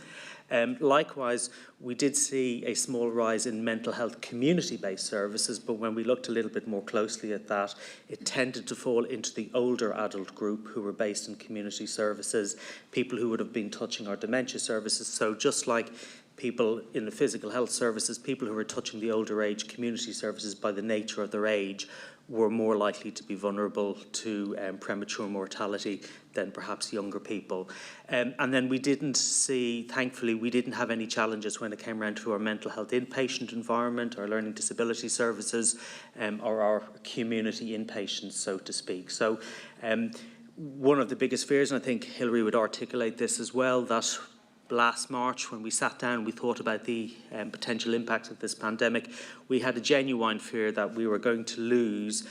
Likewise, we did see a small rise in mental health community-based services, but when we looked a little bit more closely at that, it tended to fall into the older adult group who were based in community services, people who would have been touching our dementia services. So just like people in the physical health services, people who were touching the older age community services by the nature of their age were more likely to be vulnerable to premature mortality than perhaps younger people. And then we didn't see, thankfully, we didn't have any challenges when it came around to our mental health inpatient environment, our learning disability services, or our community inpatients, so to speak. So one of the biggest fears, and I think Hilary would articulate this as well, that last March, when we sat down, we thought about the potential impact of this pandemic. We had a genuine fear that we were going to lose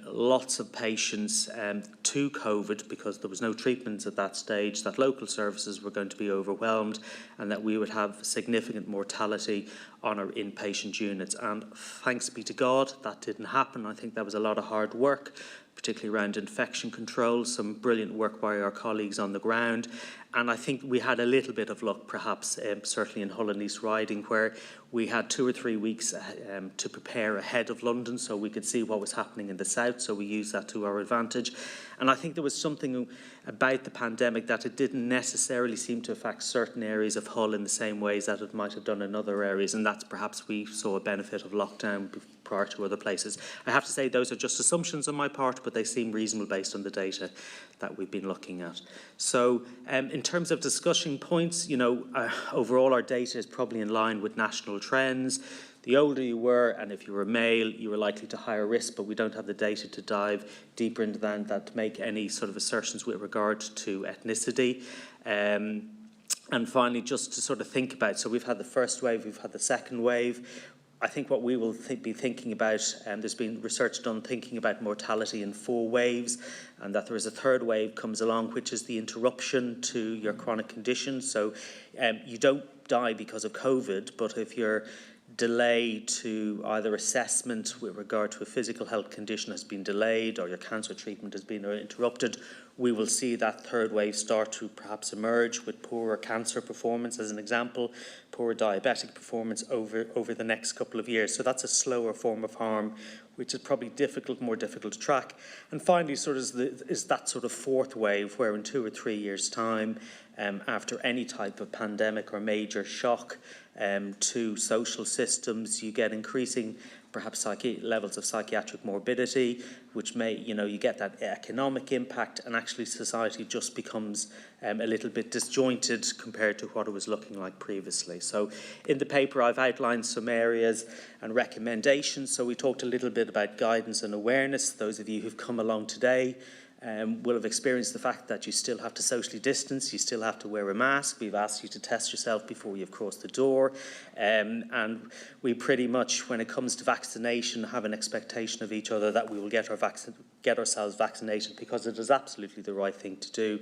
lots of patients to COVID because there was no treatments at that stage, that local services were going to be overwhelmed, and that we would have significant mortality on our inpatient units. And thanks be to God, that didn't happen. I think that was a lot of hard work, particularly around infection control, some brilliant work by our colleagues on the ground. And I think we had a little bit of luck, perhaps, certainly in Hull and East Riding, where we had 2 or 3 weeks to prepare ahead of London so we could see what was happening in the south, so we used that to our advantage. And I think there was something about the pandemic that it didn't necessarily seem to affect certain areas of Hull in the same ways that it might have done in other areas, and that's perhaps we saw a benefit of lockdown prior to other places. I have to say those are just assumptions on my part, but they seem reasonable based on the data that we've been looking at. So in terms of discussion points, overall our data is probably in line with national trends. The older you were, and if you were male, you were likely to higher risk, but we don't have the data to dive deeper into that to make any sort of assertions with regard to ethnicity. And finally, just to sort of think about, so we've had the first wave, we've had the second wave. I think what we will be thinking about, and there's been research done thinking about mortality in 4 waves, and that there is a third wave comes along, which is the interruption to your chronic condition. So you don't die because of COVID, but if you're delayed to either assessment with regard to a physical health condition has been delayed or your cancer treatment has been interrupted, we will see that third wave start to perhaps emerge with poorer cancer performance, as an example, poorer diabetic performance over the next couple of years. So that's a slower form of harm, which is probably more difficult to track. And finally, is that sort of fourth wave where in 2 or 3 years' time, after any type of pandemic or major shock to social systems, you get increasing perhaps levels of psychiatric morbidity, which may, you get that economic impact, and actually society just becomes a little bit disjointed compared to what it was looking like previously. So in the paper I've outlined some areas and recommendations. So we talked a little bit about guidance and awareness. Those of you who've come along today will have experienced the fact that you still have to socially distance, you still have to wear a mask. We've asked you to test yourself before you've crossed the door. And we pretty much, when it comes to vaccination, have an expectation of each other that we will get ourselves vaccinated, because it is absolutely the right thing to do.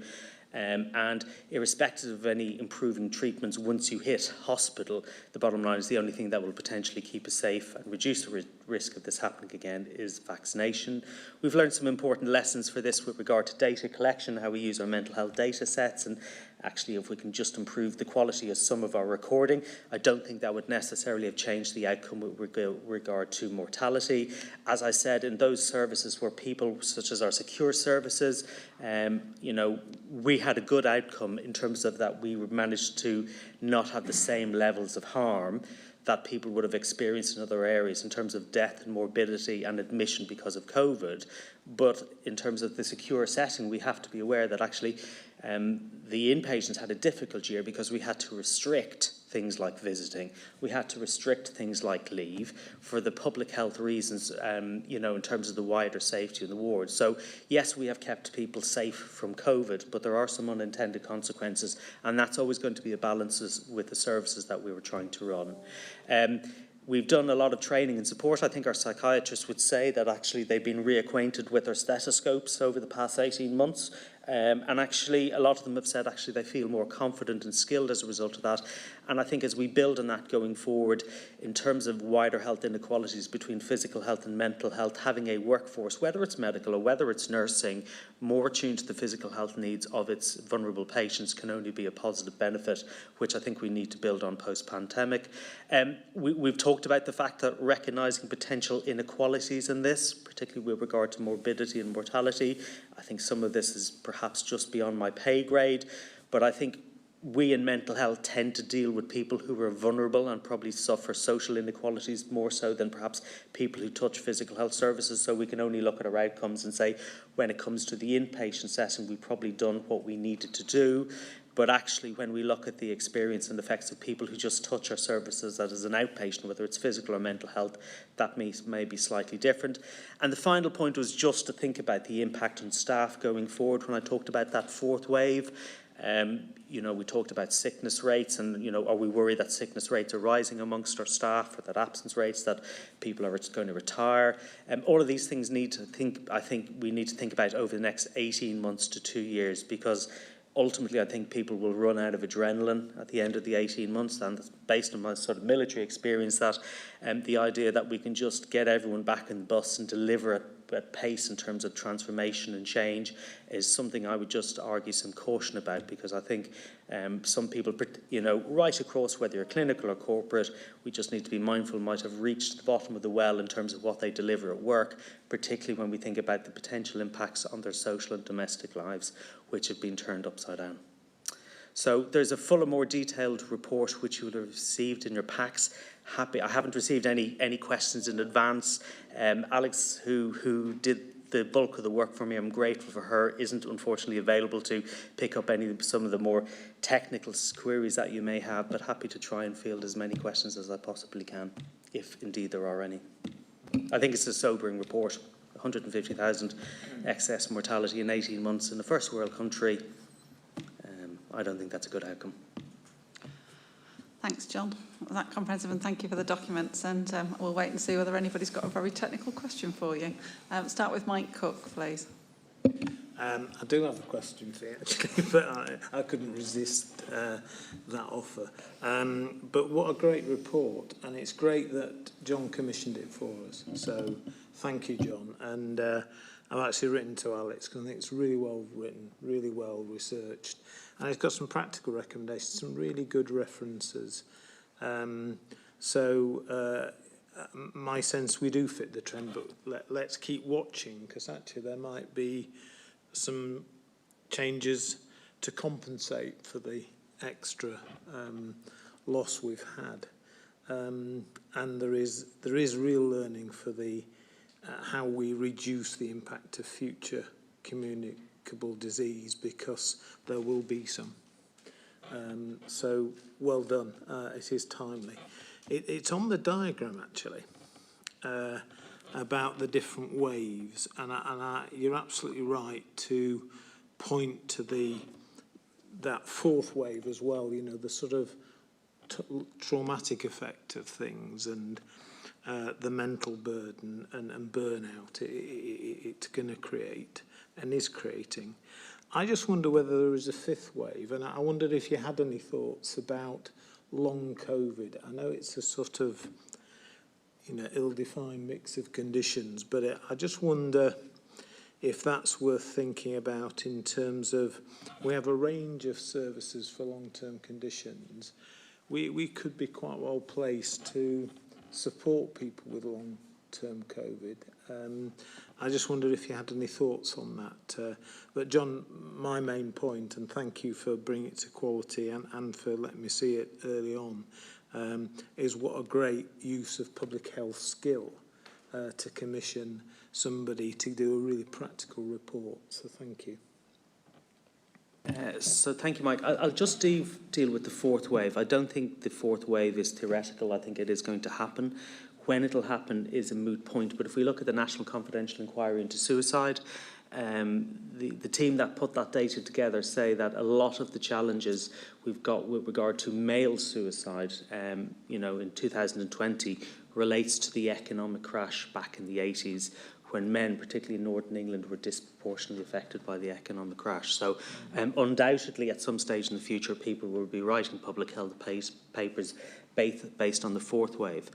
And irrespective of any improving treatments, once you hit hospital, the bottom line is the only thing that will potentially keep us safe and reduce the risk of this happening again is vaccination. We've learned some important lessons for this with regard to data collection, how we use our mental health data sets, and actually if we can just improve the quality of some of our recording. I don't think that would necessarily have changed the outcome with regard to mortality. As I said, in those services where people, such as our secure services, we had a good outcome in terms of that we managed to not have the same levels of harm that people would have experienced in other areas in terms of death and morbidity and admission because of COVID. But in terms of the secure setting, we have to be aware that actually the inpatients had a difficult year because we had to restrict things like visiting. We had to restrict things like leave for the public health reasons, in terms of the wider safety in the ward. So yes, we have kept people safe from COVID, but there are some unintended consequences, and that's always going to be a balance with the services that we were trying to run. We've done a lot of training and support. I think our psychiatrists would say that actually they've been reacquainted with our stethoscopes over the past 18 months. And actually, a lot of them have said actually they feel more confident and skilled as a result of that. And I think as we build on that going forward, in terms of wider health inequalities between physical health and mental health, having a workforce, whether it's medical or whether it's nursing, more attuned to the physical health needs of its vulnerable patients can only be a positive benefit, which I think we need to build on post-pandemic. We've talked about the fact that recognising potential inequalities in this, particularly with regard to morbidity and mortality, I think some of this is perhaps just beyond my pay grade, but I think we in mental health tend to deal with people who are vulnerable and probably suffer social inequalities more so than perhaps people who touch physical health services. So we can only look at our outcomes and say, when it comes to the inpatient setting, we've probably done what we needed to do. But actually, when we look at the experience and effects of people who just touch our services as an outpatient, whether it's physical or mental health, that may be slightly different. And the final point was just to think about the impact on staff going forward. When I talked about that fourth wave, we talked about sickness rates and, are we worried that sickness rates are rising amongst our staff, or that absence rates, that people are going to retire? All of these things I think we need to think about over the next 18 months to 2 years, because ultimately I think people will run out of adrenaline at the end of the 18 months, and that's based on my sort of military experience, that the idea that we can just get everyone back in the bus and deliver at pace in terms of transformation and change is something I would just argue some caution about, because I think some people, right across, whether you're clinical or corporate, we just need to be mindful might have reached the bottom of the well in terms of what they deliver at work, particularly when we think about the potential impacts on their social and domestic lives, which have been turned upside down. So there's a fuller, more detailed report which you will have received in your packs. I haven't received any questions in advance. Alex, who did the bulk of the work for me, I'm grateful for her, isn't unfortunately available to pick up some of the more technical queries that you may have, but happy to try and field as many questions as I possibly can, if indeed there are any. I think it's a sobering report. 150,000 excess mortality in 18 months in a first world country. I don't think that's a good outcome. Thanks, John. That comprehensive, and thank you for the documents. And we'll wait and see whether anybody's got a very technical question for you. Start with Mike Cook, please. I do have a question for you, actually, but I couldn't resist that offer. But what a great report, and it's great that John commissioned it for us. So thank you, John. And I've actually written to Alex because I think it's really well written, really well researched. And it's got some practical recommendations, some really good references. My sense, we do fit the trend, but let's keep watching, because actually there might be some changes to compensate for the extra loss we've had. And there is real learning for the how we reduce the impact of future communicable disease, because there will be some. So well done. It is timely. It's on the diagram, actually, about the different waves, and you're absolutely right to point to that fourth wave as well. The sort of traumatic effect of things, and the mental burden and burnout it's going to create and is creating. I just wonder whether there is a fifth wave, and I wondered if you had any thoughts about long COVID. I know it's a sort of ill-defined mix of conditions, but I just wonder if that's worth thinking about in terms of, we have a range of services for long-term conditions. We could be quite well placed to support people with long-term COVID. I just wondered if you had any thoughts on that. But John, my main point, and thank you for bringing it to quality and for letting me see it early on, is what a great use of public health skill to commission somebody to do a really practical report. So thank you. So thank you, Mike. I'll just deal with the fourth wave. I don't think the fourth wave is theoretical. I think it is going to happen. When it'll happen is a moot point. But if we look at the National Confidential Inquiry into Suicide, the team that put that data together say that a lot of the challenges we've got with regard to male suicide, in 2020, relates to the economic crash back in the 80s, when men, particularly in Northern England, were disproportionately affected by the economic crash. So undoubtedly at some stage in the future people will be writing public health papers based on the fourth wave.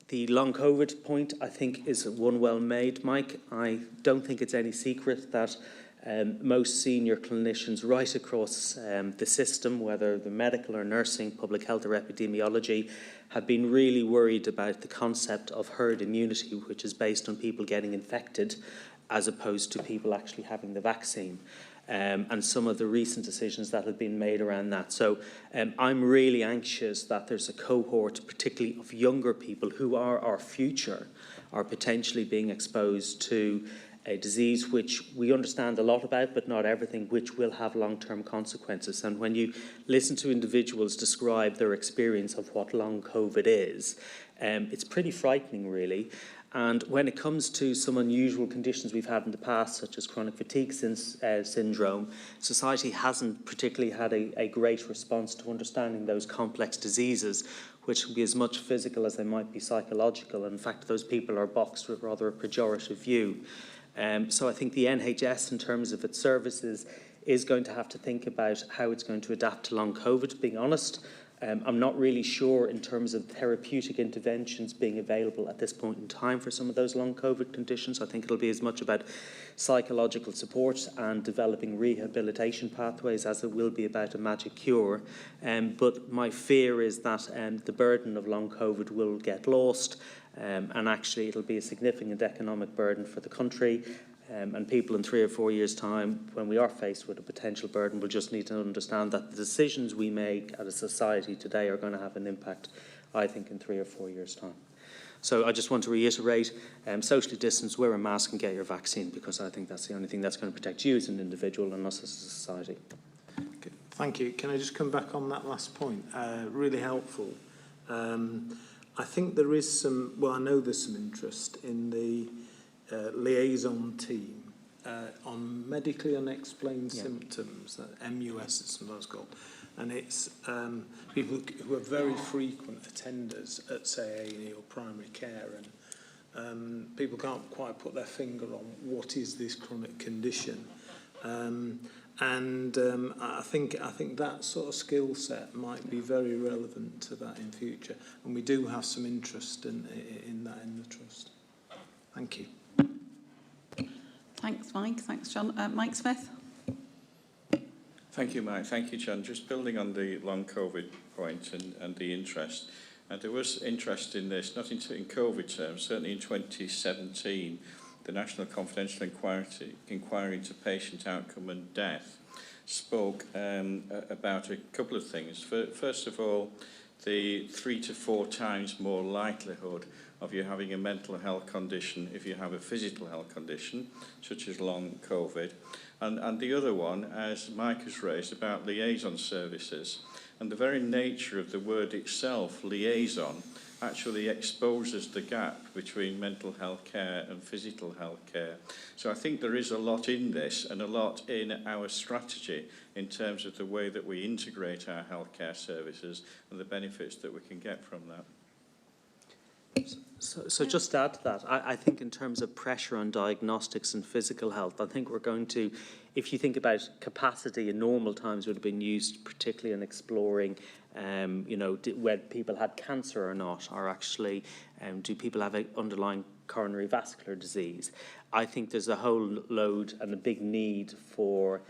The long COVID point, I think, is one well made, Mike. I don't think it's any secret that most senior clinicians right across the system, whether the medical or nursing, public health or epidemiology, have been really worried about the concept of herd immunity, which is based on people getting infected as opposed to people actually having the vaccine. And some of the recent decisions that have been made around that. So I'm really anxious that there's a cohort, particularly of younger people who are our future, are potentially being exposed to a disease which we understand a lot about, but not everything, which will have long-term consequences. And when you listen to individuals describe their experience of what long COVID is, it's pretty frightening, really. And when it comes to some unusual conditions we've had in the past, such as chronic fatigue syndrome, society hasn't particularly had a great response to understanding those complex diseases, which can be as much physical as they might be psychological. In fact, those people are boxed with rather a pejorative view. So I think the NHS, in terms of its services, is going to have to think about how it's going to adapt to long COVID, being honest. I'm not really sure in terms of therapeutic interventions being available at this point in time for some of those long COVID conditions. I think it'll be as much about psychological support and developing rehabilitation pathways as it will be about a magic cure. But my fear is that the burden of long COVID will get lost, and actually it'll be a significant economic burden for the country. And people in 3 or 4 years' time, when we are faced with a potential burden, will just need to understand that the decisions we make as a society today are going to have an impact, I think, in 3 or 4 years' time. So I just want to reiterate, socially distance, wear a mask and get your vaccine, because I think that's the only thing that's going to protect you as an individual and us as a society. Okay, thank you. Can I just come back on that last point? Really helpful. I think there is some, well, I know there's some interest in the liaison team on medically unexplained symptoms, MUS it's sometimes called, and it's people who are very frequent attenders at, say, A&E or primary care, and people can't quite put their finger on what is this chronic condition, and I think that sort of skill set might be very relevant to that in future, and we do have some interest in that in the trust. Thank you. Thanks, Mike. Thanks, John. Mike Smith. Thank you, Mike. Thank you, John. Just building on the long COVID point and the interest. There was interest in this, not in COVID terms, certainly in 2017, the National Confidential Inquiry into Patient Outcome and Death spoke about a couple of things. First of all, the 3 to 4 times more likelihood of you having a mental health condition if you have a physical health condition, such as long COVID. And the other one, as Mike has raised, about liaison services. And the very nature of the word itself, liaison, actually exposes the gap between mental health care and physical health care. So I think there is a lot in this and a lot in our strategy in terms of the way that we integrate our healthcare services and the benefits that we can get from that. So just to add to that, I think in terms of pressure on diagnostics and physical health, I think we're going to, if you think about capacity in normal times would have been used particularly in exploring, whether people had cancer or not, or actually do people have an underlying coronary vascular disease. I think there's a whole load and a big need for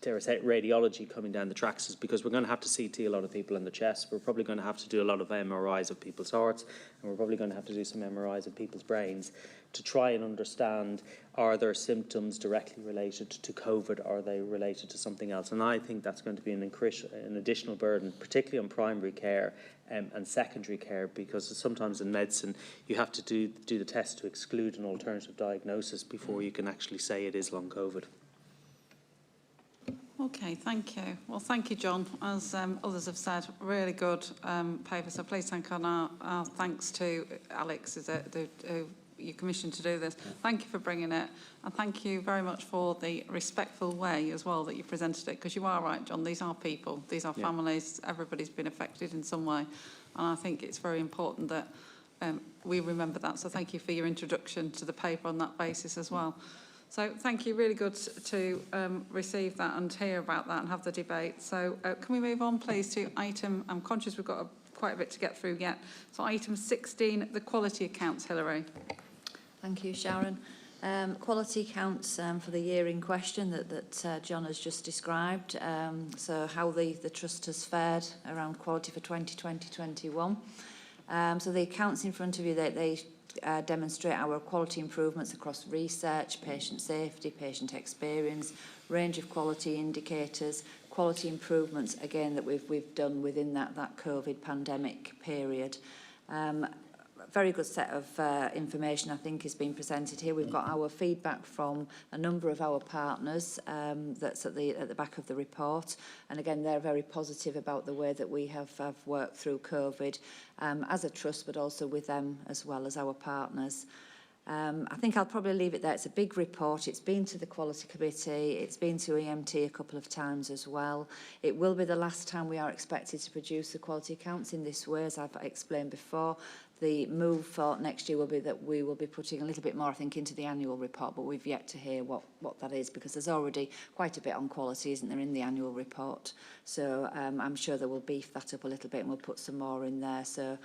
dare I say, radiology coming down the tracks, is because we're going to have to CT a lot of people in the chest. We're probably going to have to do a lot of MRIs of people's hearts, and we're probably going to have to do some MRIs of people's brains to try and understand, are there symptoms directly related to COVID, are they related to something else? And I think that's going to be an additional burden, particularly on primary care and secondary care, because sometimes in medicine you have to do the test to exclude an alternative diagnosis before you can actually say it is long COVID. Okay, thank you. Well, thank you, John. As others have said, really good paper. So please thank our thanks to Alex, who you commissioned to do this. Thank you for bringing it. And thank you very much for the respectful way as well that you presented it. Because you are right, John, these are people, these are families, everybody's been affected in some way. And I think it's very important that we remember that. So thank you for your introduction to the paper on that basis as well. So thank you, really good to receive that and hear about that and have the debate. So can we move on please to item, I'm conscious we've got quite a bit to get through yet. So item 16, the quality accounts, Hilary. Thank you, Sharon. Quality accounts for the year in question that John has just described. So how the Trust has fared around quality for 2020-21. So the accounts in front of you, they demonstrate our quality improvements across research, patient safety, patient experience, range of quality indicators, quality improvements, again, that we've done within that COVID pandemic period. Very good set of information, I think, is being presented here. We've got our feedback from a number of our partners that's at the back of the report. And again, they're very positive about the way that we have worked through COVID as a trust, but also with them as well as our partners. I think I'll probably leave it there. It's a big report. It's been to the Quality Committee. It's been to EMT a couple of times as well. It will be the last time we are expected to produce the quality accounts in this way, as I've explained before. The move for next year will be that we will be putting a little bit more, I think, into the annual report, but we've yet to hear what that is, because there's already quite a bit on quality, isn't there, in the annual report. So I'm sure that we'll beef that up a little bit and we'll put some more in there. So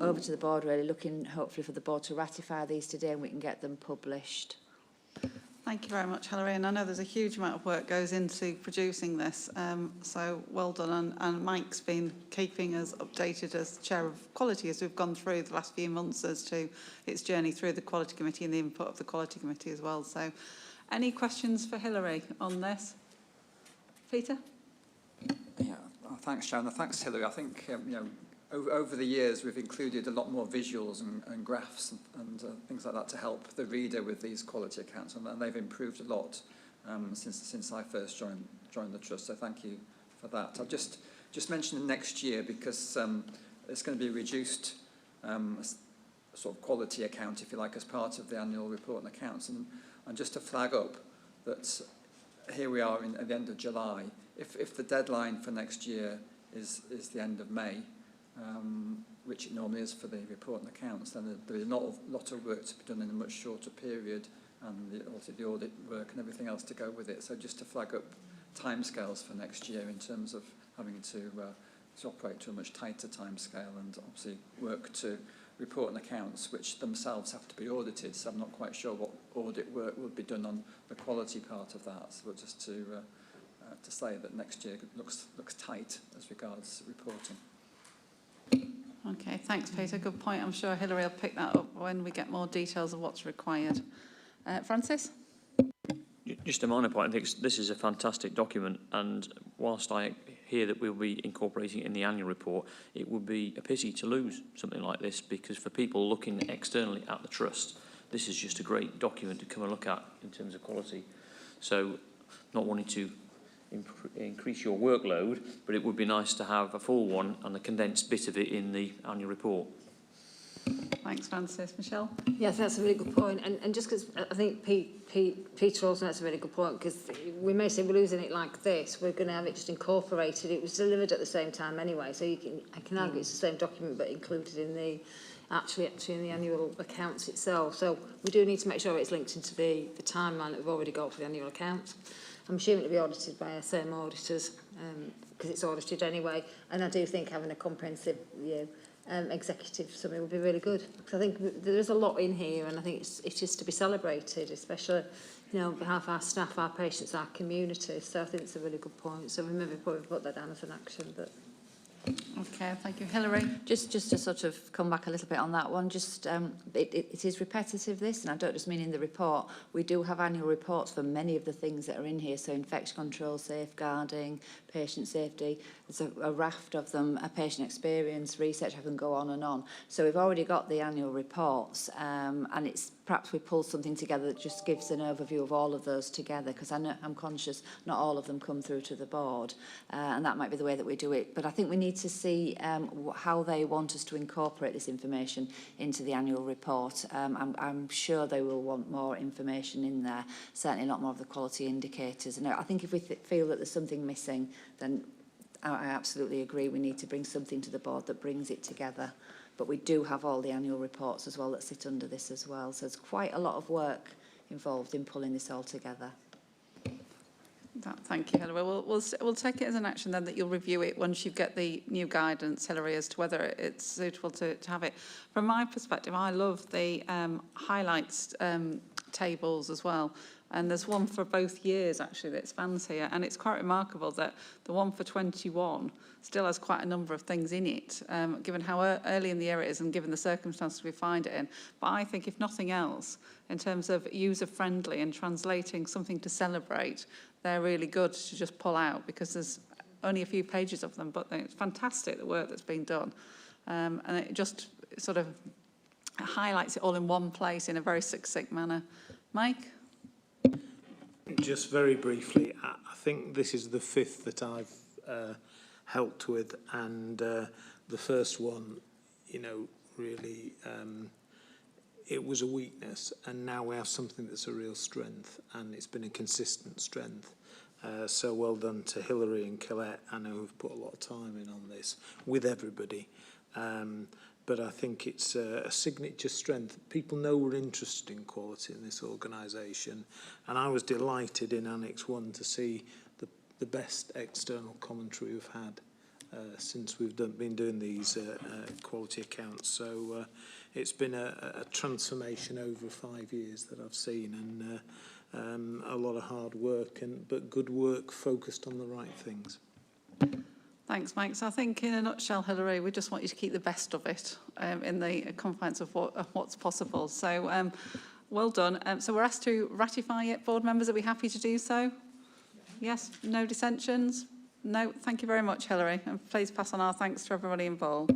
over to the board, really looking hopefully for the board to ratify these today and we can get them published. Thank you very much, Hilary. And I know there's a huge amount of work goes into producing this, so well done. And Mike's been keeping us updated as Chair of Quality as we've gone through the last few months as to its journey through the Quality Committee and the input of the Quality Committee as well. So any questions for Hilary on this? Peter? Yeah, thanks, Sharon. Thanks, Hilary. I think, over the years, we've included a lot more visuals and graphs and things like that to help the reader with these quality accounts, and they've improved a lot since I first joined the Trust, so thank you for that. I'll just mention next year, because it's going to be reduced sort of quality account, if you like, as part of the annual report and accounts, and just to flag up that here we are at the end of July. If the deadline for next year is the end of May, which it normally is for the report and accounts, then there is a lot of work to be done in a much shorter period, and also the audit work and everything else to go with it. So just to flag up timescales for next year in terms of having to operate to a much tighter timescale, and obviously work to report and accounts, which themselves have to be audited. So I'm not quite sure what audit work would be done on the quality part of that. So just to say that next year looks tight as regards reporting. Okay, thanks, Peter. Good point. I'm sure Hilary will pick that up when we get more details of what's required. Francis? Just a minor point. I think this is a fantastic document, and whilst I hear that we'll be incorporating it in the annual report, it would be a pity to lose something like this, because for people looking externally at the Trust, this is just a great document to come and look at in terms of quality. So, not wanting to increase your workload, but it would be nice to have a full one and a condensed bit of it in the annual report. Thanks, Francis. Michelle? Yes, that's a really good point. And just because I think Peter also makes a really good point, because we may say we're losing it like this, we're going to have it just incorporated. It was delivered at the same time anyway, so I can argue it's the same document but included in the actually in the annual accounts itself. So we do need to make sure it's linked into the timeline that we've already got for the annual accounts. I'm assuming it'll be audited by our same auditors, because it's audited anyway. And I do think having a comprehensive executive summary would be really good. Because I think there is a lot in here, and I think it's just to be celebrated, especially on behalf of our staff, our patients, our community. So I think it's a really good point. So we maybe probably put that down as an action. But okay, thank you. Hilary? Just to sort of come back a little bit on that one, just it is repetitive, this, and I don't just mean in the report. We do have annual reports for many of the things that are in here, so infection control, safeguarding, patient safety. There's a raft of them, a patient experience, research, I can go on and on. So we've already got the annual reports, and it's perhaps we pull something together that just gives an overview of all of those together, because I'm conscious not all of them come through to the board, and that might be the way that we do it. But I think we need to see how they want us to incorporate this information into the annual report. I'm sure they will want more information in there, certainly a lot more of the quality indicators. And I think if we feel that there's something missing, then I absolutely agree we need to bring something to the board that brings it together. but we do have all the annual reports as well that sit under this as well. So there's quite a lot of work involved in pulling this all together. Thank you, Hilary. We'll take it as an action then that you'll review it once you get the new guidance, Hilary, as to whether it's suitable to have it. From my perspective, I love the highlights tables as well. And there's one for both years, actually, that spans here. And it's quite remarkable that the one for 21 still has quite a number of things in it, given how early in the year it is and given the circumstances we find it in. But I think, if nothing else, in terms of user-friendly and translating something to celebrate, they're really good to just pull out, because there's only a few pages of them, but it's fantastic, the work that's been done. And it just sort of highlights it all in one place in a very succinct manner. Mike? Just very briefly, I think this is the 5th that I've helped with, and the first one, you know, really, it was a weakness, and now we have something that's a real strength, and it's been a consistent strength. So well done to Hilary and Colette. I know who've put a lot of time in on this with everybody. But I think it's a signature strength. People know we're interested in quality in this organisation. And I was delighted in Annex 1 to see the best external commentary we've had since we've been doing these quality accounts. So it's been a transformation over 5 years that I've seen, and a lot of hard work, but good work focused on the right things. Thanks, Mike. So I think in a nutshell, Hilary, we just want you to keep the best of it in the confines of what's possible. So well done. So we're asked to ratify it. Board members, are we happy to do so? Yes? No dissensions? No? Thank you very much, Hilary. And please pass on our thanks to everybody involved.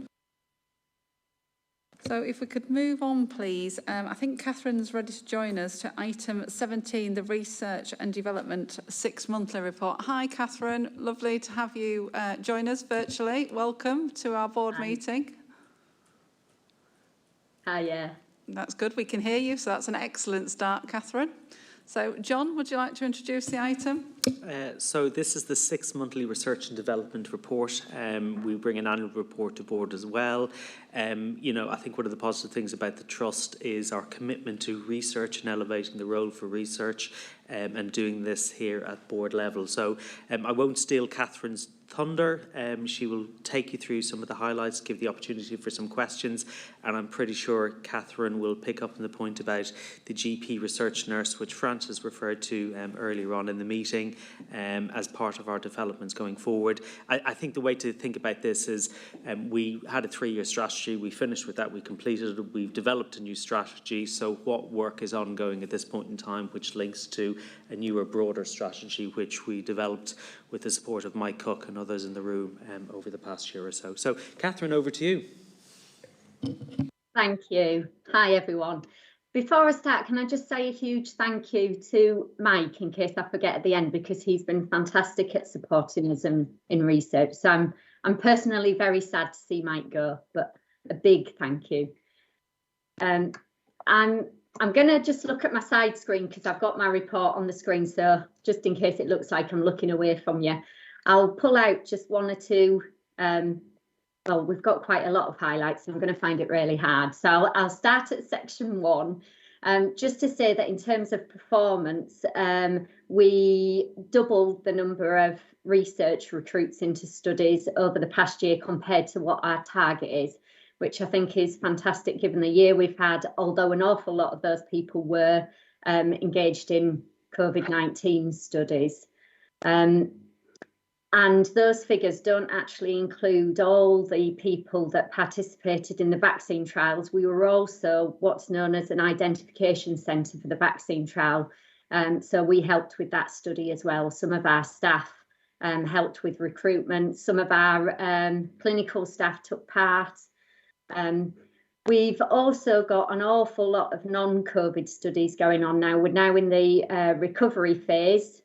So if we could move on, please. I think Catherine's ready to join us to item 17, the Research and Development 6 monthly report. Hi, Catherine. Lovely to have you join us virtually. Welcome to our board meeting. Hiya. That's good. We can hear you, so that's an excellent start, Catherine. So, John, would you like to introduce the item? So this is the 6 monthly research and development report. We bring an annual report to board as well. You know, I think one of the positive things about the Trust is our commitment to research and elevating the role for research, and doing this here at board level. So I won't steal Catherine's thunder. She will take you through some of the highlights, give the opportunity for some questions, and I'm pretty sure Catherine will pick up on the point about the GP research nurse, which Francis referred to earlier on in the meeting, as part of our developments going forward. I think the way to think about this is we had a 3-year strategy, we finished with that, we completed it, we've developed a new strategy, so what work is ongoing at this point in time, which links to a newer, broader strategy, which we developed with the support of Mike Cook and others in the room over the past year or so. So, Catherine, over to you. Thank you. Hi, everyone. Before I start, can I just say a huge thank you to Mike, in case I forget at the end, because he's been fantastic at supporting us in research. So I'm personally very sad to see Mike go, but a big thank you. I'm going to just look at my side screen because I've got my report on the screen, so just in case it looks like I'm looking away from you, I'll pull out just one or two. Well, we've got quite a lot of highlights, and I'm going to find it really hard. So I'll start at section 1. Just to say that in terms of performance, we doubled the number of research recruits into studies over the past year compared to what our target is, which I think is fantastic given the year we've had, although an awful lot of those people were engaged in COVID-19 studies. And those figures don't actually include all the people that participated in the vaccine trials. We were also what's known as an identification centre for the vaccine trial. So we helped with that study as well. Some of our staff helped with recruitment. Some of our clinical staff took part. We've also got an awful lot of non-COVID studies going on now. We're now in the recovery phase.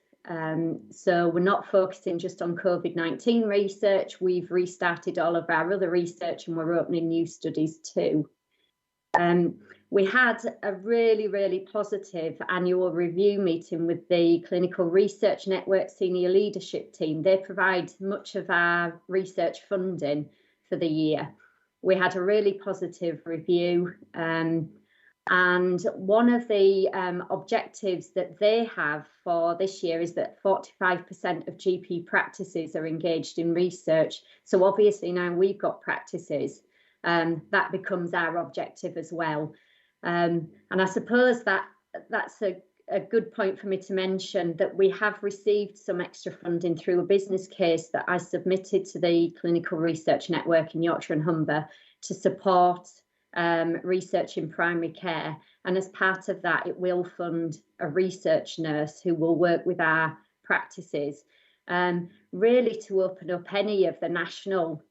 So we're not focusing just on COVID-19 research. We've restarted all of our other research, and we're opening new studies too. We had a really, really positive annual review meeting with the Clinical Research Network senior leadership team. They provide much of our research funding for the year. We had a really positive review. And one of the objectives that they have for this year is that 45% of GP practices are engaged in research. So obviously now we've got practices, that becomes our objective as well. And I suppose that's a good point for me to mention that we have received some extra funding through a business case that I submitted to the Clinical Research Network in Yorkshire and Humber to support research in primary care, and as part of that it will fund a research nurse who will work with our practices, really to open up any of the National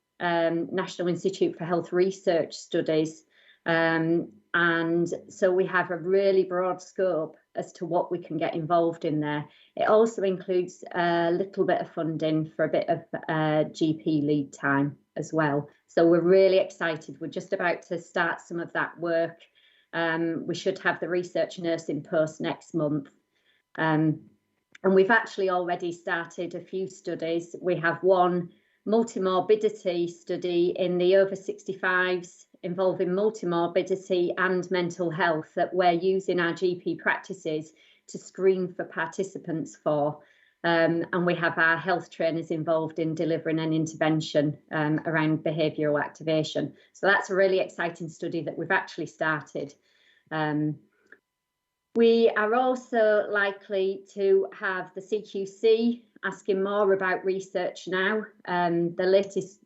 Institute for Health Research studies, and so we have a really broad scope as to what we can get involved in there. It also includes a little bit of funding for a bit of GP lead time as well. So we're really excited. We're just about to start some of that work. We should have the research nurse in post next month. And we've actually already started a few studies. We have one multimorbidity study in the over 65s involving multimorbidity and mental health that we're using our GP practices to screen for participants for. And we have our health trainers involved in delivering an intervention around behavioural activation. So that's a really exciting study that we've actually started. We are also likely to have the CQC asking more about research now. The latest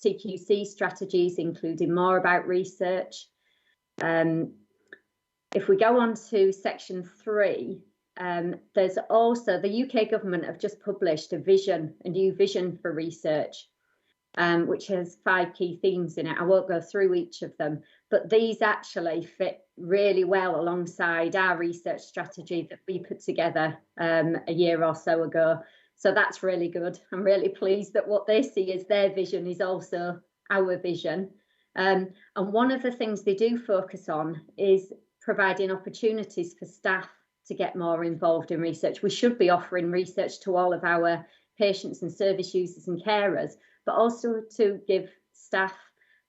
CQC strategies including more about research. If we go on to section 3, there's also the UK government have just published a new vision for research, which has 5 key themes in it. I won't go through each of them, but these actually fit really well alongside our research strategy that we put together a year or so ago. So that's really good. I'm really pleased that what they see as their vision is also our vision. And one of the things they do focus on is providing opportunities for staff to get more involved in research. We should be offering research to all of our patients and service users and carers, but also to give staff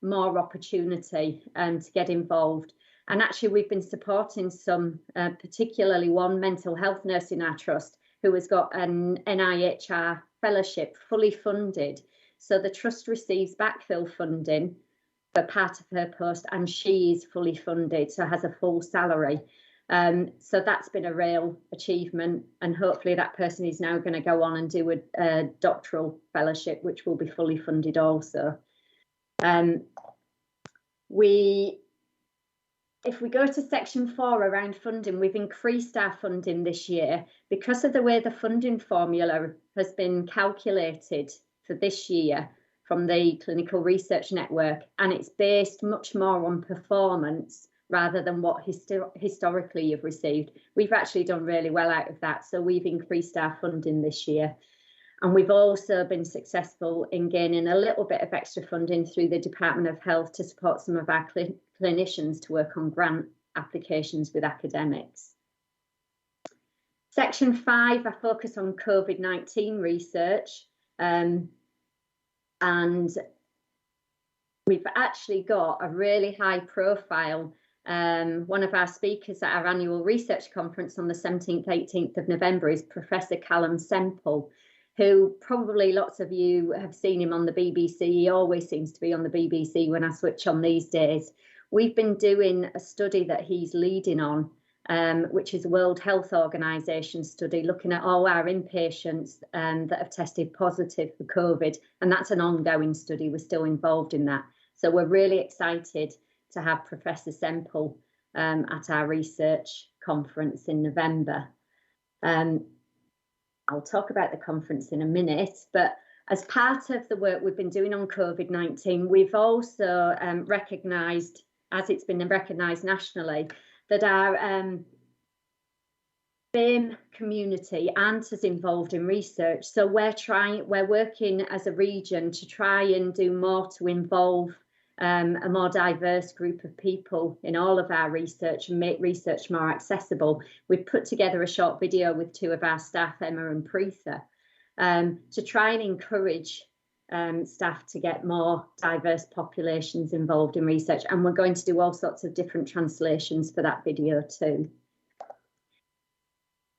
more opportunity to get involved. And actually we've been supporting some, particularly one mental health nurse in our trust who has got an NIHR fellowship fully funded. So the trust receives backfill funding for part of her post and she is fully funded, so has a full salary. So that's been a real achievement, and hopefully that person is now going to go on and do a doctoral fellowship, which will be fully funded also. If we go to section 4 around funding, we've increased our funding this year because of the way the funding formula has been calculated for this year from the Clinical Research Network, and it's based much more on performance rather than what historically you've received. We've actually done really well out of that, so we've increased our funding this year. And we've also been successful in gaining a little bit of extra funding through the Department of Health to support some of our clinicians to work on grant applications with academics. Section 5, I focus on COVID-19 research. And we've actually got a really high profile. One of our speakers at our annual research conference on the 17th, 18th of November is Professor Callum Semple, who probably lots of you have seen him on the BBC. He always seems to be on the BBC when I switch on these days. We've been doing a study that he's leading on, which is a World Health Organization study looking at all our inpatients that have tested positive for COVID. And that's an ongoing study. We're still involved in that. So we're really excited to have Professor Semple at our research conference in November. I'll talk about the conference in a minute, but as part of the work we've been doing on COVID-19, we've also recognised, as it's been recognised nationally, that our BAME community aren't as involved in research. So we're working as a region to try and do more to involve a more diverse group of people in all of our research and make research more accessible. We've put together a short video with 2 of our staff, Emma and Preetha, to try and encourage staff to get more diverse populations involved in research, and we're going to do all sorts of different translations for that video too.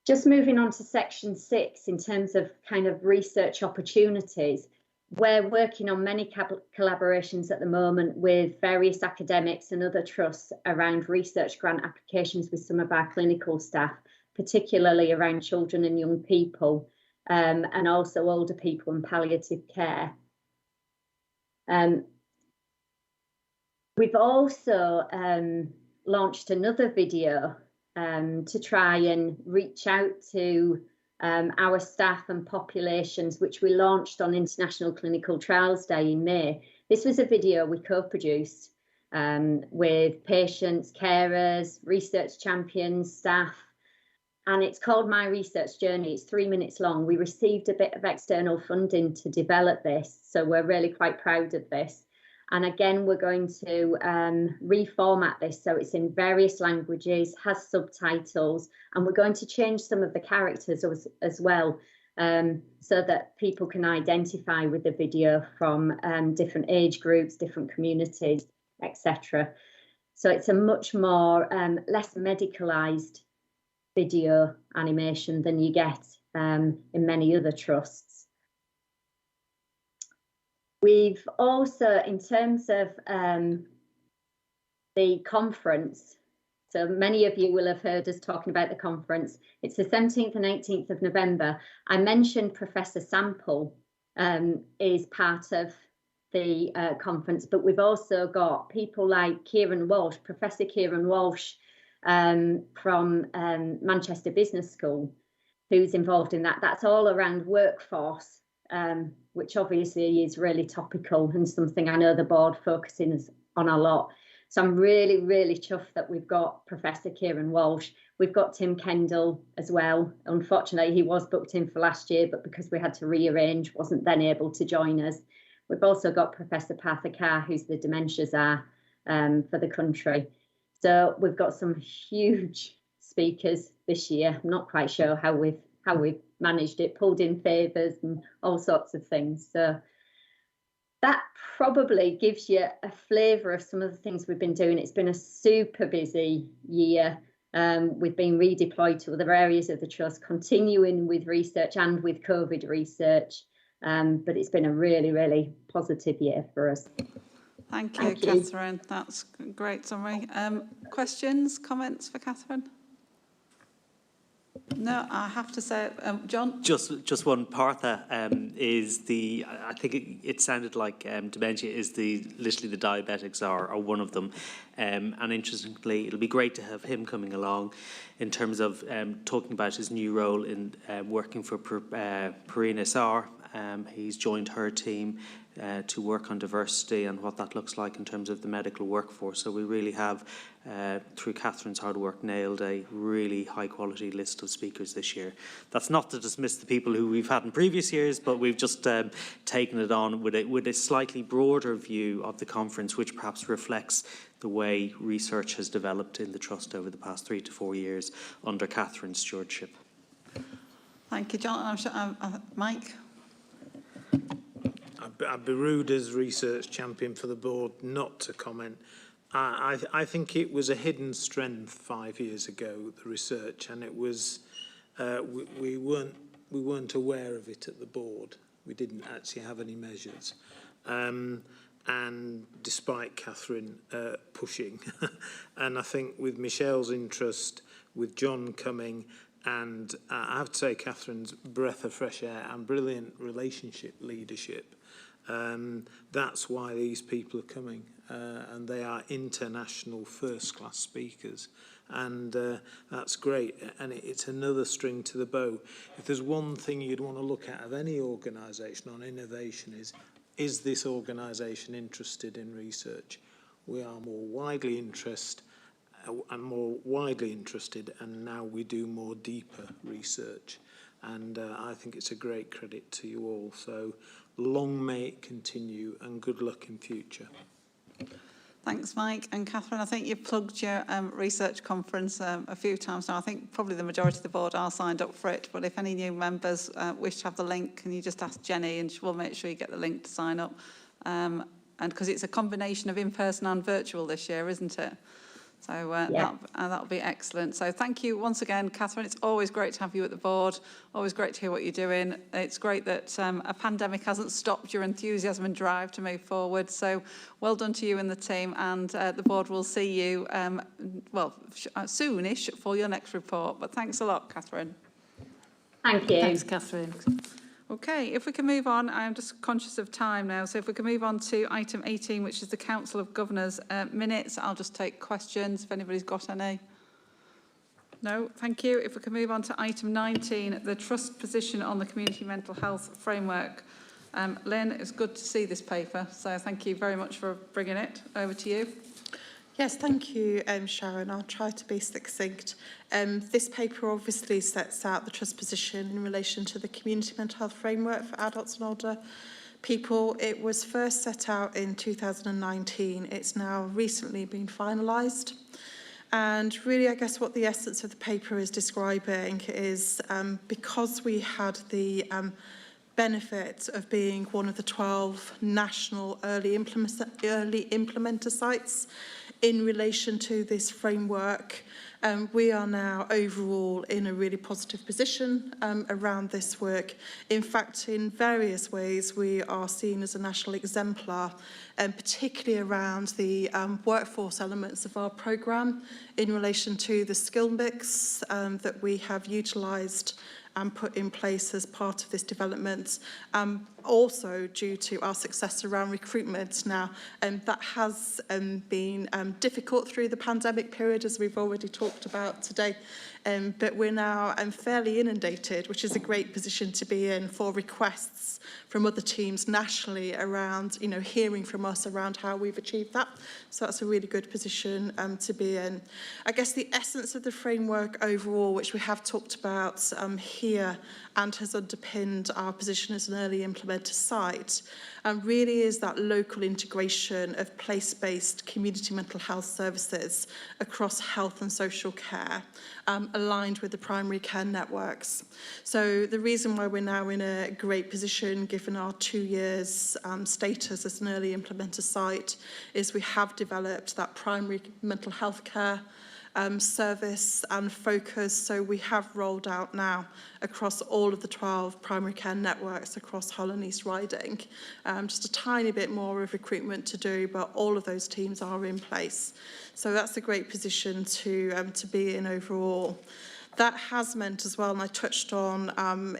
Just moving on to section 6, in terms of kind of research opportunities, we're working on many collaborations at the moment with various academics and other trusts around research grant applications with some of our clinical staff, particularly around children and young people, and also older people and palliative care. We've also launched another video to try and reach out to our staff and populations, which we launched on International Clinical Trials Day in May. This was a video we co-produced with patients, carers, research champions, staff, and it's called My Research Journey. It's 3 minutes long. We received a bit of external funding to develop this, so we're really quite proud of this. And again, we're going to reformat this so it's in various languages, has subtitles, and we're going to change some of the characters as well, so that people can identify with the video from different age groups, different communities, etc. So it's a much more less medicalised video animation than you get in many other trusts. We've also, in terms of the conference, so many of you will have heard us talking about the conference. It's the 17th and 18th of November. I mentioned Professor Sample is part of the conference, but we've also got people like Kieran Walsh, Professor Kieran Walsh from Manchester Business School, who's involved in that. That's all around workforce, which obviously is really topical and something I know the board focusing on a lot. So I'm really, really chuffed that we've got Professor Kieran Walsh. We've got Tim Kendall as well. Unfortunately, he was booked in for last year, but because we had to rearrange, wasn't then able to join us. We've also got Professor Partha Carr, who's the dementia czar for the country. So we've got some huge speakers this year. I'm not quite sure how we've managed it, pulled in favours and all sorts of things. So that probably gives you a flavour of some of the things we've been doing. It's been a super busy year. We've been redeployed to other areas of the trust, continuing with research and with COVID research. But it's been a really, really positive year for us. Thank you, Catherine. That's a great summary. Questions, comments for Catherine? No, I have to say, John? Just one. Partha is the, I think it sounded like dementia is literally the diabetics are one of them. And interestingly, it'll be great to have him coming along in terms of talking about his new role in working for Perrine SR. He's joined her team to work on diversity and what that looks like in terms of the medical workforce. So we really have, through Catherine's hard work, nailed a really high quality list of speakers this year. That's not to dismiss the people who we've had in previous years, but we've just taken it on with a slightly broader view of the conference, which perhaps reflects the way research has developed in the Trust over the past 3 to 4 years under Catherine's stewardship. Thank you, John. Mike? I'd be rude as research champion for the board not to comment. I think it was a hidden strength 5 years ago, the research, and it was we weren't aware of it at the board. We didn't actually have any measures, and despite Catherine pushing, and I think with Michelle's interest, with John coming. And I have to say, Catherine's breath of fresh air and brilliant relationship leadership. That's why these people are coming. And they are international first-class speakers. And that's great. And it's another string to the bow. If there's one thing you'd want to look at of any organisation on innovation is this organisation interested in research? We are more widely interested. And now we do more deeper research, and I think it's a great credit to you all. So long may it continue, and good luck in future. Thanks, Mike. And Catherine, I think you've plugged your research conference a few times now. I think probably the majority of the board are signed up for it, but if any new members wish to have the link, can you just ask Jenny and she will make sure you get the link to sign up. And because it's a combination of in-person and virtual this year, isn't it? So that'll be excellent. So thank you once again, Catherine. It's always great to have you at the board. Always great to hear what you're doing. It's great that a pandemic hasn't stopped your enthusiasm and drive to move forward. So well done to you and the team. And the board will see you, soonish for your next report. But thanks a lot, Catherine. Thank you. Thanks, Catherine. Okay, if we can move on, I'm just conscious of time now, so if we can move on to item 18, which is the Council of Governors minutes, I'll just take questions if anybody's got any. No, thank you. If we can move on to item 19, the Trust position on the Community Mental Health Framework. Lynn, it's good to see this paper, so thank you very much for bringing it. Over to you. Yes, thank you, Sharon. I'll try to be succinct. This paper obviously sets out the Trust position in relation to the Community Mental Health Framework for adults and older people. It was first set out in 2019. It's now recently been finalised. And really, I guess what the essence of the paper is describing is because we had the benefit of being one of the 12 national early implementer sites in relation to this framework. We are now overall in a really positive position around this work. In fact, in various ways, we are seen as a national exemplar, particularly around the workforce elements of our programme in relation to the skill mix that we have utilised and put in place as part of this development, also due to our success around recruitment. Now, that has been difficult through the pandemic period, as we've already talked about today, but we're now fairly inundated, which is a great position to be in for requests from other teams nationally around, hearing from us around how we've achieved that. So that's a really good position to be in. I guess the essence of the framework overall, which we have talked about here and has underpinned our position as an early implementer site, really is that local integration of place-based community mental health services across health and social care, aligned with the primary care networks. So the reason why we're now in a great position, given our 2 years status as an early implementer site, is we have developed that primary mental health care service and focus. So we have rolled out now across all of the 12 primary care networks across Hull and East Riding. Just a tiny bit more of recruitment to do, but all of those teams are in place. So that's a great position to be in overall. That has meant as well, and I touched on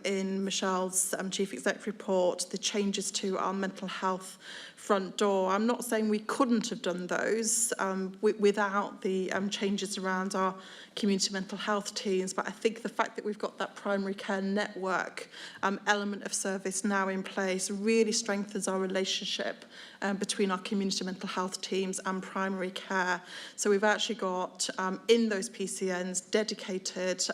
in Michelle's Chief Exec report, the changes to our mental health front door. I'm not saying we couldn't have done those without the changes around our community mental health teams, but I think the fact that we've got that primary care network element of service now in place really strengthens our relationship between our community mental health teams and primary care. So we've actually got in those PCNs dedicated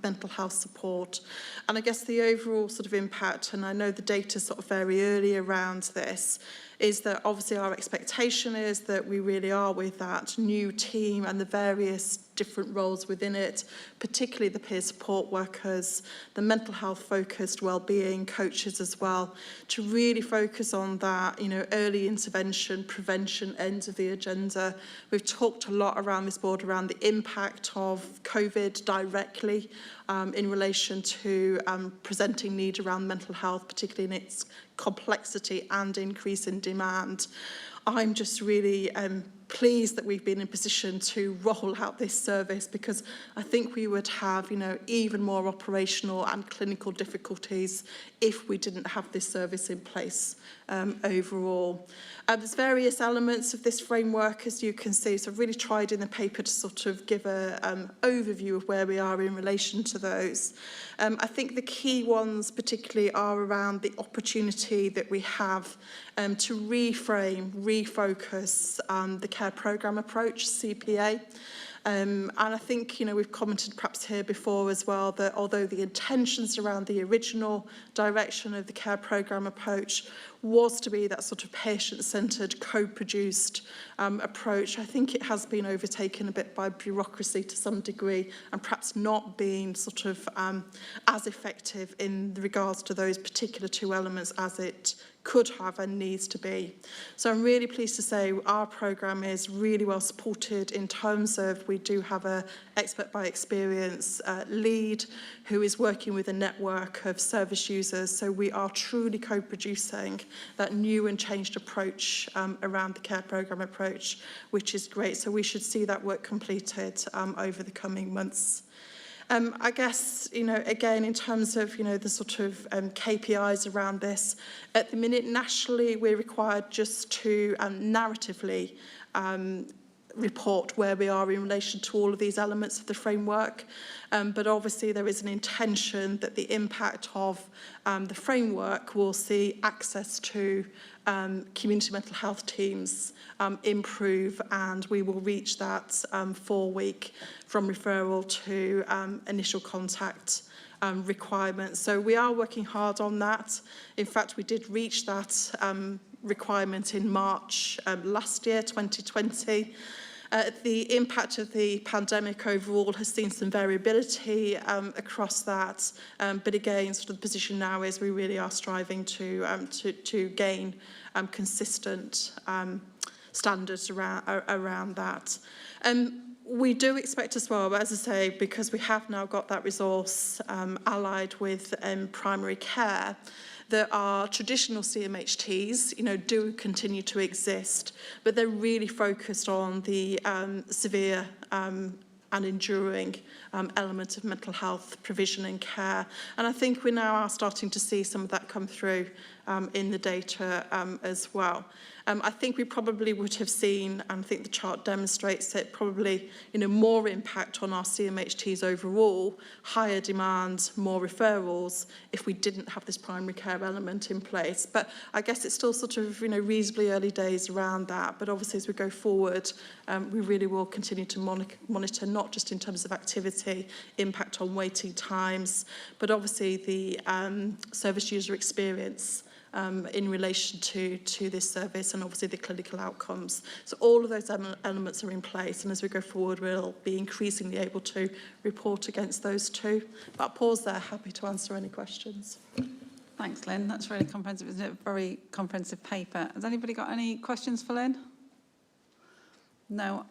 mental health support. And I guess the overall sort of impact, and I know the data sort of very early around this, is that obviously our expectation is that we really are with that new team and the various different roles within it, particularly the peer support workers, the mental health focused wellbeing coaches as well, to really focus on that, early intervention, prevention end of the agenda. We've talked a lot around this board around the impact of COVID directly in relation to presenting need around mental health, particularly in its complexity and increase in demand. I'm just really pleased that we've been in a position to roll out this service, because I think we would have, even more operational and clinical difficulties if we didn't have this service in place overall. There's various elements of this framework, as you can see, so I've really tried in the paper to sort of give an overview of where we are in relation to those. I think the key ones particularly are around the opportunity that we have to reframe, refocus the care programme approach, CPA. And I think, we've commented perhaps here before as well that although the intentions around the original direction of the care programme approach was to be that sort of patient-centred, co-produced approach, I think it has been overtaken a bit by bureaucracy to some degree and perhaps not being sort of as effective in regards to those particular two elements as it could have and needs to be. So I'm really pleased to say our programme is really well supported in terms of we do have a expert by experience lead who is working with a network of service users. So we are truly co-producing that new and changed approach around the care programme approach, which is great. So we should see that work completed over the coming months. I guess, again, in terms of, the sort of KPIs around this, at the minute, nationally, we're required just to narratively report where we are in relation to all of these elements of the framework. But obviously, there is an intention that the impact of the framework will see access to community mental health teams improve, and we will reach that 4-week from referral to initial contact requirement. So we are working hard on that. In fact, we did reach that requirement in March last year, 2020. The impact of the pandemic overall has seen some variability across that, but again, sort of the position now is we really are striving to gain consistent standards around that. We do expect as well, as I say, because we have now got that resource allied with primary care, that our traditional CMHTs, do continue to exist, but they're really focused on the severe and enduring element of mental health provision and care. And I think we now are starting to see some of that come through in the data as well. I think we probably would have seen, and I think the chart demonstrates it, probably more impact on our CMHTs overall, higher demand, more referrals, if we didn't have this primary care element in place. But I guess it's still sort of reasonably early days around that. But obviously as we go forward, we really will continue to monitor not just in terms of activity, impact on waiting times, but obviously the service user experience in relation to this service, and obviously the clinical outcomes. So all of those elements are in place, and as we go forward, we'll be increasingly able to report against those too. But I'll pause there, happy to answer any questions. Thanks, Lynn. That's really comprehensive, isn't it? A very comprehensive paper. Has anybody got any questions for Lynn? No.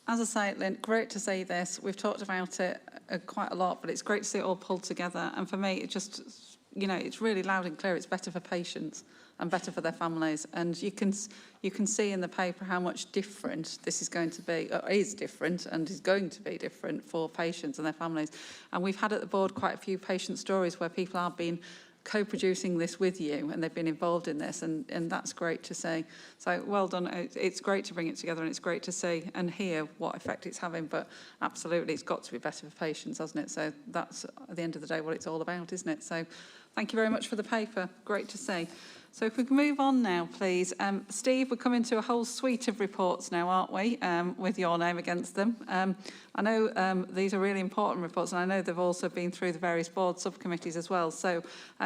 As I say, Lynn, great to see this. We've talked about it quite a lot, but it's great to see it all pulled together. And for me, it just, it's really loud and clear. It's better for patients and better for their families. And you can see in the paper how much different this is going to be, or is different, and is going to be different for patients and their families. And we've had at the board quite a few patient stories where people are being co-producing this with you, and they've been involved in this, and that's great to see. So well done. It's great to bring it together, and it's great to see and hear what effect it's having, but absolutely it's got to be better for patients, hasn't it? So that's at the end of the day what it's all about, isn't it? So thank you very much for the paper. Great to see. So if we can move on now, please. Steve, we're coming to a whole suite of reports now, aren't we, with your name against them. I know these are really important reports, and I know they've also been through the various board subcommittees as well. So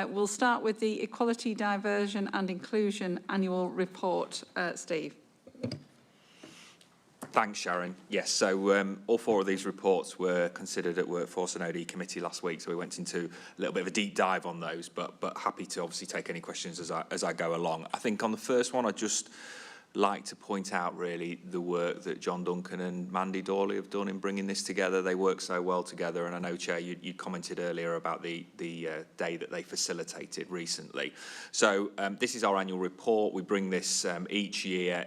we'll start with the Equality, Diversion and Inclusion Annual Report. Steve. Thanks, Sharon. Yes, so all 4 of these reports were considered at Workforce and OD Committee last week, so we went into a little bit of a deep dive on those, but happy to obviously take any questions as I go along. I think on the first one, I'd just like to point out really the work that John Duncan and Mandy Dawley have done in bringing this together. They work so well together, and I know, Chair, you commented earlier about the day that they facilitated recently. So this is our annual report. We bring this each year.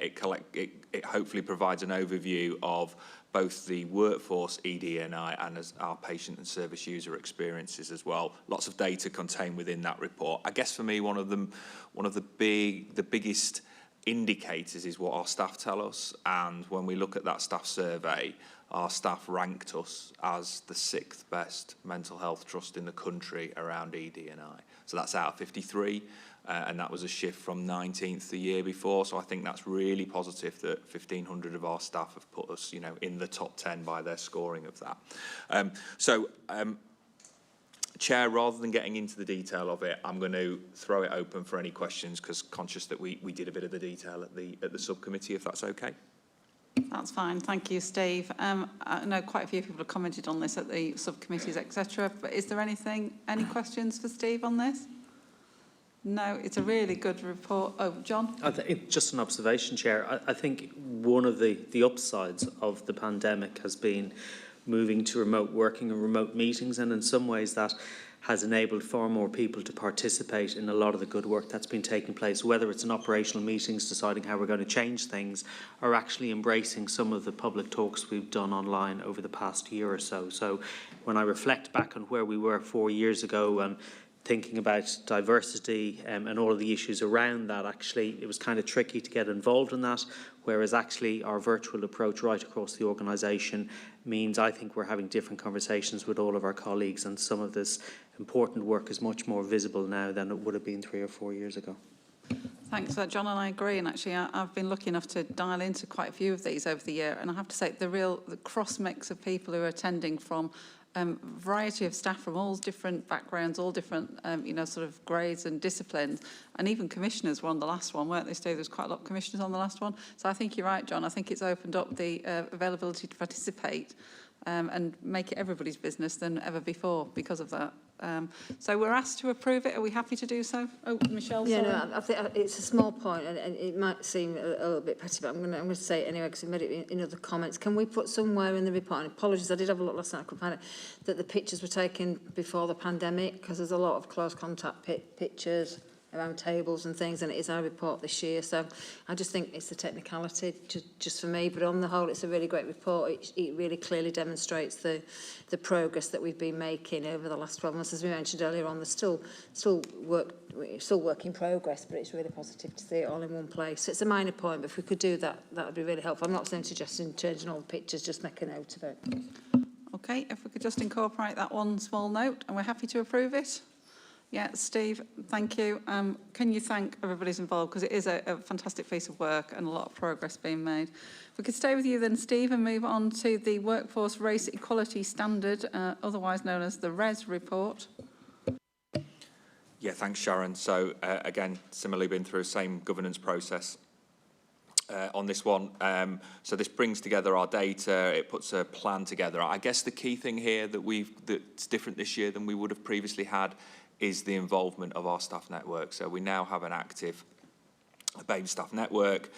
It hopefully provides an overview of both the workforce ED&I and as our patient and service user experiences as well. Lots of data contained within that report. I guess for me, one of the biggest indicators is what our staff tell us, and when we look at that staff survey, our staff ranked us as the 6th best mental health trust in the country around ED&I. So that's out of 53. and that was a shift from 19th the year before. So I think that's really positive that 1,500 of our staff have put us, you know, in the top 10 by their scoring of that. Chair, rather than getting into the detail of it, I'm going to throw it open for any questions, because conscious that we did a bit of the detail at the subcommittee, if that's okay. That's fine. Thank you, Steve. I know quite a few people have commented on this at the subcommittees, etc. But is there any questions for Steve on this? No, it's a really good report. Oh, John? Just an observation, Chair. I think one of the upsides of the pandemic has been moving to remote working and remote meetings, and in some ways that has enabled far more people to participate in a lot of the good work that's been taking place, whether it's in operational meetings, deciding how we're going to change things, or actually embracing some of the public talks we've done online over the past year or so. So when I reflect back on where we were 4 years ago and thinking about diversity and all of the issues around that, actually it was kind of tricky to get involved in that, whereas actually our virtual approach right across the organisation means I think we're having different conversations with all of our colleagues, and some of this important work is much more visible now than it would have been 3 or 4 years ago. Thanks for that, John, and I agree. And actually, I've been lucky enough to dial into quite a few of these over the year, and I have to say the cross mix of people who are attending from variety of staff from all different backgrounds, all different, sort of grades and disciplines, and even commissioners were on the last one, weren't they, Steve? There's quite a lot of commissioners on the last one. So I think you're right, John. I think it's opened up the availability to participate and make it everybody's business than ever before because of that. So we're asked to approve it. Are we happy to do so? Oh, Michelle, sorry. Yeah, no, I think it's a small point, and it might seem a little bit petty, but I'm going to say it anyway because I've made it in other comments. Can we put somewhere in the report, and apologies, I did have a look last night, I couldn't find it, that the pictures were taken before the pandemic, because there's a lot of close contact pictures around tables and things, and it is our report this year. So I just think it's a technicality just for me, but on the whole it's a really great report. It really clearly demonstrates the progress that we've been making over the last 12 months. As we mentioned earlier on, there's still work in progress, but it's really positive to see it all in one place. So it's a minor point, but if we could do that, that would be really helpful. I'm not suggesting changing all the pictures, just make a note of it. Okay, if we could just incorporate that one small note, and we're happy to approve it. Yeah, Steve, thank you. Can you thank everybody who's involved, because it is a fantastic piece of work and a lot of progress being made. If we could stay with you then, Steve, and move on to the Workforce Race Equality Standard, otherwise known as the RES report. Yeah, thanks, Sharon. So again, similarly been through the same governance process on this one. So this brings together our data, it puts a plan together. I guess the key thing here that's different this year than we would have previously had is the involvement of our staff network. So we now have an active baby staff network,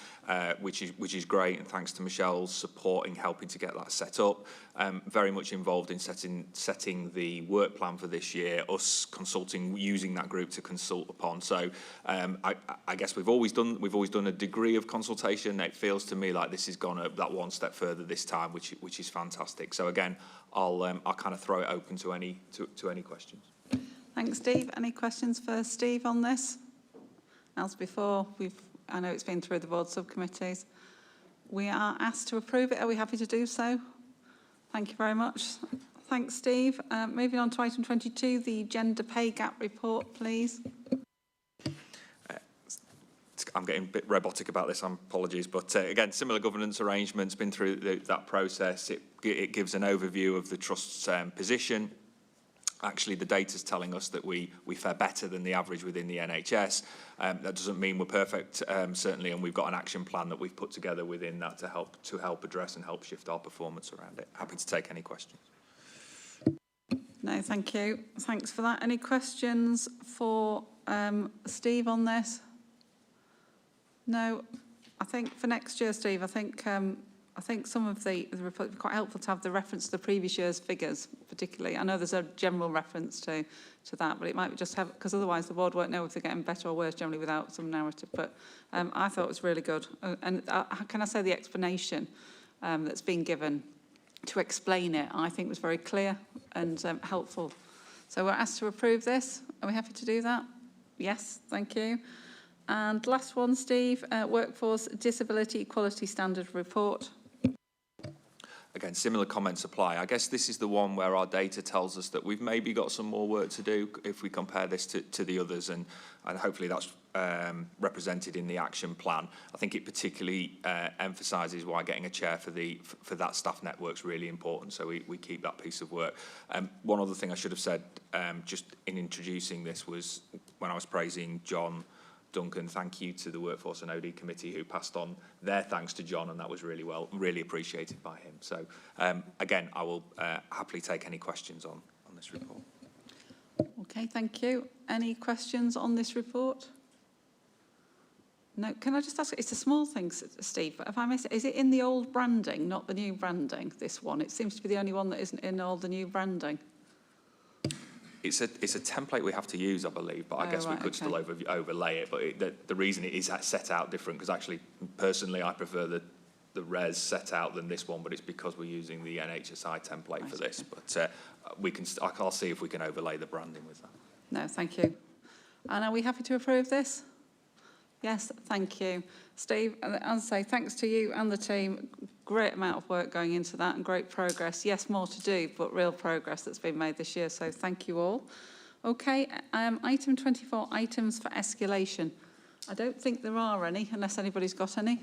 which is great, and thanks to Michelle's support in helping to get that set up. Very much involved in setting the work plan for this year, us consulting, using that group to consult upon. So I guess we've always done a degree of consultation. It feels to me like this has gone up that one step further this time, which is fantastic. So again, I'll kind of throw it open to any questions. Thanks, Steve. Any questions for Steve on this? As before, I know it's been through the board subcommittees. We are asked to approve it. Are we happy to do so? Thank you very much. Thanks, Steve. Moving on to item 22, the gender pay gap report, please. I'm getting a bit robotic about this, apologies, but again, similar governance arrangements, been through that process. It gives an overview of the trust's position. Actually, the data's telling us that we fare better than the average within the NHS. That doesn't mean we're perfect, certainly, and we've got an action plan that we've put together within that to help address and help shift our performance around it. Happy to take any questions. No, thank you. Thanks for that. Any questions for Steve on this? No. I think for next year, Steve, I think some of the report would be quite helpful to have the reference to the previous year's figures, particularly. I know there's a general reference to that, but it might be just have, because otherwise the board won't know if they're getting better or worse generally without some narrative. But I thought it was really good. And can I say the explanation that's been given to explain it, I think was very clear and helpful. So we're asked to approve this. Are we happy to do that? Yes, thank you. And last one, Steve, Workforce Disability Equality Standard report. again, similar comments apply. I guess this is the one where our data tells us that we've maybe got some more work to do if we compare this to the others, and hopefully that's represented in the action plan. I think it particularly emphasises why getting a chair for that staff network is really important, so we keep that piece of work. One other thing I should have said just in introducing this was when I was praising John Duncan, thank you to the Workforce and OD Committee who passed on their thanks to John, and that was really appreciated by him. So again, I will happily take any questions on this report. Okay, thank you. Any questions on this report? No, can I just ask, it's a small thing, Steve, but if I miss it, is it in the old branding, not the new branding, this one? It seems to be the only one that isn't in all the new branding. It's a template we have to use, I believe, but I guess we could still overlay it. But the reason it is set out different, because actually, personally, I prefer the res set out than this one, but it's because we're using the NHSI template for this. But I'll see if we can overlay the branding with that. No, thank you. And are we happy to approve this? Yes, thank you. Steve, as I say, thanks to you and the team. Great amount of work going into that and great progress. Yes, more to do, but real progress that's been made this year. So thank you all. Okay, item 24, items for escalation. I don't think there are any, unless anybody's got any.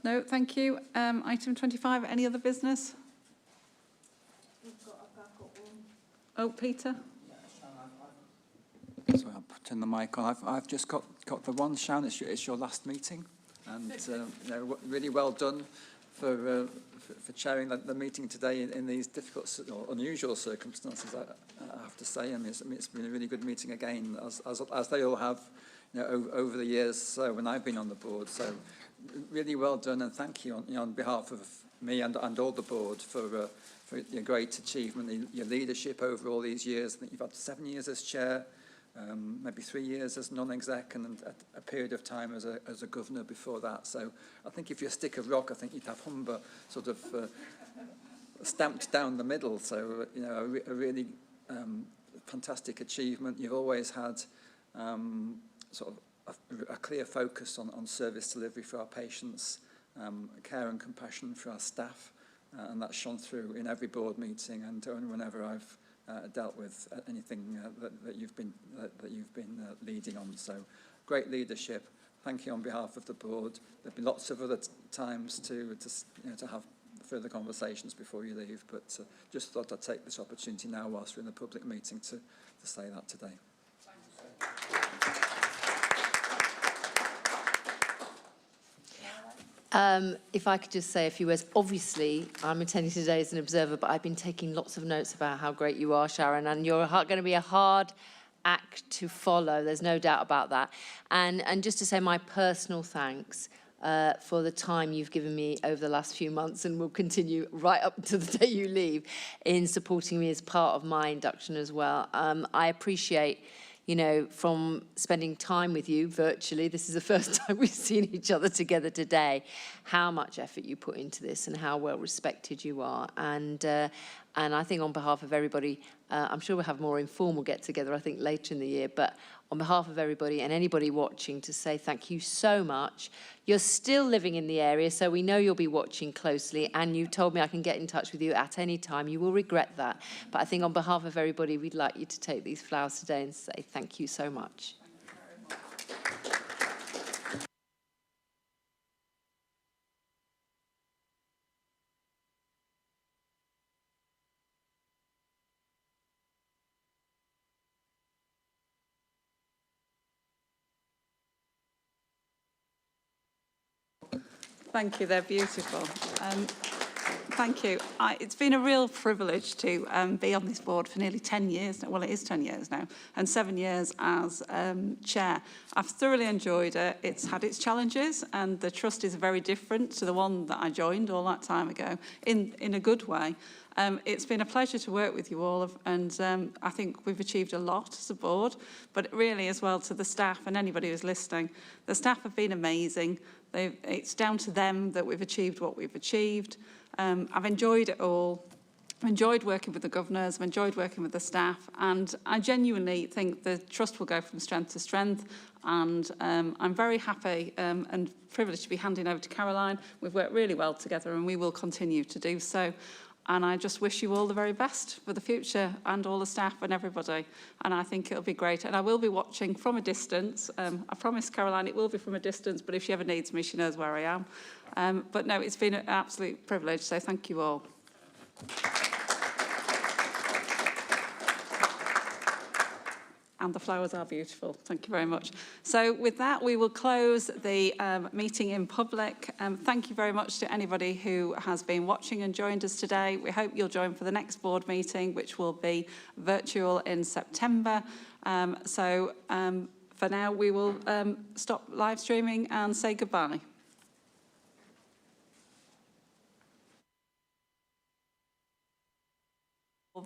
No, thank you. Item 25, any other business? Oh, Peter? So I'll put in the mic on. I've just got the one, Sharon. It's your last meeting, and really well done for chairing the meeting today in these difficult or unusual circumstances. I have to say, it's been a really good meeting again, as they all have, over the years. So when I've been on the board, so really well done, and thank you on behalf of me and all the board for your great achievement, your leadership over all these years. I think you've had 7 years as chair. Maybe 3 years as non-exec, and a period of time as a governor before that. So I think if you're a stick of rock, I think you'd have Humber sort of stamped down the middle. So a really fantastic achievement. You've always had sort of a clear focus on service delivery for our patients, care and compassion for our staff, and that's shone through in every board meeting and whenever I've dealt with anything that you've been leading on. So great leadership. Thank you on behalf of the board. There'll be lots of other times to have further conversations before you leave, but just thought I'd take this opportunity now whilst we're in the public meeting to say that today. If I could just say a few words. Obviously, I'm attending today as an observer, but I've been taking lots of notes about how great you are, Sharon, and you're going to be a hard act to follow. There's no doubt about that. And just to say my personal thanks for the time you've given me over the last few months, and will continue right up to the day you leave, in supporting me as part of my induction as well. I appreciate, from spending time with you virtually, this is the first time we've seen each other together today, how much effort you put into this and how well respected you are. And I think on behalf of everybody, I'm sure we'll have more informal get-together, I think, later in the year, but on behalf of everybody and anybody watching, to say thank you so much. You're still living in the area, so we know you'll be watching closely, and you told me I can get in touch with you at any time. You will regret that. But I think on behalf of everybody, we'd like you to take these flowers today and say thank you so much. Thank you, they're beautiful. Thank you. It's been a real privilege to be on this board for nearly 10 years. Well, it is 10 years now, and 7 years as chair. I've thoroughly enjoyed it. It's had its challenges, and the trust is very different to the one that I joined all that time ago, in a good way. It's been a pleasure to work with you all, and I think we've achieved a lot as a board, but really as well to the staff and anybody who's listening. The staff have been amazing. It's down to them that we've achieved what we've achieved. I've enjoyed it all. I've enjoyed working with the governors, I've enjoyed working with the staff, and I genuinely think the trust will go from strength to strength, and I'm very happy and privileged to be handing over to Caroline. We've worked really well together and we will continue to do so. And I just wish you all the very best for the future, and all the staff and everybody. And I think it'll be great. And I will be watching from a distance. I promise Caroline it will be from a distance, but if she ever needs me, she knows where I am. But no, it's been an absolute privilege, so thank you all. And the flowers are beautiful. Thank you very much. So with that, we will close the meeting in public. Thank you very much to anybody who has been watching and joined us today. We hope you'll join for the next board meeting, which will be virtual in September. For now, we will stop live streaming and say goodbye.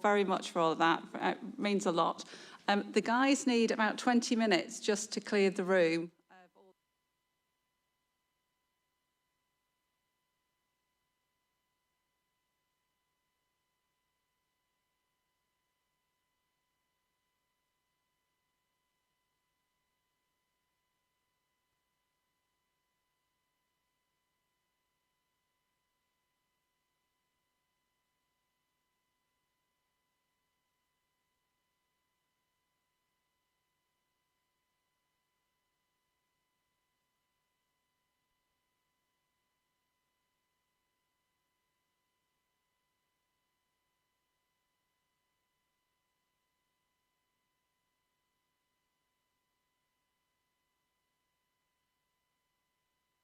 Very much for all of that. It means a lot. The guys need about 20 minutes just to clear the room.